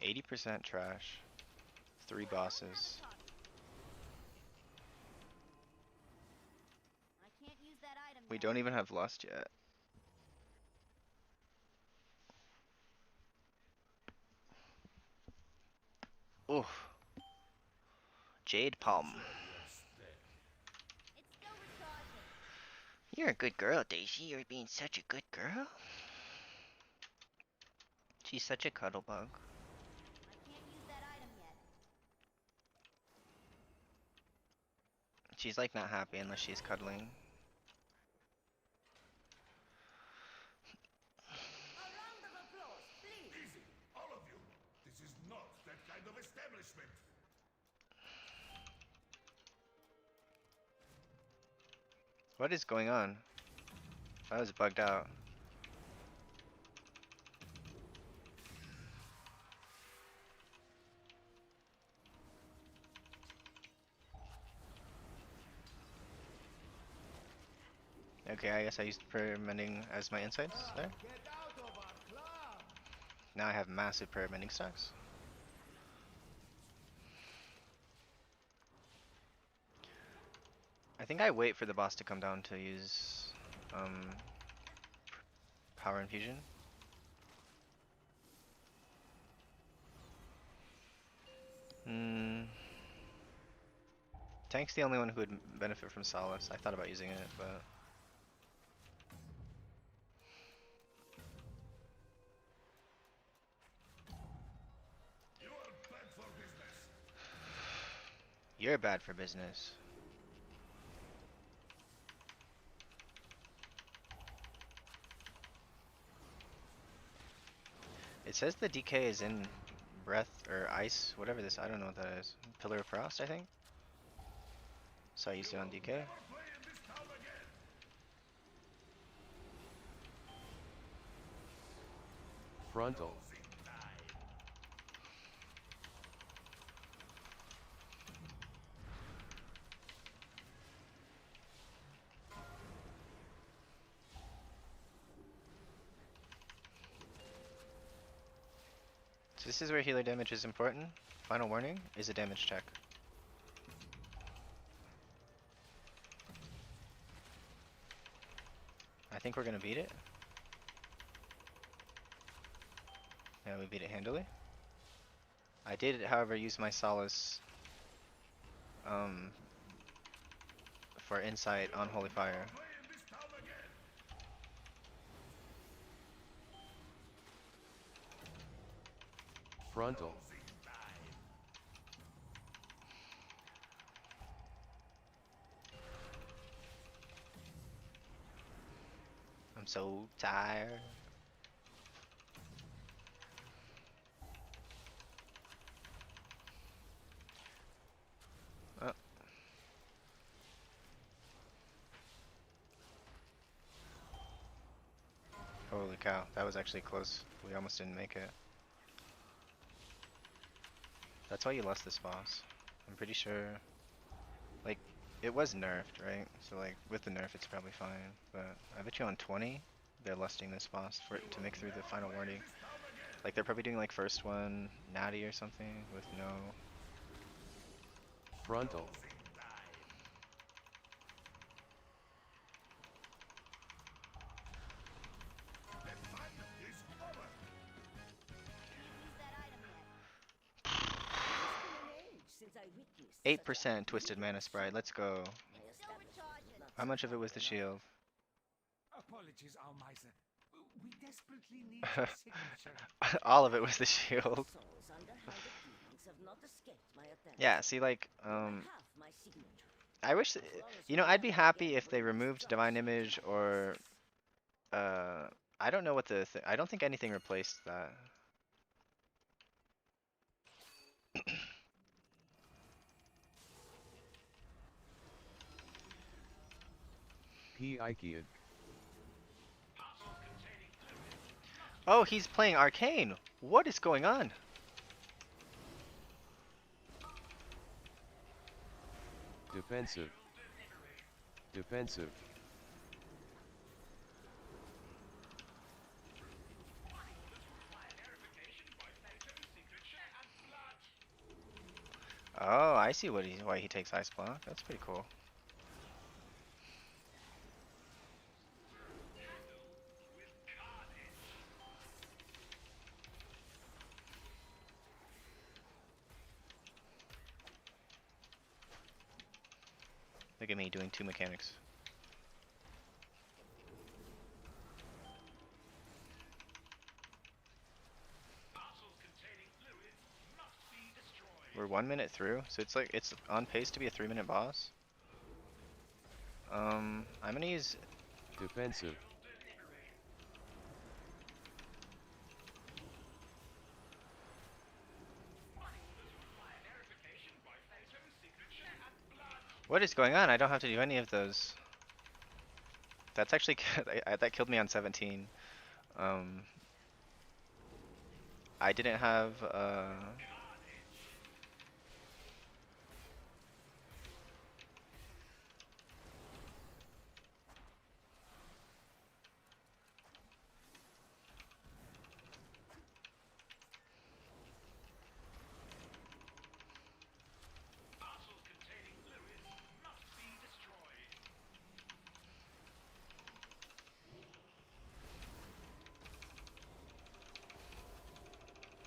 %80 trash. 3 bosses. We don't even have Lust yet. Oof. Jade Palm. You're a good girl, Daisy. You're being such a good girl. She's such a cuddle bug. She's like not happy unless she's cuddling. What is going on? I was bugged out. Okay, I guess I used prayer mending as my insights there. Get out of our club! Now I have massive prayer mending stacks. I think I wait for the boss to come down to use power infusion. Tank's the only one who would benefit from Solace. I thought about using it, but You are bad for business. you're bad for business. It says the DK is in breath or ice, whatever this, I don't know what that is. Pillar of Frost, I think. So I used it on DK. Never play in this town again. Frontal. So this is where healer damage is important. Final warning is a damage check. I think we're gonna beat it. Yeah, we beat it handily. I did, however, use my Solace for insight on Holy Fire. Play in this town again. Frontal. I'm so tired. Oh. Holy cow, that was actually close. We almost didn't make it. That's why you lost this boss. I'm pretty sure, like, it was nerfed, right? So like, with the nerf it's probably fine, but I bet you on 20, they're lusting this boss for it to make through the final warning. Like, they're probably doing like first one, natty or something, with no... Frontal. Since I witnessed 8% Twisted Mana Sprite, let's go. How much of it was the shield? Apologies, our miser. We desperately need your signature. All of it was the shield. Soul's underhanded dealings have not escaped my attention. Yeah, see, like, You have my signature. I wish, you know, I'd be happy if they removed Divine Image or, I don't know what the, I don't think anything replaced that. P. Ikeid. Oh, he's playing Arcane. What is going on? Defensive. Defensive. Oh, I see what why he takes Ice Block. That's pretty cool. Look at me doing two mechanics. We're 1 minute through, so it's like it's on pace to be a 3-minute boss. I'm gonna use Defensive. What is going on? I don't have to do any of those. That's actually that killed me on 17. Um, I didn't have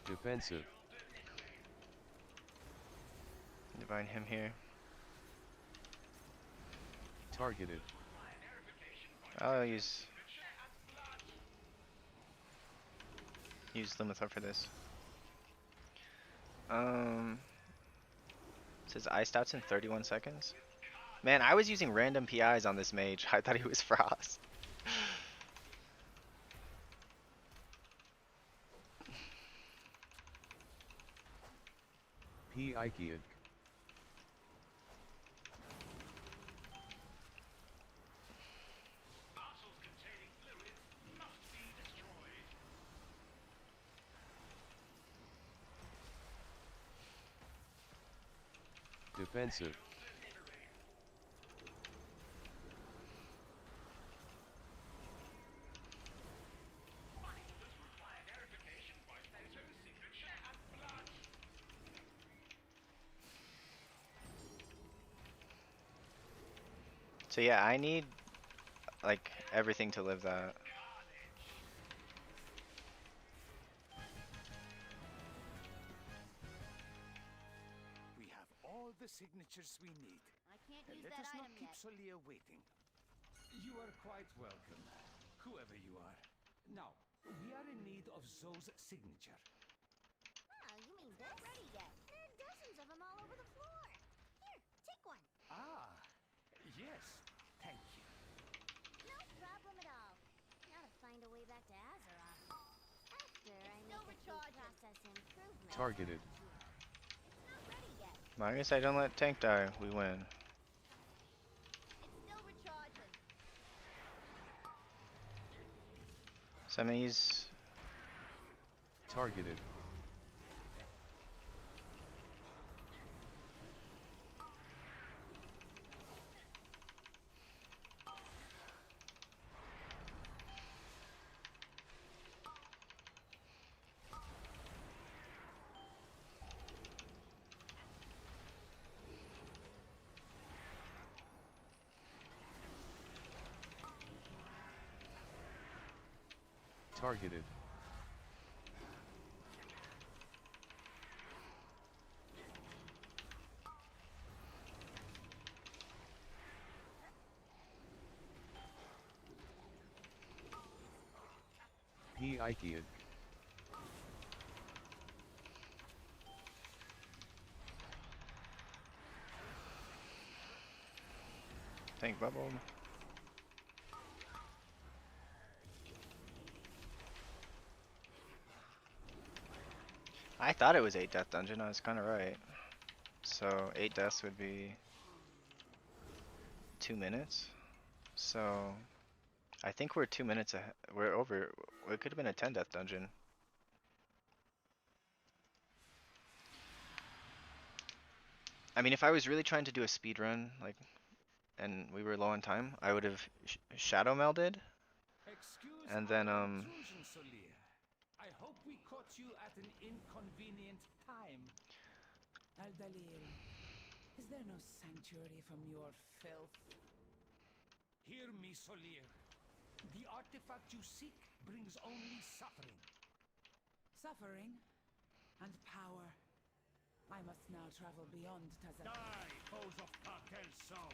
Defensive. divine him here. Targeted. I'll use Limitar for this. Says iced out's in 31 seconds. Man, I was using random PIs on this mage. I thought he was Frost. P. Ikeid. Defensive. So yeah, I need like everything to live that. We have all the signatures we need. I can't use Let that us not item keep yet. Solia waiting. You are quite welcome, whoever you are. Now, we are in need of Zoe's signature. Oh, you mean this? Ready yet? There are dozens of them all over the floor. Here, take one. Ah, yes, thank you. No problem at all. Now to find a way back to Azeroth. After I make a few process improvements. Targeted. It's not ready yet. As long as I don't let tank die, we win. It's still recharging. So I'm gonna use Targeted. Targeted. P. Ikeid. tank bubble. I thought it was 8 death dungeon, I was kinda right. So 8 deaths would be 2 minutes. So I think we're 2 minutes ahead. We're over. It could have been a 10 death dungeon. I mean, if I was really trying to do a speed run, like, and we were low on time, I would have shadow melded, Excuse and then our intrusion, Solia. I hope we caught you at an inconvenient time. Aldalil, is there no sanctuary from your filth? Hear me, Solia. The artifact you seek brings only suffering. Suffering and power. I must now travel beyond Tazar. Die, foes of Cartel Soul!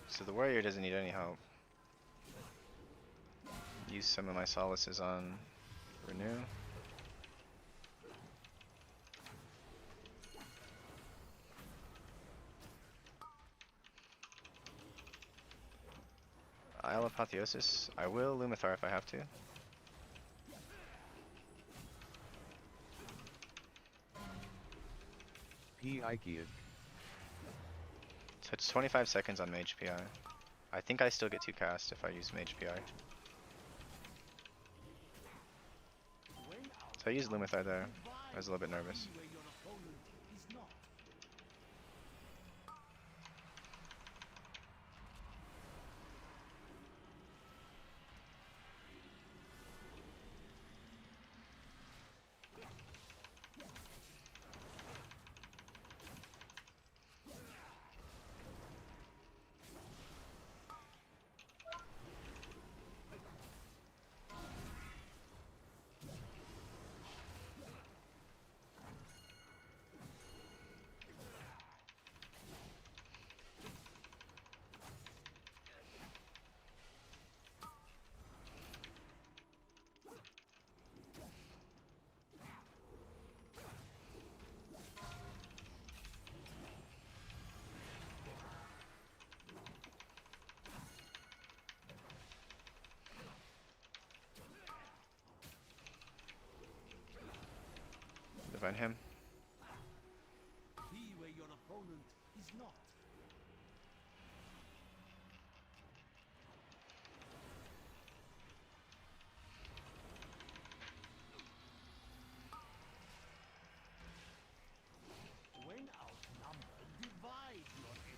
So the warrior doesn't need any help. Use some of my solaces on Renew. Isle of Apotheosis. I will Lumithar if I have to. P. Ikea. So it's 25 seconds on Mage PI. I think I still get 2 cast if I use Mage PI. So I used Lumithar there. I was a little bit nervous. Divine him. Be where your opponent is not. When outnumbered, divide your enemies.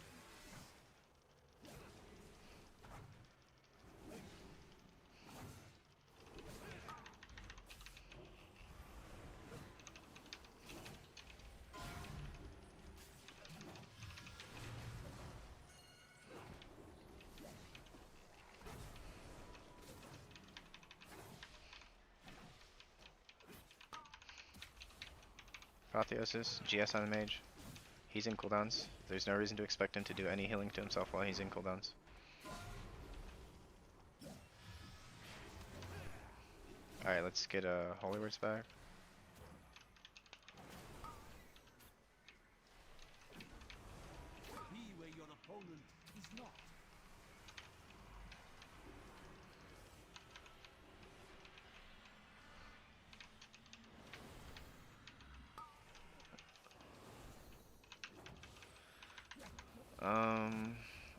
Apotheosis. GS on the Mage. He's in cooldowns. There's no reason to expect him to do any healing to himself while he's in cooldowns. Alright, let's get Holy Words back. Be where your opponent is not.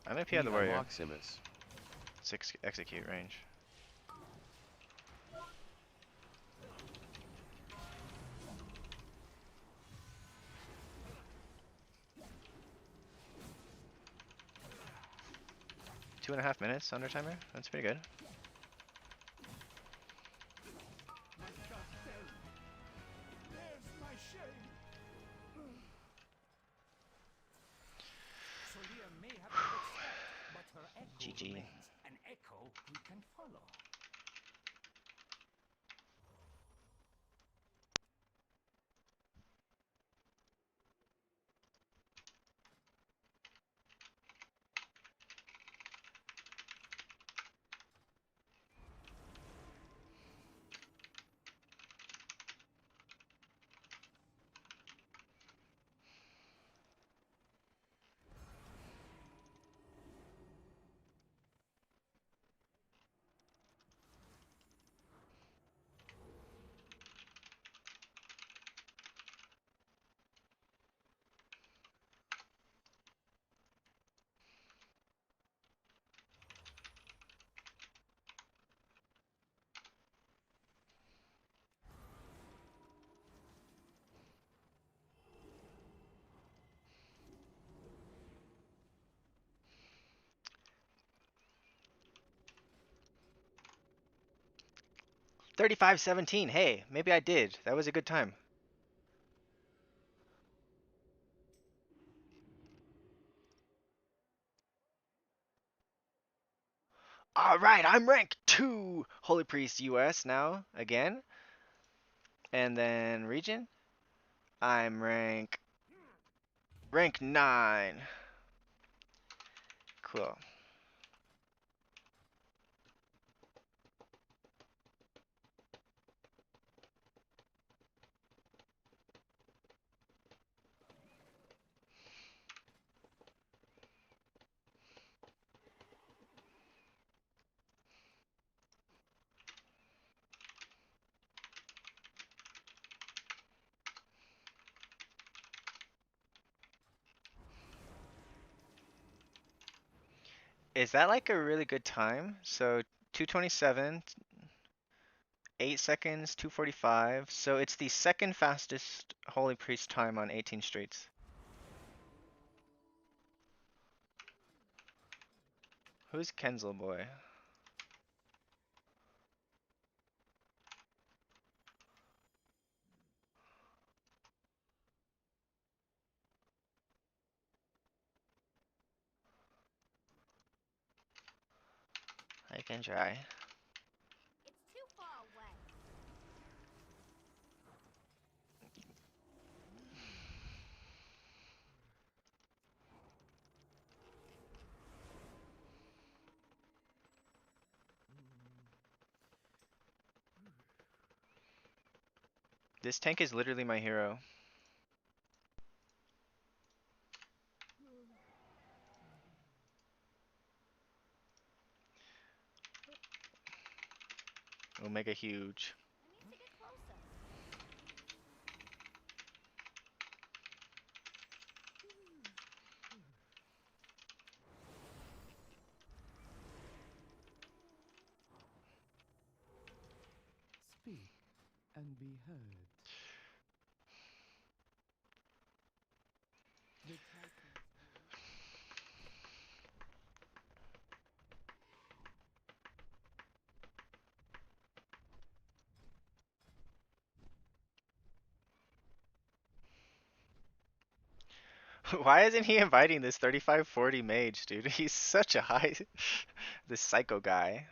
I might PI the warrior. Maximus. 6 execute range. Two and a half minutes under timer. That's pretty good. There's my shame. Solia may have a head start, but her echo GG. remains an echo we can follow. $35.17. Hey, maybe I did. That was a good time. All right, I'm rank 2 Holy Priest US now again. And then region, I'm rank 9. Cool. Is that like a really good time? So 227, 8 seconds, 245. So it's the second fastest Holy Priest time on 18 streets. Who's Kenzel boy? I can try. It's too far away. This tank is literally my hero. Omega huge. I need to get closer. Speak and be heard. The Titans Why isn't he inviting this 3540 mage, dude? He's such a high... this psycho guy.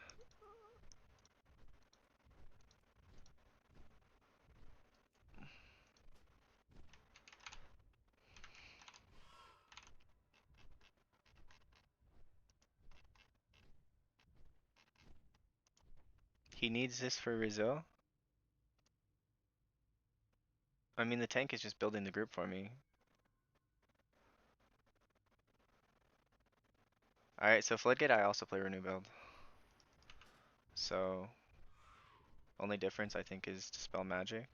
He needs this for Rizzo. I mean, the tank is just building the group for me. Alright, so Floodgate I also play Renew build. So, only difference I think is Dispel Magic.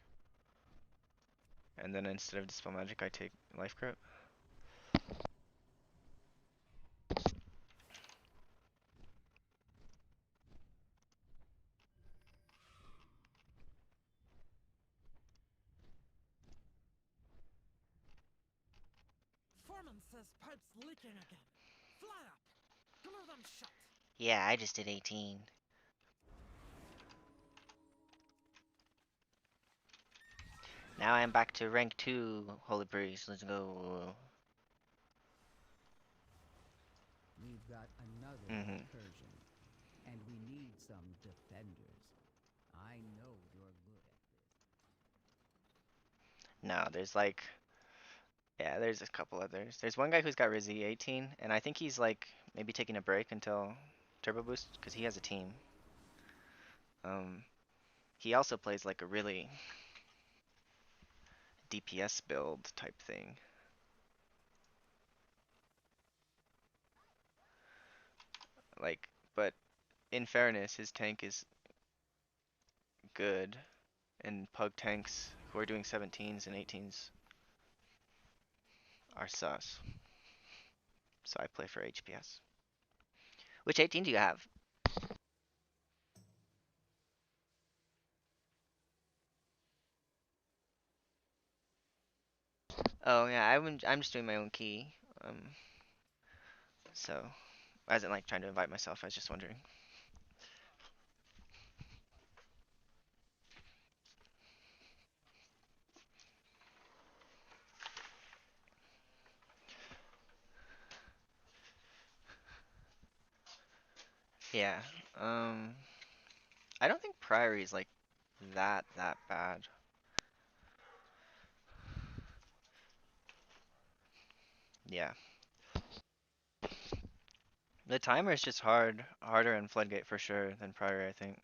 And then instead of Dispel Magic I take Life Grip. Foreman says pipe's leaking again. Fly up. Glue them shut. Yeah, I just did 18. Now I'm back to rank 2, Holy Priest. Let's go. We've got another incursion, and we need some defenders. I know you're good at this. No, there's like... Yeah, there's a couple others. There's one guy who's got Rizzy 18, and I think he's like maybe taking a break until Turbo Boost, because he has a team. He also plays like a really DPS build type thing. Like, but in fairness, his tank is good, and Pug tanks who are doing 17s and 18s are sus. So I play for HPS. Which 18 do you have? Oh yeah, I'm just doing my own key. So I wasn't like trying to invite myself. I was just wondering. Yeah. I don't think Priory is like that bad. Yeah. The timer is just harder in Floodgate for sure than Priory, I think.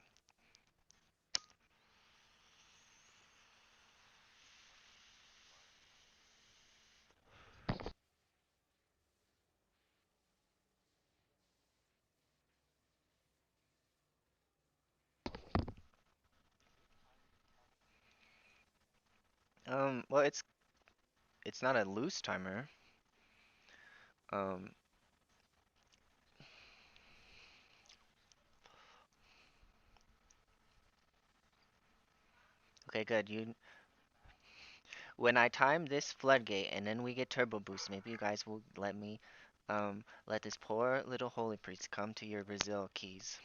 Well, it's not a loose timer. Um, Okay, good. When I time this floodgate and then we get turbo boost, maybe you guys will let me, let this poor little holy priest come to your Brazil keys.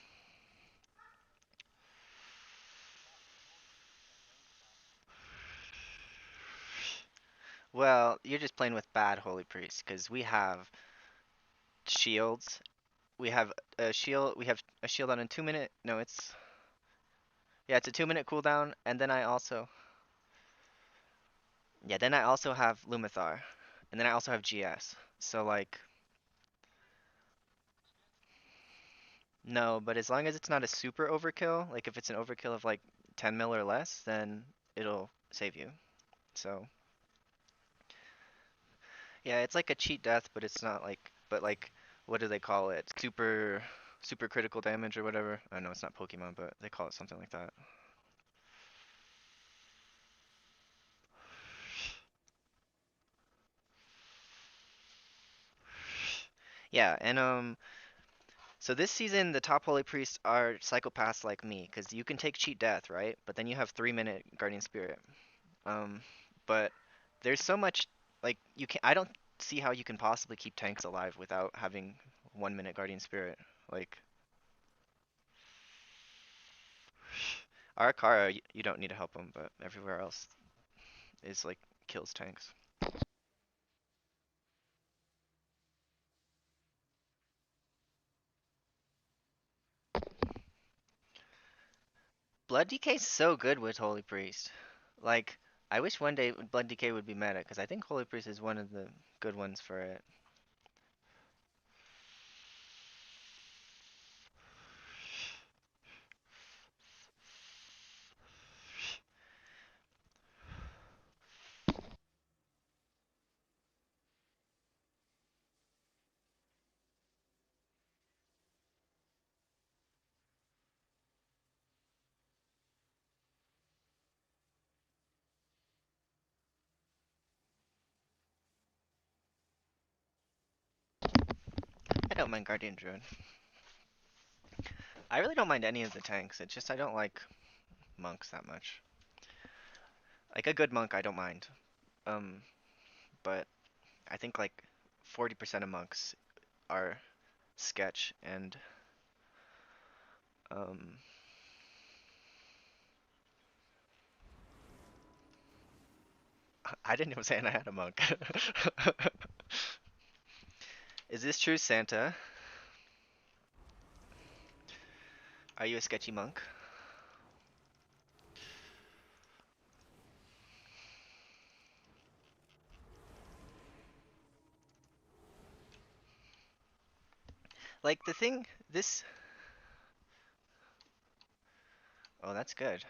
Well, you're just playing with bad holy priests, because we have shields. We have a shield. We have a shield on a 2 minute. No, it's a 2 minute cooldown, and then I also then I also have Lumathar, and then I also have GS. So like, no, but as long as it's not a super overkill, like if it's an overkill of like 10 mil or less, then it'll save you. So yeah, it's like a cheat death, but it's not like, but like, what do they call it? Super critical damage or whatever. I know it's not Pokemon, but they call it something like that. Yeah, and so this season the top holy priests are psychopaths like me, because you can take cheat death, right? But then you have 3 minute guardian spirit. Um, but there's so much, like, you can I don't see how you can possibly keep tanks alive without having 1 minute guardian spirit. Like Arakara, you don't need to help him, but everywhere else is like kills tanks. Blood DK is so good with Holy Priest. Like, I wish one day Blood DK would be meta, because I think Holy Priest is one of the good ones for it. I don't mind Guardian Druid. I really don't mind any of the tanks. It's just I don't like monks that much. Like a good monk, I don't mind. Um, but I think like 40% of monks are sketch, and um, I didn't even say I had a monk. Is this true, Santa? Are you a sketchy monk? Like the thing, this. Oh, that's good.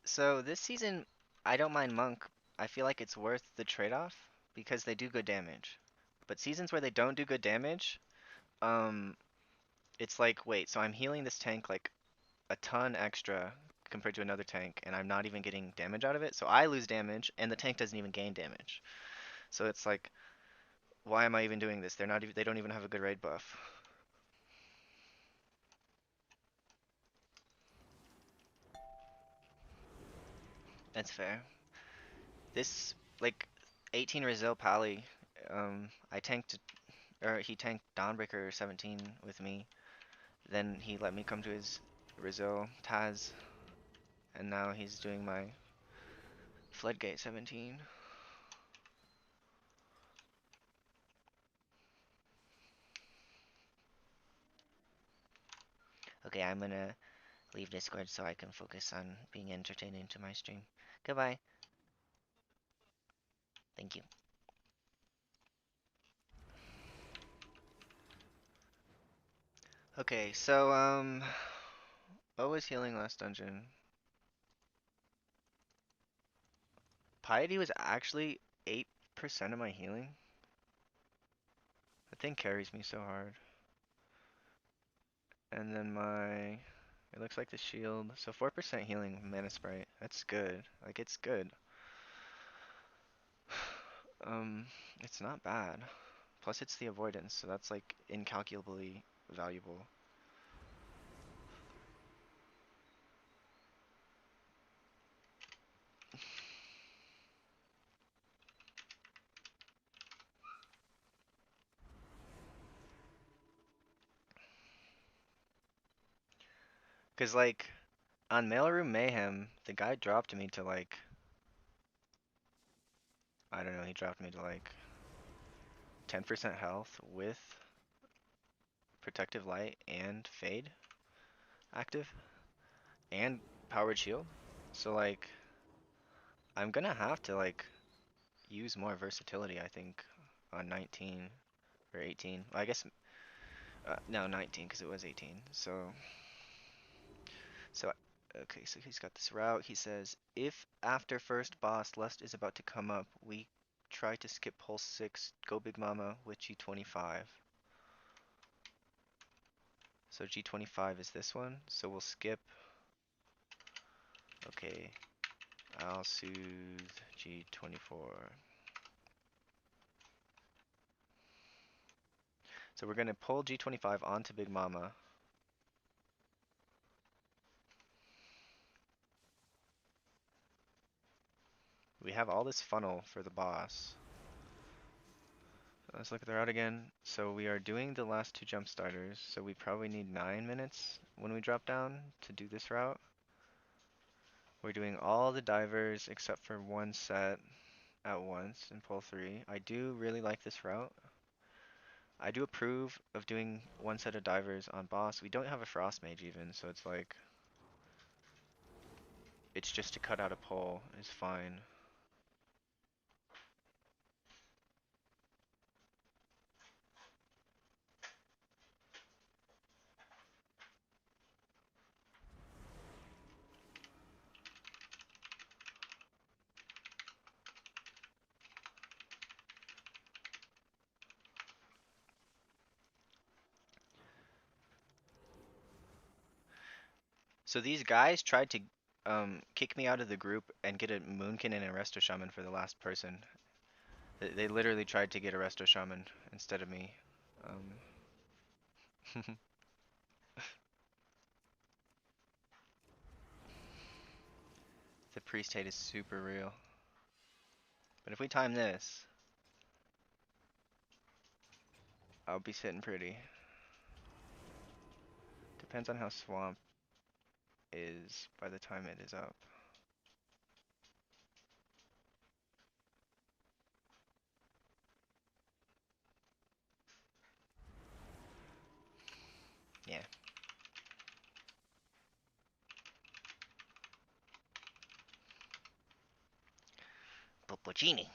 So this season, I don't mind monk. I feel like it's worth the trade-off because they do good damage. But seasons where they don't do good damage, um, it's like, wait, so I'm healing this tank like a ton extra compared to another tank, and I'm not even getting damage out of it. So I lose damage, and the tank doesn't even gain damage. So it's like, why am I even doing this? They don't even have a good raid buff. That's fair. This like 18 Rizal Pally, I tanked, or he tanked Dawnbreaker 17 with me. Then he let me come to his Rizal Taz, and now he's doing my Floodgate 17. Okay, I'm gonna leave Discord so I can focus on being entertaining to my stream. Goodbye. Thank you. Okay, so what was healing last dungeon? Piety was actually 8% of my healing. That thing carries me so hard. And then my, it looks like the shield. So 4% healing mana sprite. That's good. Like it's good. It's not bad. Plus it's the avoidance, so that's like incalculably valuable. Cause like on Mailroom Mayhem, the guy dropped me to like, I don't know, he dropped me to like 10% health with Protective Light and Fade active and Powered Shield. So like I'm gonna have to like use more versatility, I think, on 19 or 18. Well, I guess no, 19 because it was 18. So okay, so he's got this route. He says if after first boss Lust is about to come up, we try to skip Pulse 6, go Big Mama with G25. So G25 is this one. So we'll skip. Okay, I'll soothe G24. So we're gonna pull G25 onto Big Mama. We have all this funnel for the boss. Let's look at the route again. So we are doing the last two jump starters. So we probably need 9 minutes when we drop down to do this route. We're doing all the divers except for one set at once in pull 3. I do really like this route. I do approve of doing one set of divers on boss. We don't have a frost mage even, so it's like it's just to cut out a pull is fine. So these guys tried to kick me out of the group and get a Moonkin and a Resto Shaman for the last person. They literally tried to get a Resto Shaman instead of me. The priest hate is super real. But if we time this, I'll be sitting pretty. Depends on how Swamp is by the time it is up. Yeah. Puppuccini.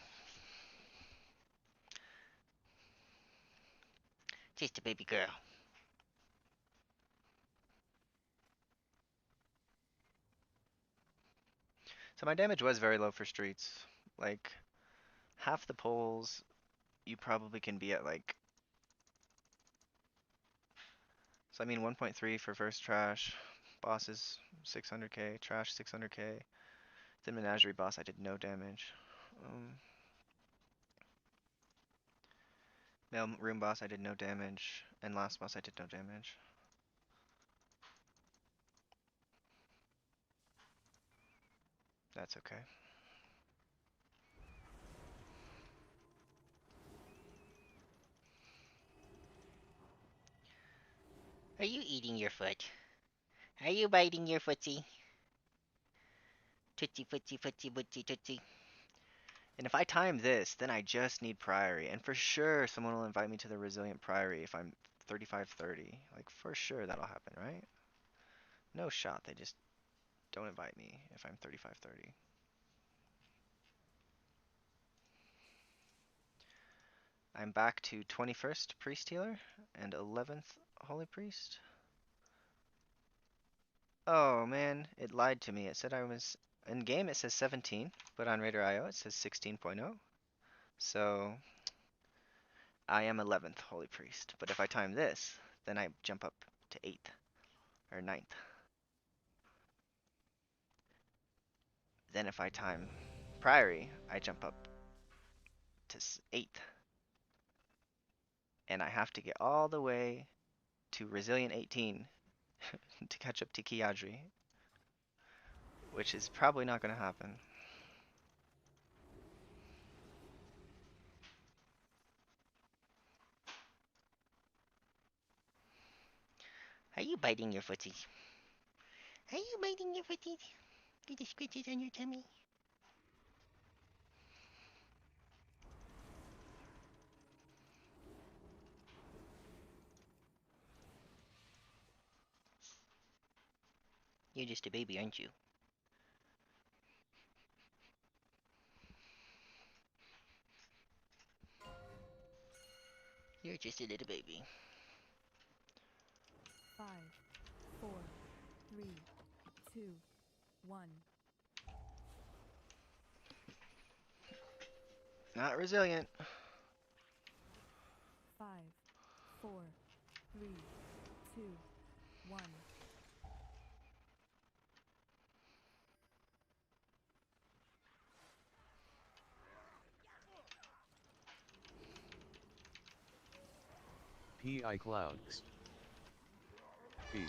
Just a baby girl. So my damage was very low for streets. Like, half the pulls, you probably can be at like... So I mean 1.3 for first trash. Boss is 600k. Trash 600k. The menagerie boss I did no damage. Mail room boss I did no damage. And last boss I did no damage. That's okay. Are you eating your foot? Are you biting your footsie? Tootsie footsie footsie bootsie tootsie. And if I time this, then I just need Priory. And for sure someone will invite me to the Resilient Priory if I'm 35-30. Like for sure that'll happen, right? No shot, they just don't invite me if I'm 35-30. I'm back to 21st Priest Healer and 11th Holy Priest. Oh man, it lied to me. It said I was... In game it says 17, but on Raider.io it says 16.0. So I am 11th Holy Priest. But if I time this, then I jump up to 8th or 9th. Then if I time Priory, I jump up to 8th. And I have to get all the way to Resilient 18 to catch up to Kiadri, which is probably not going to happen. Are you biting your footy? Are you biting your footy? Little scratches on your tummy. You're just a baby, aren't you? You're just a little baby. 5, 4, 3, 2, 1. Not resilient. 5, 4, 3, 2, 1. PI clouds. Feed.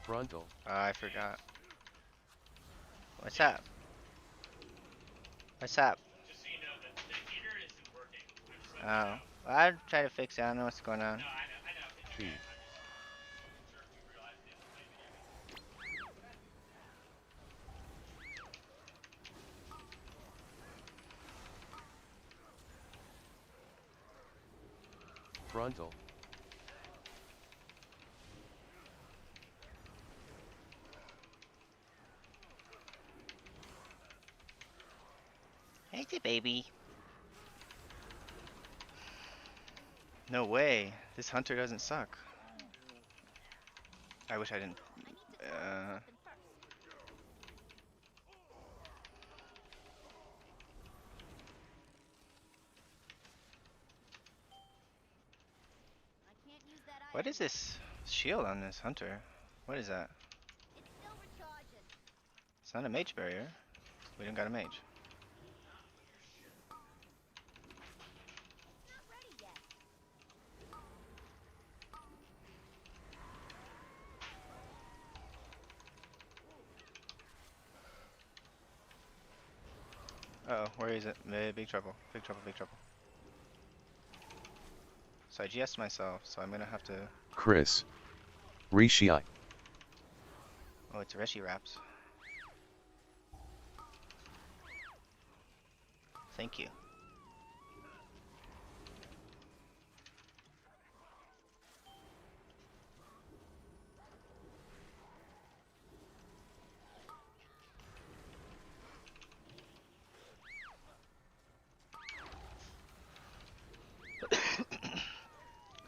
Frontal. Oh, I forgot. What's up? What's up? Just so you know, the heater isn't working. I'm just letting you Oh, know. well, I'll try to fix it. I don't know what's going on. No, I know. It's okay. Feed. I'm just sure if we realized it was playing video games. Frontal. Hey, the baby. No way. This hunter doesn't suck. I wish I didn't. What is this shield on this hunter? What is that? It's still recharging. It's not a mage barrier. We don't got a mage. Not ready yet. Uh oh, where is it? Big trouble. Big trouble, big trouble. So I GS'd myself, so I'm gonna have to. Chris. Rishi. Oh, it's Reshi Wraps. Thank you.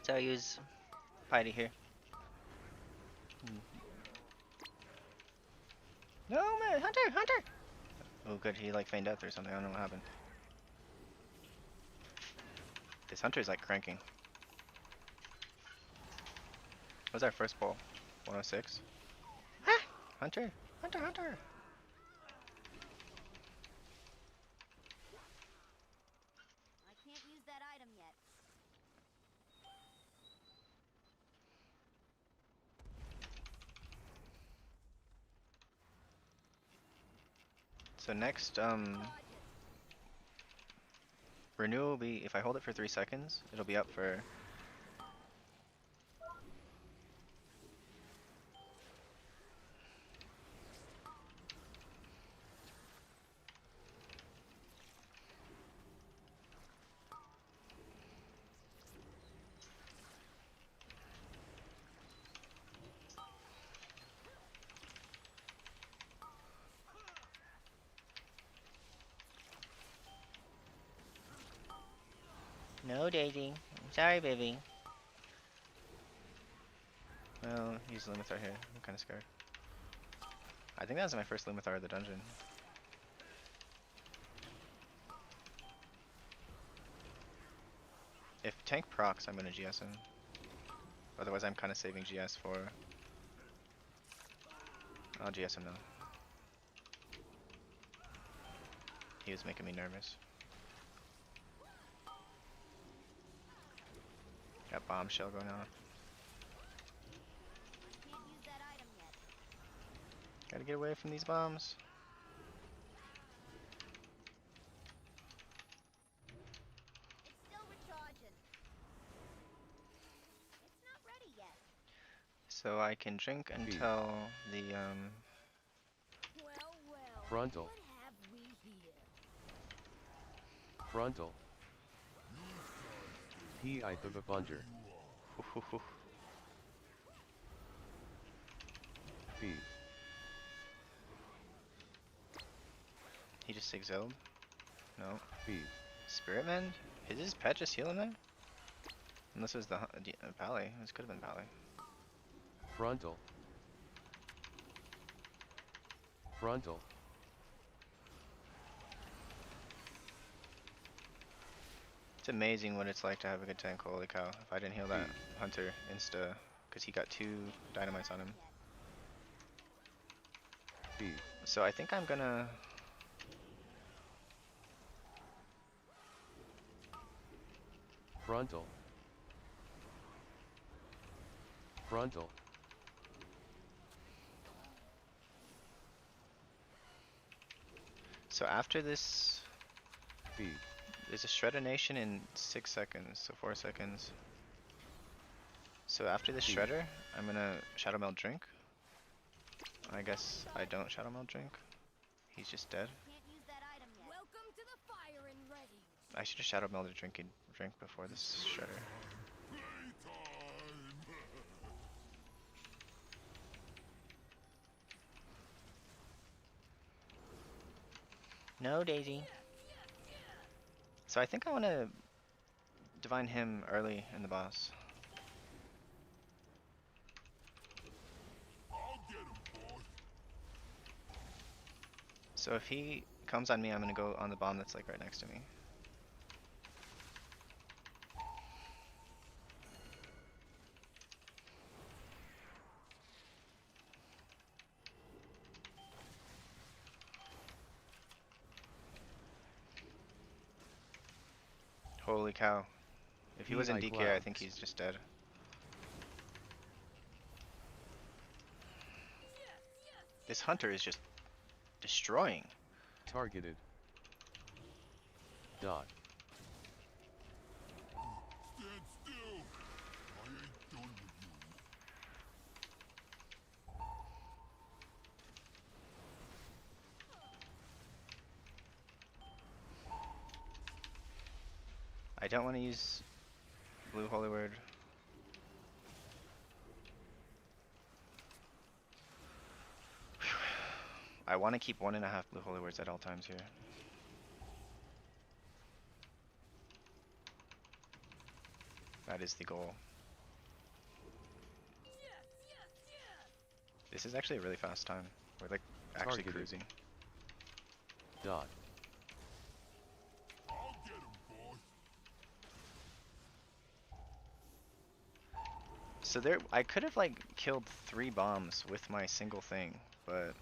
So I use Piety here. No man, Hunter, Hunter! Oh good, he like feigned death or something, I don't know what happened. This Hunter's like cranking. What's our first pull? 106? Ah! Hunter! Hunter, Hunter! I can't use that item yet. So next, renewal will be, if I hold it for 3 seconds, it'll be up for... No dating. I'm sorry, baby. Well, use Limithar here. I'm kinda scared. I think that was my first Limithar of the dungeon. If tank procs, I'm gonna GS him. Otherwise, I'm kind of saving GS for. I'll GS him now. He was making me nervous. Got bombshell going on. Can't use that item yet. Gotta get away from these bombs. It's still recharging. It's not ready yet. So I can drink until the Well, well. Frontal. What have we here? Frontal. P-ith of a plunger. Feed. He just exiled. No. Feed. Spirit Mend? Is his pet just healing there? Unless it was the Pally. This could have been Pally. Frontal. Frontal. It's amazing what it's like to have a good tank, holy cow. If I didn't heal that Hunter insta, because he got 2 dynamites on him. Feed. So I think I'm gonna... Frontal. Frontal. So after this, Feed. there's a Shredder Nation in 6 seconds, so 4 seconds. So after this Shredder, I'm gonna Shadow Meld drink. I guess I don't Shadow Meld drink. He's just dead. Can't use that item yet. Welcome to the fire and ready. I should have Shadow Melded drink before this Shredder. No, Daisy. So I think I want to divine him early in the boss. So if he comes on me, I'm gonna go on the bomb that's like right next to me. Holy cow. If he was in DK, I think he's just dead. This Hunter is just destroying. Targeted. Dot. Stand still. I ain't done with you. I don't want to use blue holy word. I want to keep 1.5 blue holy words at all times here. That is the goal. This is actually a really fast time. We're like actually Targeted. cruising. Dot. I'll get him, boss. So there, I could have like killed 3 bombs with my single thing, but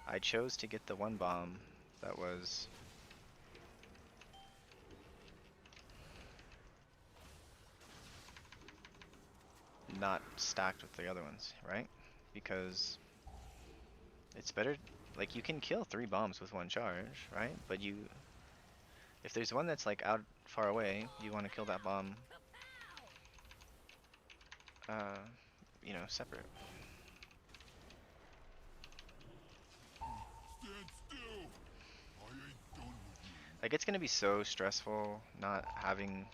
I chose to get the 1 bomb that was not stacked with the other ones, right? Because it's better, like you can kill 3 bombs with 1 charge, right? But if there's one that's like out far away, you want to kill that bomb, you know, separate. Stand still. I ain't done with you. Like it's gonna be so stressful not having.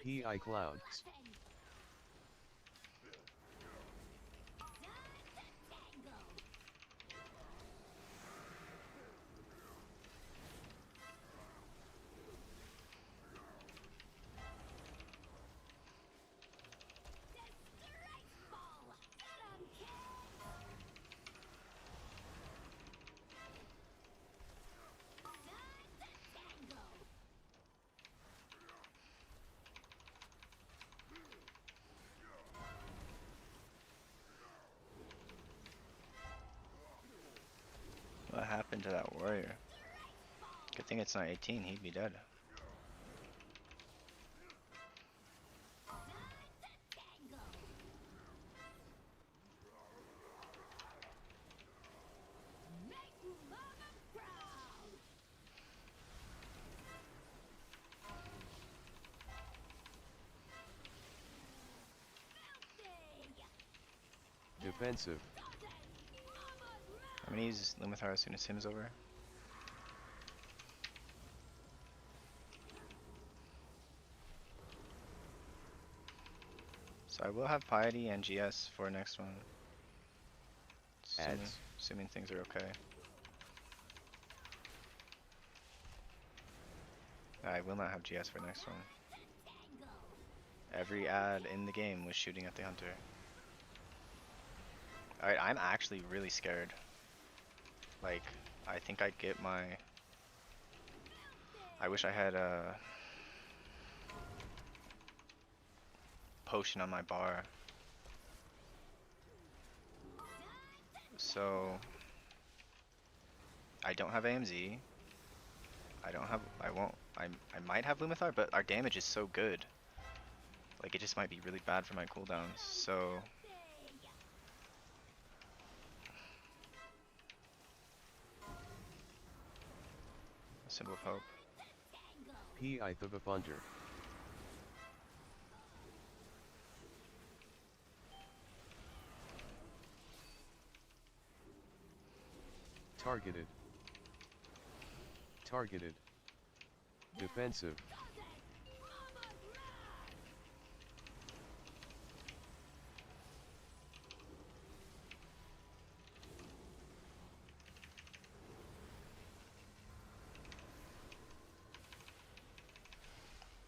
P.I. Clouds. What happened to that warrior? Good thing it's not 18, he'd be dead. Defensive. I'm gonna use Lumathar as soon as Sim's over. So I will have Piety and GS for next one. Assuming things are okay. I will not have GS for next one. Every ad in the game was shooting at the hunter. Alright, I'm actually really scared. Like, I think I'd get my... I wish I had a potion on my bar. So I don't have AMZ. I might have Lumathar, but our damage is so good. Like, it just might be really bad for my cooldowns. So a symbol of hope. P.I. of a Thunder. Targeted. Targeted. Defensive.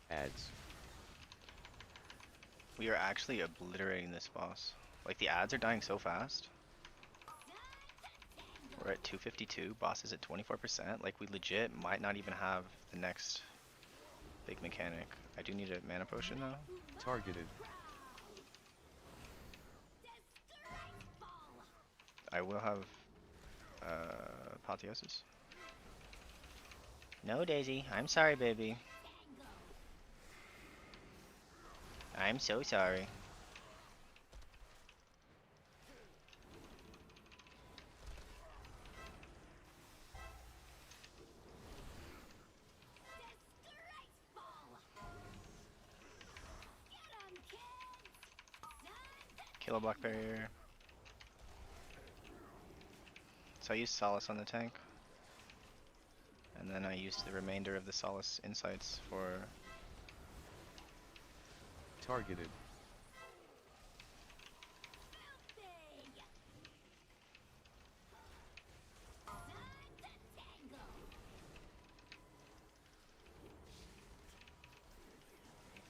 Ads. We are actually obliterating this boss. Like, the ads are dying so fast. We're at 252, boss is at 24%. Like, we legit might not even have the next big mechanic. I do need a mana potion though. Targeted. I will have apotheosis. No, Daisy. I'm sorry, baby. I'm so sorry. Kill a block barrier. So I used Solace on the tank. And then I used the remainder of the Solace insights for... Targeted.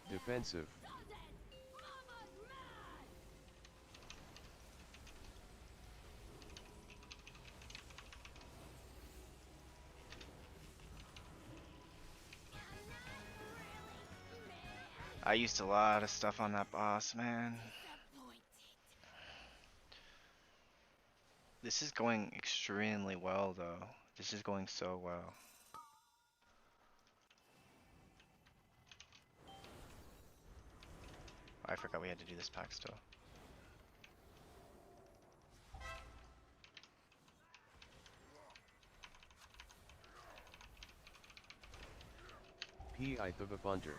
Defensive. I used a lot of stuff on that boss, man. This is going extremely well, though. This is going so well. I forgot we had to do this pack still. P.I. of a Thunder.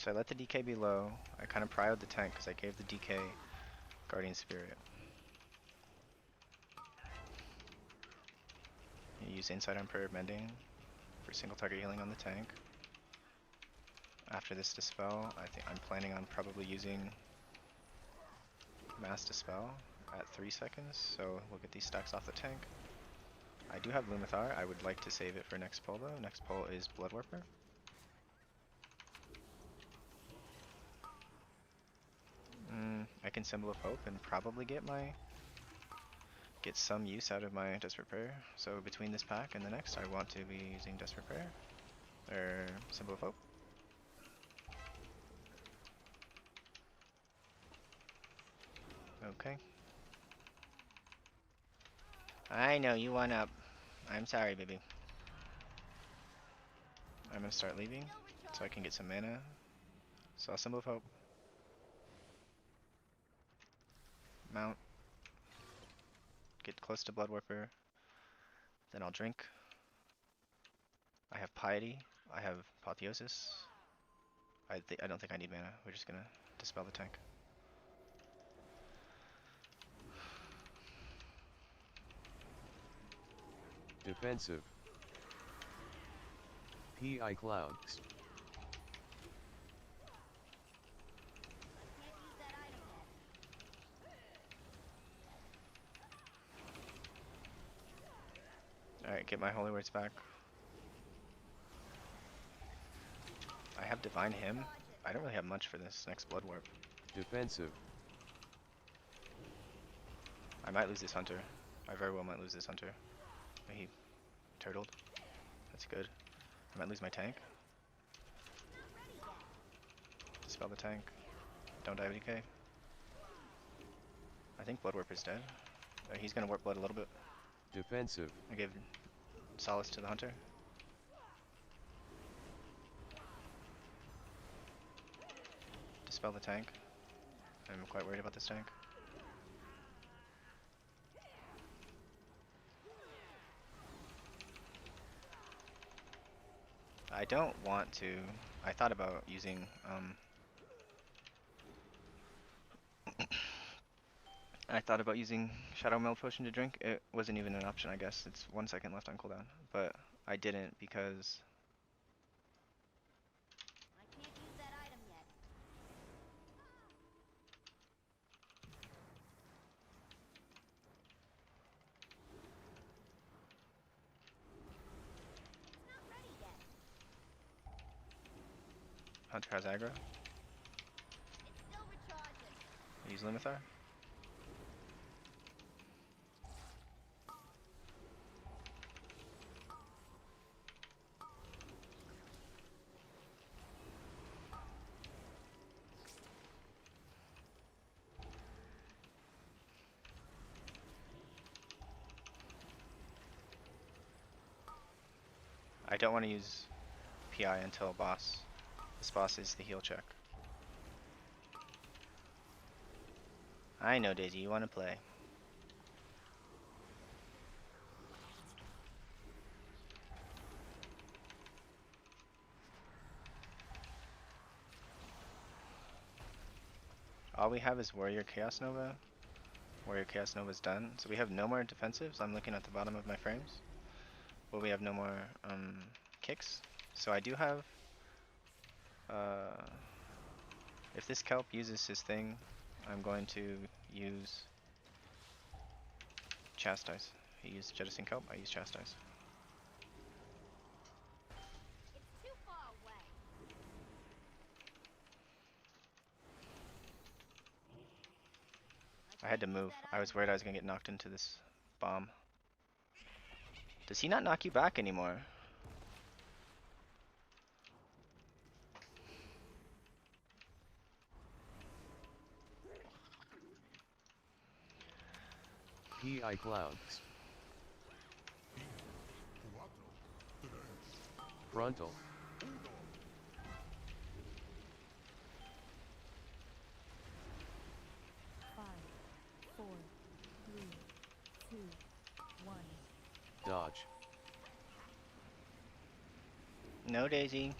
So I let the DK be low. I kind of prioed the tank because I gave the DK Guardian Spirit. You use Insight on Prayer Mending for single target healing on the tank. After this Dispel, I think I'm planning on probably using Mass Dispel at 3 seconds, so we'll get these stacks off the tank. I do have Lumithar. I would like to save it for next pull though. Next pull is Bloodwarper. I can Symbol of Hope and probably get some use out of my Desperate Prayer. So between this pack and the next, I want to be using Desperate Prayer or Symbol of Hope. Okay. I know you want up. I'm sorry, baby. I'm gonna start leaving so I can get some mana. So Symbol of Hope. Mount. Get close to Bloodwarper. Then I'll drink. I have Piety. I have Apotheosis. I don't think I need mana. We're just gonna dispel the tank. Defensive. PI Clouds. Can't use that item yet. Alright, get my Holy Words back. I have Divine Hymn. I don't really have much for this next Blood Warp. Defensive. I might lose this Hunter. I very well might lose this Hunter. He turtled. That's good. I might lose my tank. Dispel the tank. Don't die of DK. I think Blood Warp is dead. He's gonna warp blood a little bit. Defensive. I gave Solace to the Hunter. Dispel the tank. I'm quite worried about this tank. I don't want to. I thought about using Shadow Meld Potion to drink. It wasn't even an option, I guess. It's 1 second left on cooldown. But I didn't because I can't use that item yet. It's not ready yet. Hunter has aggro. It's still recharging. Use Lumithar. I don't want to use PI until boss. This boss is the heal check. I know, Daisy, you want to play. All we have is Warrior Chaos Nova. Warrior Chaos Nova's done. So we have no more defensives. I'm looking at the bottom of my frames. But we have no more kicks. So I do have... if this Kelp uses his thing, I'm going to use Chastise. He used Jettison Kelp, I use Chastise. It's too far away. I had to move. I was worried I was going to get knocked into this bomb. Does he not knock you back anymore? PI Clouds. Frontal. Dodge. No, Daisy.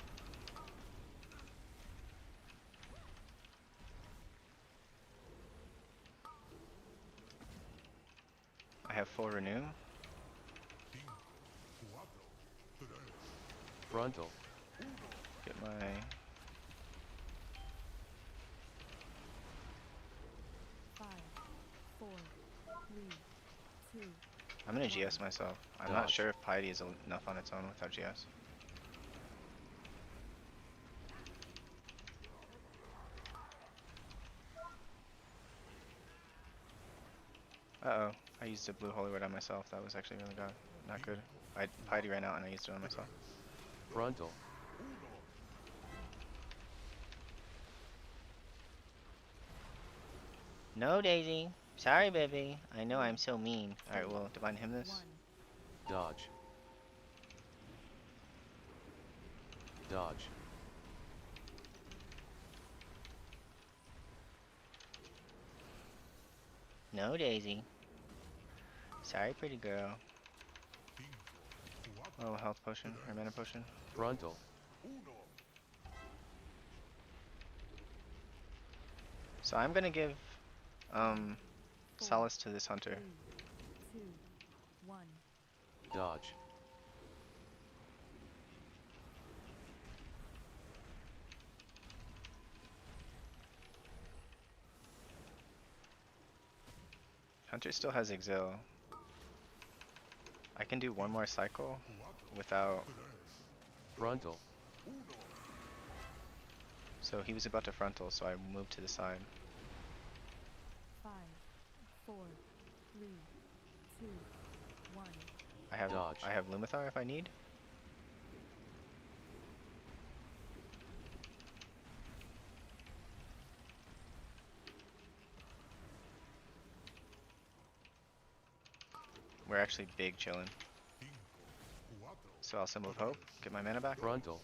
full renew. Frontal. Get my... 5, 4, 3, 2. I'm gonna GS myself. I'm not Dodge. sure if Piety is enough on its own without GS. Uh-oh. I used a blue holy word on myself. That was actually really good. Not good. Piety ran out and I used it on myself. Frontal. No, Daisy. Sorry, baby. I know I'm so mean. Alright, we'll divine him this. Dodge. Dodge. No, Daisy. Sorry, pretty girl. Oh, health potion or mana potion. Frontal. So I'm gonna give Solace to this hunter. 3, 2, 1. Dodge. Hunter still has Exil. I can do one more cycle without... Frontal. So he was about to frontal, so I moved to the side. 5, 4, 3, 2, 1. Dodge. I have Lumathar if I need. We're actually big chillin'. So I'll Symbol of Hope, get my mana back. Frontal.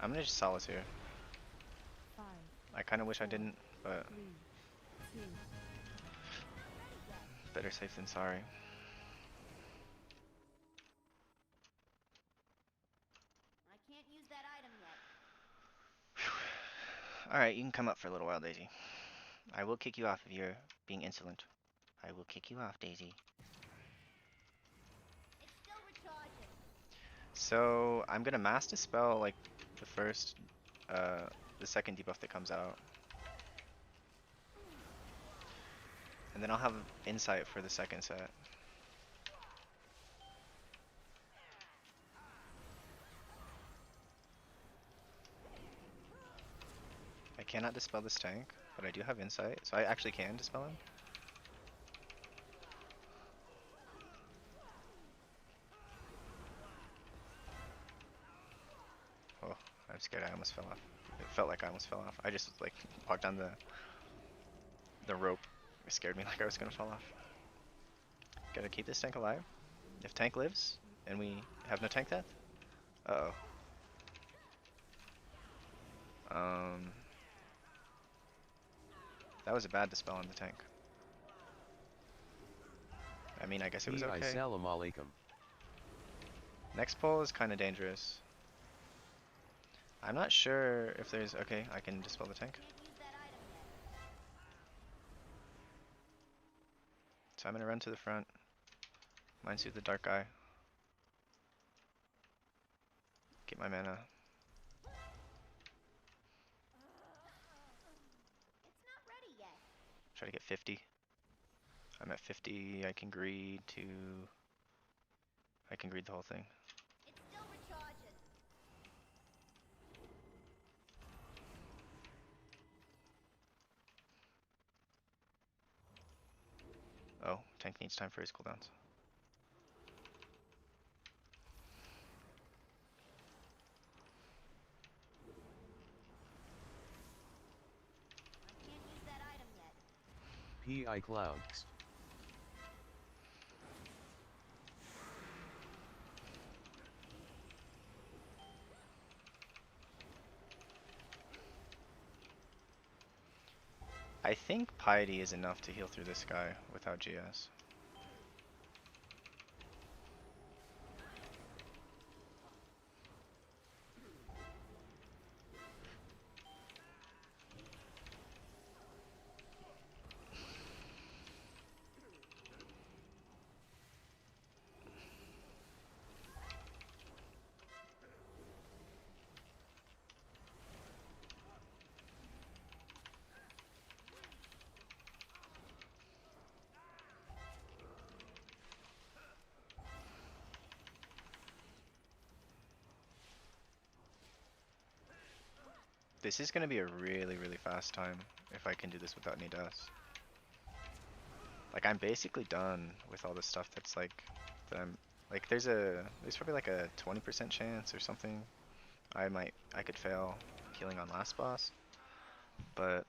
I'm gonna just Solace here. 5, I kinda wish I didn't, but 3, 2. better safe than sorry. I can't use that item yet. Alright, you can come up for a little while, Daisy. I will kick you off if you're being insolent. I will kick you off, Daisy. It's still recharging. So I'm gonna mass dispel like the second debuff that comes out, and then I'll have insight for the second set. I cannot dispel this tank, but I do have insight, so I actually can dispel him. Oh, I'm scared I almost fell off. It felt like I almost fell off. I just like walked on the rope. It scared me like I was gonna fall off. Gotta keep this tank alive. If tank lives and we have no tank death, uh-oh. That was a bad dispel on the tank. I mean, I guess it was okay. Assalamu alaikum. Next pull is kind of dangerous. I'm not sure if there's... Okay, I can dispel the tank. Can't use that item yet. So I'm gonna run to the front. Mind Soothe the Dark Eye. Get my mana. It's not ready yet. Try to get 50. I'm at 50. I can greed the whole thing. It's still recharging. Oh, tank needs time for his cooldowns. I can't use that item yet. PI clouds. I think Piety is enough to heal through this guy without GS. This is gonna be a really fast time if I can do this without any deaths. Like I'm basically done with all the stuff that's like that I'm like there's probably like a 20% chance or something I could fail healing on last boss, but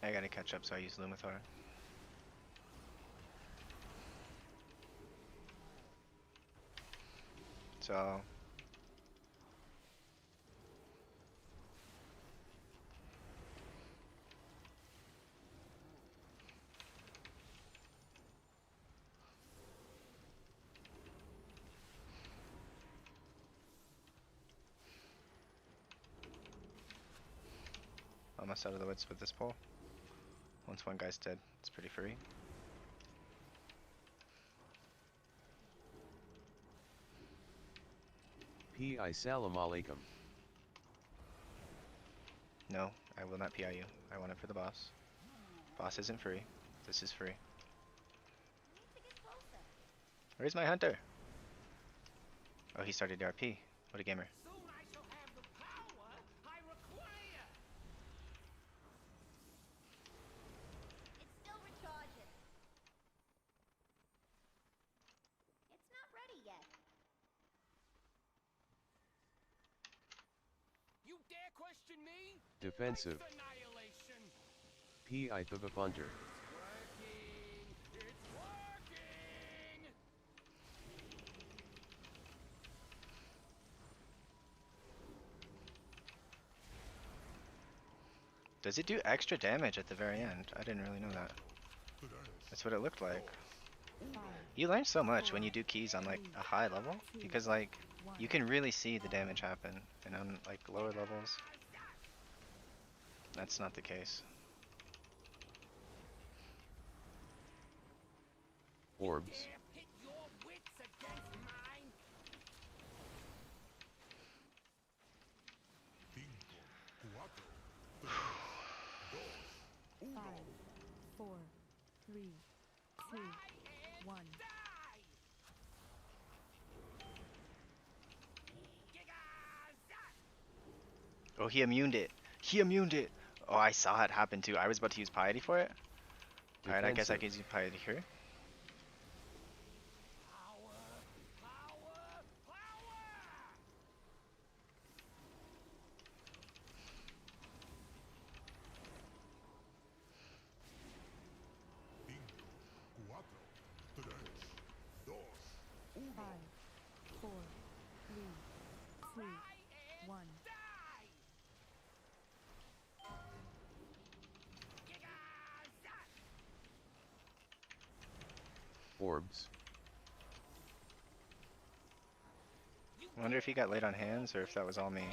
I gotta catch up, so I use Lumathar. So almost out of the woods with this pull. Once one guy's dead, it's pretty free. Pi salam alaikum. No, I will not PI you. I want it for the boss. Boss isn't free. This is free. Where's my hunter? Oh, he started RP. What a gamer. Soon I shall have the power I require. It's still recharging. It's not ready yet. You dare question me? Defensive. Waste annihilation. Pi the Thunder. Working. It's working. Does it do extra damage at the very end? I didn't really know that. That's what it looked like. You learn so much when you do keys on like a high level, because like you can really see the damage happen, and on like lower levels that's not the case. Orbs. Dare pit your wits against mine. Five, four, three, two, one. Oh, he immuned it. He immuned it. Oh, I saw it happen too. I was about to use piety for it. Alright, I guess I can use piety here. Five, four, three, two, one. Orbs. I wonder if he got laid on hands or if that was all me.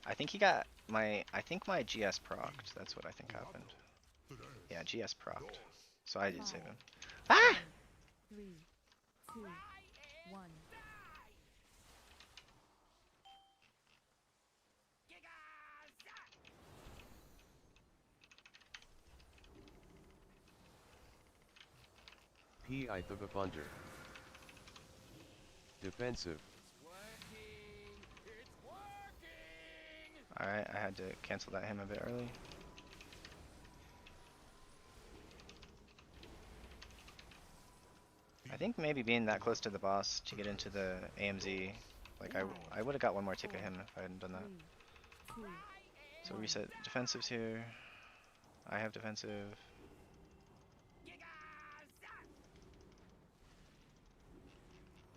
I think he got my, I think my GS procced. That's what I think happened. Yeah, GS procced. So I did save him. Ah! 3, 2, 1. Pi the Thunder. Defensive. Alright, I had to cancel that him a bit early. I think maybe being that close to the boss to get into the AMZ, like I would have got one more tick at him if I hadn't done that. So reset defensives here. I have defensive.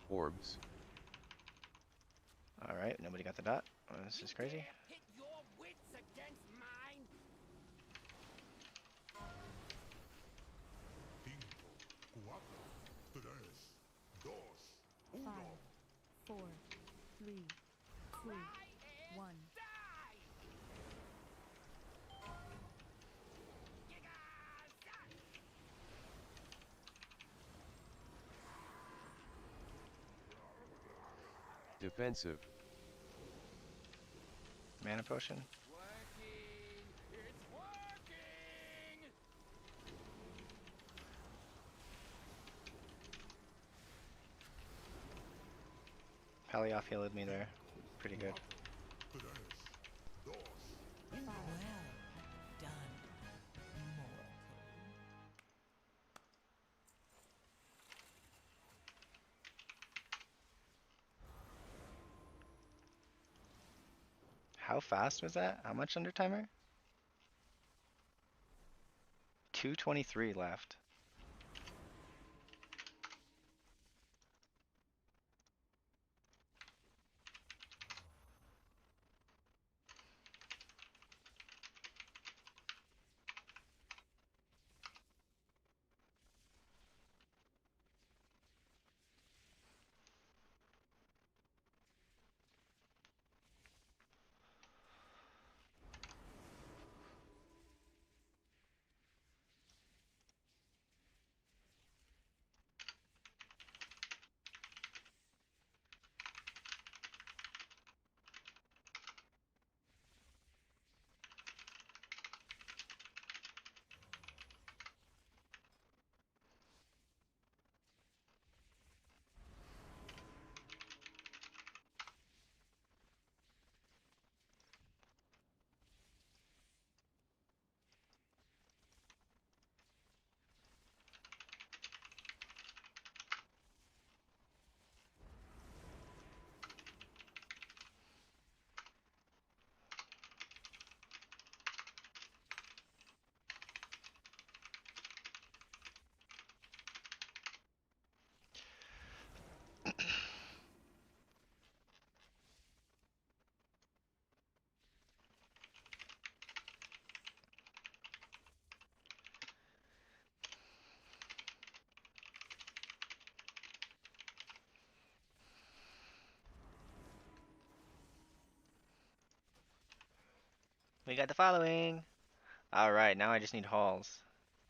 Orbs. Alright, nobody got the dot. Oh, this is crazy. Pit your wits against mine. Five, four, three, two, one. Defensive. Mana potion. It's working! It's working! Palioff healed me there. Pretty good. Well done, mortal. How fast was that? How much under timer? 2:23 left. We got the following. Alright, now I just need hauls.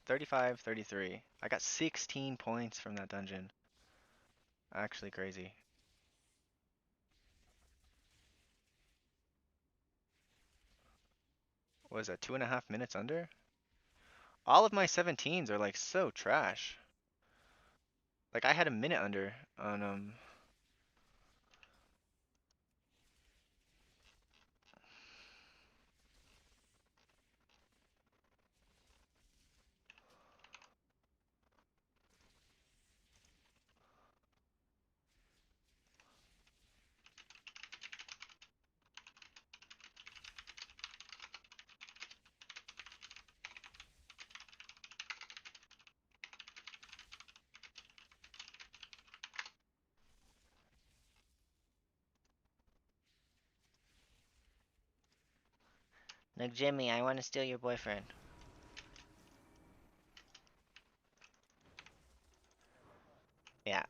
35, 33. I got 16 points from that dungeon. Actually crazy. What was that, 2.5 minutes under? All of my 17s are like so trash. Like I had a minute under on Look, Jimmy, I want to steal your boyfriend. Yeah.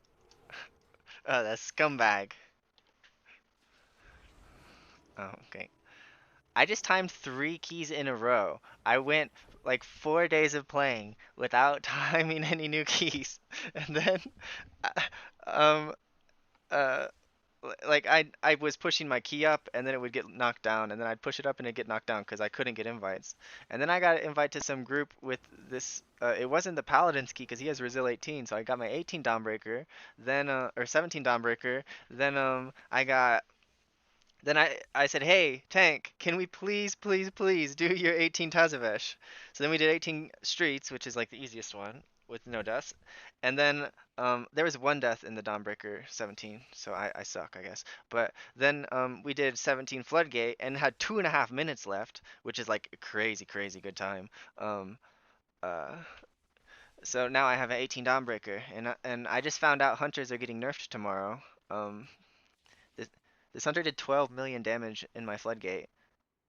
Oh, that scumbag. Oh, okay. I just timed 3 keys in a row. I went like 4 days of playing without timing any new keys. And then, uh, um, uh, like I was pushing my key up and then it would get knocked down and then I'd push it up and it'd get knocked down because I couldn't get invites. And then I got an invite to some group with this it wasn't the paladin's key because he has Resil 18, so I got my 18 Dawnbreaker, then or 17 Dawnbreaker, then I said, hey, Tank, can we please do your 18 Tazavesh? So then we did 18 Streets, which is like the easiest one with no deaths. And then there was one death in the Dawnbreaker 17, so I suck, I guess. But then we did 17 Floodgate and had 2.5 minutes left, which is like a crazy good time. Um, uh, so now I have an 18 Dawnbreaker, and I just found out Hunters are getting nerfed tomorrow. Um, this, this hunter did 12 million damage in my Floodgate,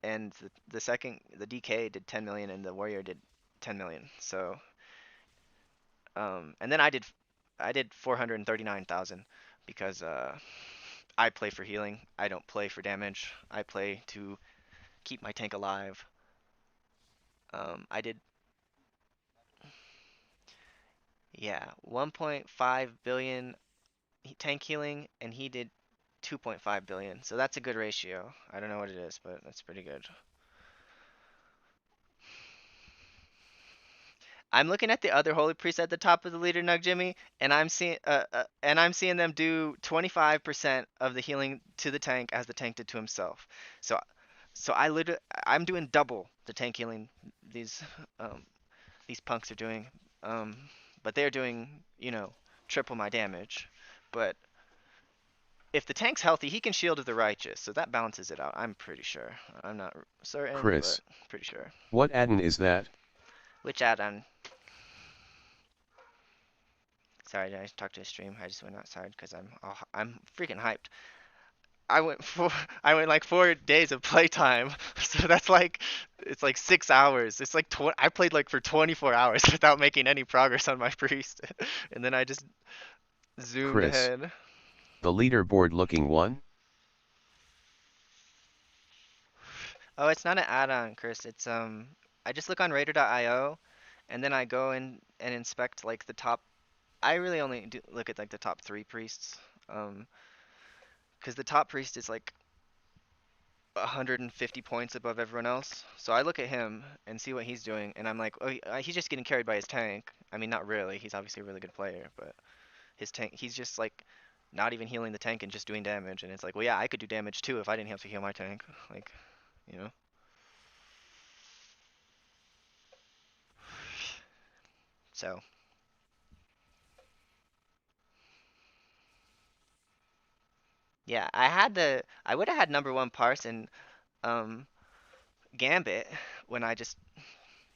and the DK did 10 million, and the warrior did 10 million. So, and then I did 439,000 because I play for healing. I don't play for damage. I play to keep my tank alive. I did, yeah, 1.5 billion tank healing, and he did 2.5 billion. So that's a good ratio. I don't know what it is, but that's pretty good. I'm looking at the other holy priests at the top of the leader, Nug Jimmy, and I'm seeing them do 25% of the healing to the tank as the tank did to himself. So I'm doing double the tank healing these um these punks are doing. Um but they're doing, you know, triple my damage. But if the tank's healthy, he can shield of the righteous, so that balances it out. I'm pretty sure. I'm not certain, but Chris, pretty sure. what add-on is that? Which add-on? Sorry, did I talk to a stream? I just went outside because I'm freaking hyped. I went four I went like 4 days of playtime, so that's like it's like 6 hours. It's like I played like for 24 hours without making any progress on my priest, and then I just zoomed Chris, ahead. the leaderboard looking one? Oh, it's not an add-on, Chris. It's I just look on Raider.io, and then I go in and inspect like the top. I really only look at like the top 3 priests, because the top priest is like 150 points above everyone else. So I look at him and see what he's doing, and I'm like, oh, he's just getting carried by his tank. I mean, not really. He's obviously a really good player, but his tank, he's just like not even healing the tank and just doing damage. And it's like, well, yeah, I could do damage too if I didn't have to heal my tank. Like, you know. So yeah, I would have had #1 parse um Gambit when I just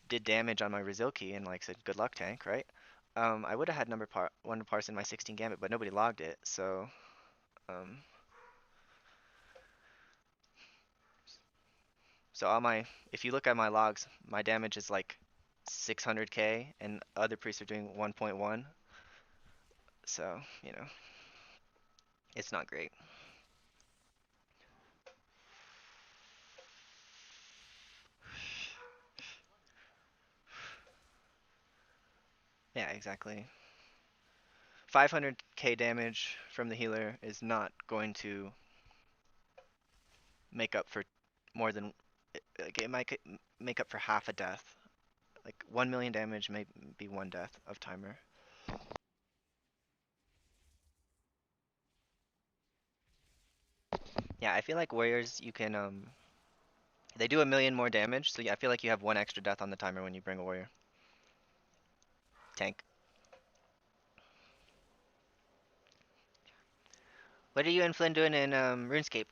did damage on my Rizilki and like said good luck tank, right? I would have had #1 parse in my 16 Gambit, but nobody logged it, so um so all my if you look at my logs, my damage is like 600k and other priests are doing 1.1, so you know it's not great. Yeah, exactly. 500k damage from the healer is not going to make up for more than like it might make up for half a death. Like 1 million damage may be one death of timer. Yeah, I feel like warriors you can they do 1 million more damage, so yeah, I feel like you have one extra death on the timer when you bring a warrior. Tank. What are you and Flynn doing in RuneScape?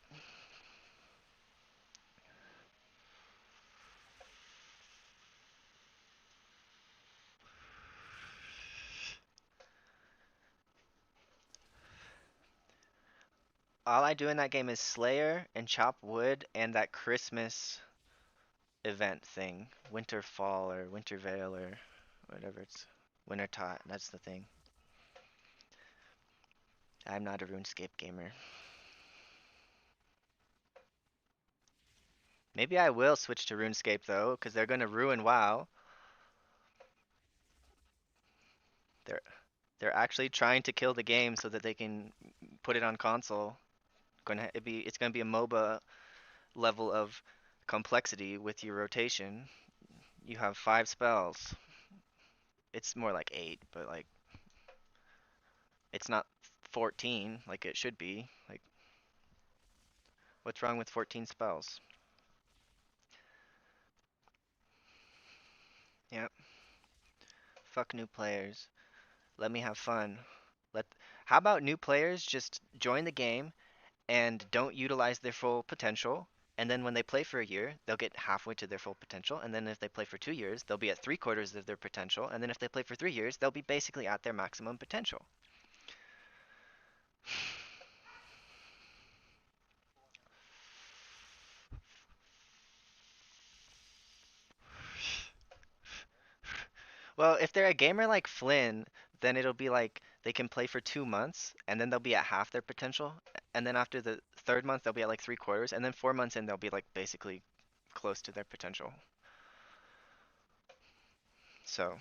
All I do in that game is Slayer and chop wood and that Christmas event thing. Winter Fall or Winter Veil or whatever it's. Winter Tot, that's the thing. I'm not a RuneScape gamer. Maybe I will switch to RuneScape though, because they're gonna ruin WoW. They're they're actually trying to kill the game so that they can put it on console. It's gonna be a MOBA level of complexity with your rotation. You have 5 spells. It's more like 8, but like it's not 14 like it should be. Like what's wrong with 14 spells? Yep. Fuck new players. Let me have fun. Let How about new players just join the game and don't utilize their full potential, and then when they play for a year, they'll get halfway to their full potential, and then if they play for 2 years, they'll be at 3/4 of their potential, and then if they play for 3 years, they'll be basically at their maximum potential. Well, if they're a gamer like Flynn, then it'll be like they can play for 2 months, and then they'll be at half their potential, and then after the third month, they'll be at like 3/4, and then 4 months in, they'll be like basically close to their potential. So,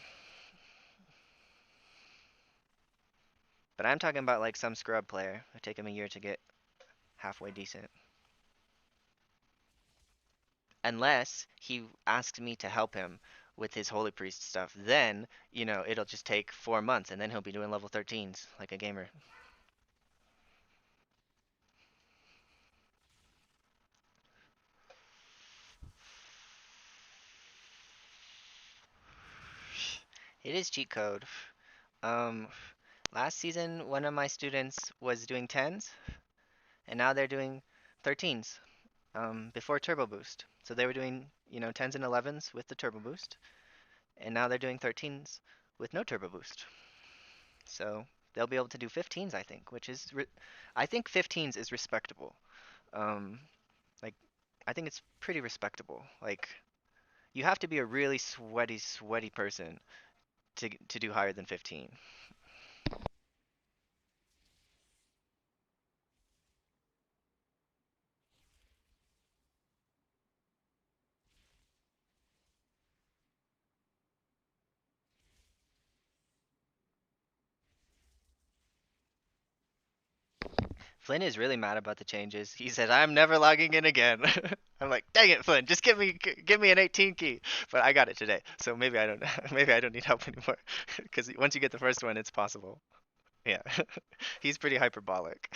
but I'm talking about like some scrub player. It take him a year to get halfway decent. Unless he asks me to help him with his holy priest stuff, then, you know, it'll just take 4 months and then he'll be doing level 13s like a gamer. It is cheat code. Um, Last season, one of my students was doing 10s, and now they're doing 13s, before turbo boost. So they were doing, you know, 10s and 11s with the turbo boost, and now they're doing 13s with no turbo boost. So they'll be able to do 15s, I think, which is, I think 15s is respectable. Um, like, I think it's pretty respectable. Like, you have to be a really sweaty person to do higher than 15. Flynn is really mad about the changes. He said, "I'm never logging in again." I'm like, "Dang it, Flynn! Just give me an 18 key." But I got it today, so maybe I don't maybe I don't need help anymore. Because once you get the first one, it's possible. Yeah, he's pretty hyperbolic.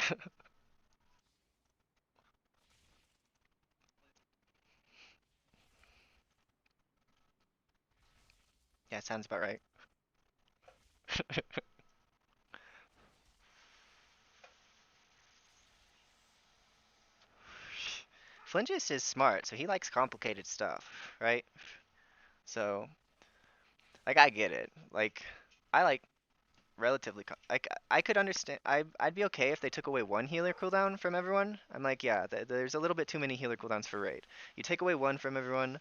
Yeah, sounds about right. Flynn just is smart, so he likes complicated stuff, right? So, like, I get it. Like, I like relatively like I could understand. I'd be okay if they took away one healer cooldown from everyone. I'm like, yeah, there's a little bit too many healer cooldowns for raid. You take away one from everyone,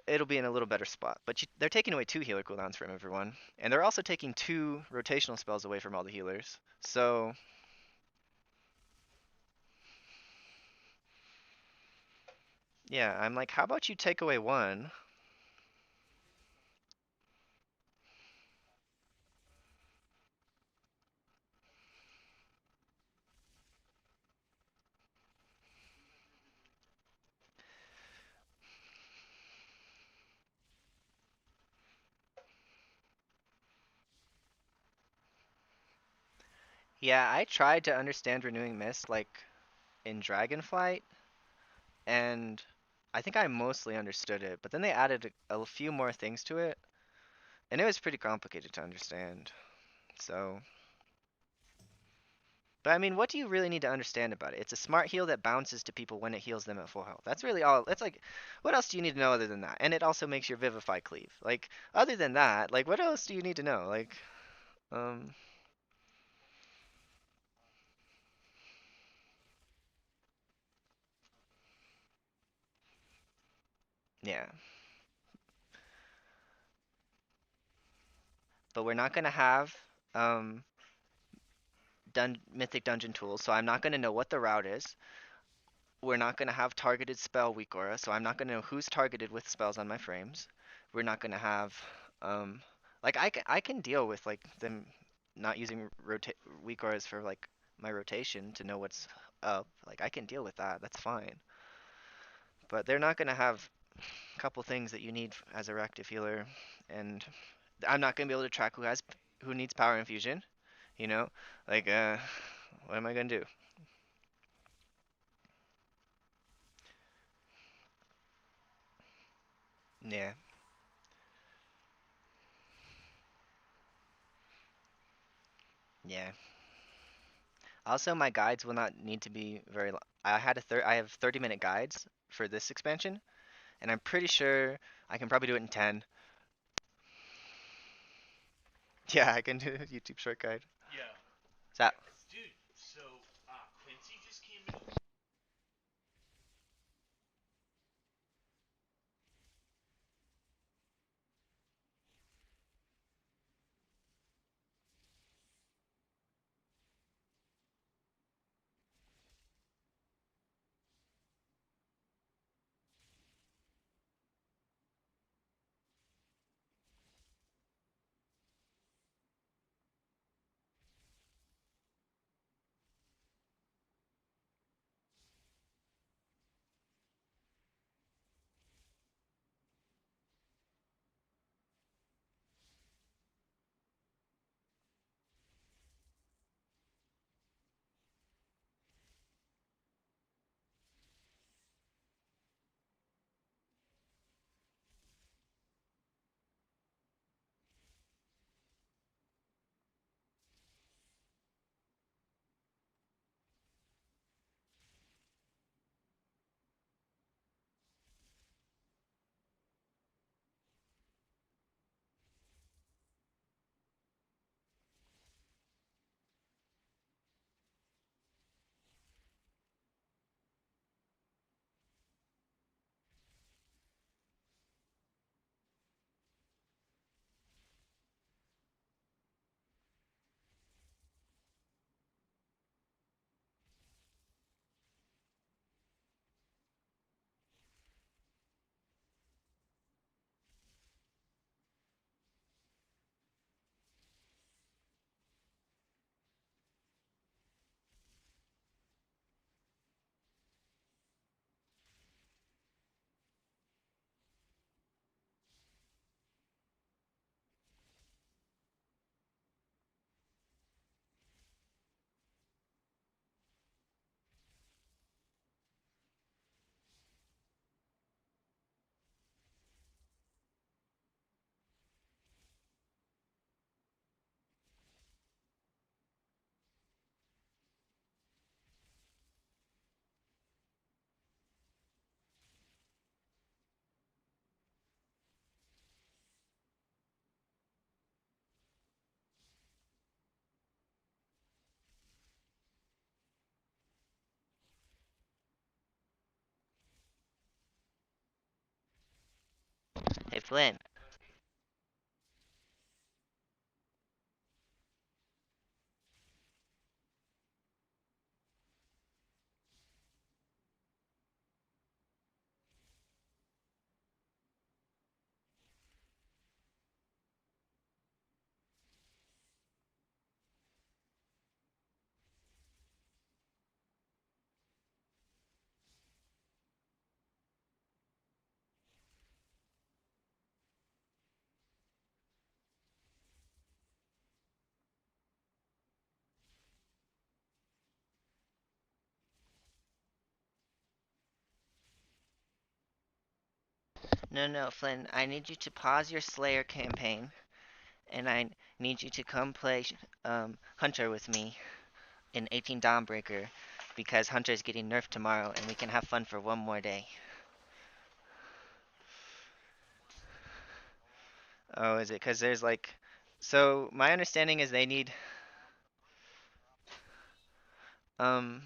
it'll be in a little better spot. But they're taking away two healer cooldowns from everyone, and they're also taking two rotational spells away from all the healers. So yeah, I'm like, how about you take away one? Yeah, I tried to understand Renewing Mist like in Dragonflight, and I think I mostly understood it. But then they added a few more things to it, and it was pretty complicated to understand. So, but I mean, what do you really need to understand about it? It's a smart heal that bounces to people when it heals them at full health. That's really all. That's like, what else do you need to know other than that? And it also makes your Vivify cleave. Like, other than that, like, what else do you need to know? Like, um, yeah. But we're not gonna have um Mythic dungeon tools, so I'm not gonna know what the route is. We're not going to have targeted spell Weakaura, so I'm not going to know who's targeted with spells on my frames. We're not going to have, um, like I can deal with like them not using Weakauras for like my rotation to know what's up. Like I can deal with that. That's fine. But they're not going to have a couple things that you need as a reactive healer, and I'm not going to be able to track who needs power infusion. You know, like what am I going to do? Yeah, yeah. Also, my guides will not need to be very long. I have 30-minute guides for this expansion, and I'm pretty sure I can probably do it in 10. Yeah, I can do a YouTube short guide. Yo, So, dude. So Quincy just came in. Flynn. No, no, Flynn, I need you to pause your Slayer campaign, and I need you to come play Hunter with me in 18 Dawnbreaker, because Hunter is getting nerfed tomorrow, and we can have fun for one more day. Oh, is it? Because there's like... So, my understanding is they need... Um...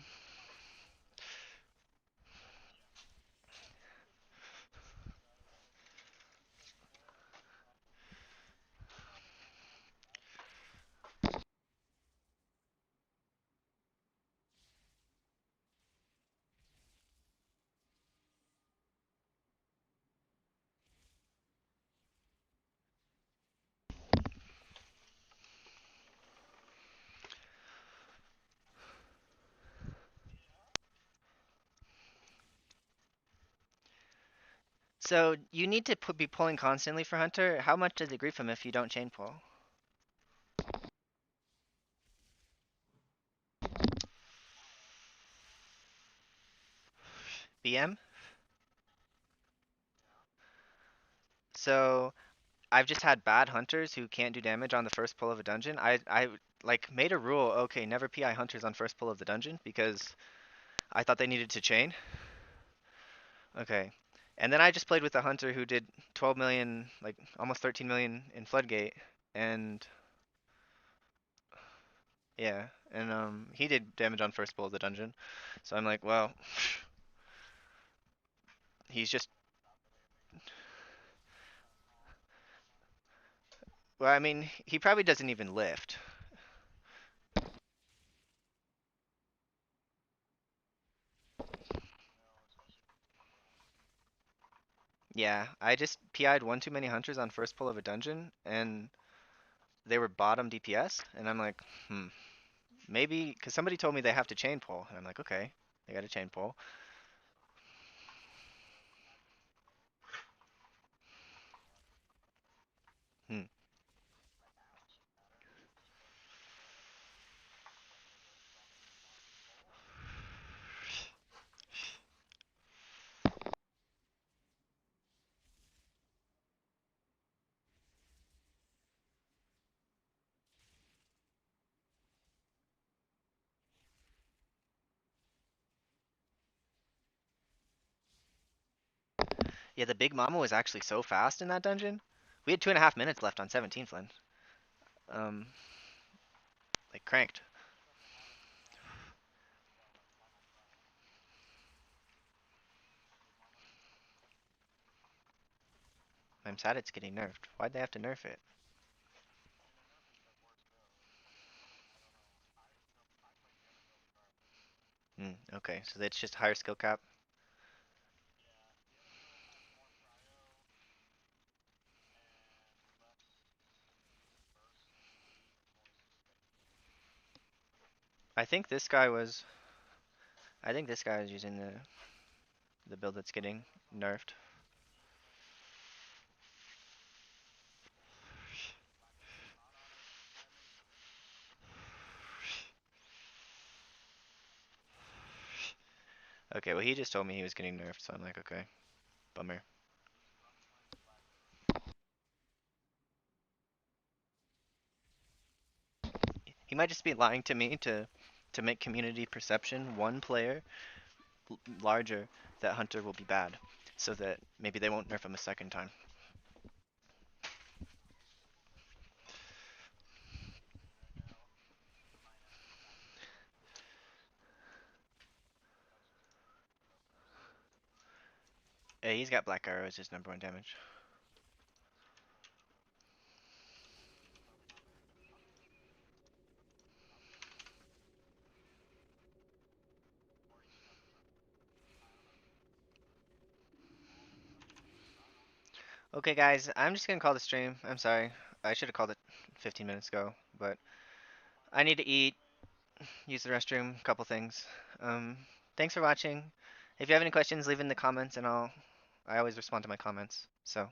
So, you need to be pulling constantly for Hunter. How much does it grief him if you don't chain pull? BM? So, I've just had bad hunters who can't do damage on the first pull of a dungeon. I like made a rule, okay, never PI hunters on first pull of the dungeon because I thought they needed to chain. Okay. And then I just played with a hunter who did 12 million, like almost 13 million in Floodgate, and yeah, and he did damage on first pull of the dungeon. So I'm like, well, he's just... Well, I mean, he probably doesn't even lift. Yeah, I just PI'd one too many hunters on first pull of a dungeon, and they were bottom DPS, and I'm like, maybe, because somebody told me they have to chain pull, and I'm like, okay, they got to chain pull. Hmm. Yeah, the big mama was actually so fast in that dungeon. We had 2.5 minutes left on 17, Flynn. Um, like cranked. I'm sad it's getting nerfed. Why'd they have to nerf it? Okay, so it's just higher skill cap. I think this guy was... I think this guy was using the build that's getting nerfed. Okay, well he just told me he was getting nerfed, so I'm like, okay, bummer. He might just be lying to me to make community perception one player larger that Hunter will be bad, so that maybe they won't nerf him a second time. Hey, he's got Black Arrow as his #1 damage. Okay, guys, I'm just gonna call the stream. I'm sorry. I should have called it 15 minutes ago, but I need to eat, use the restroom, couple things. Thanks for watching. If you have any questions, leave in the comments and I always respond to my comments. So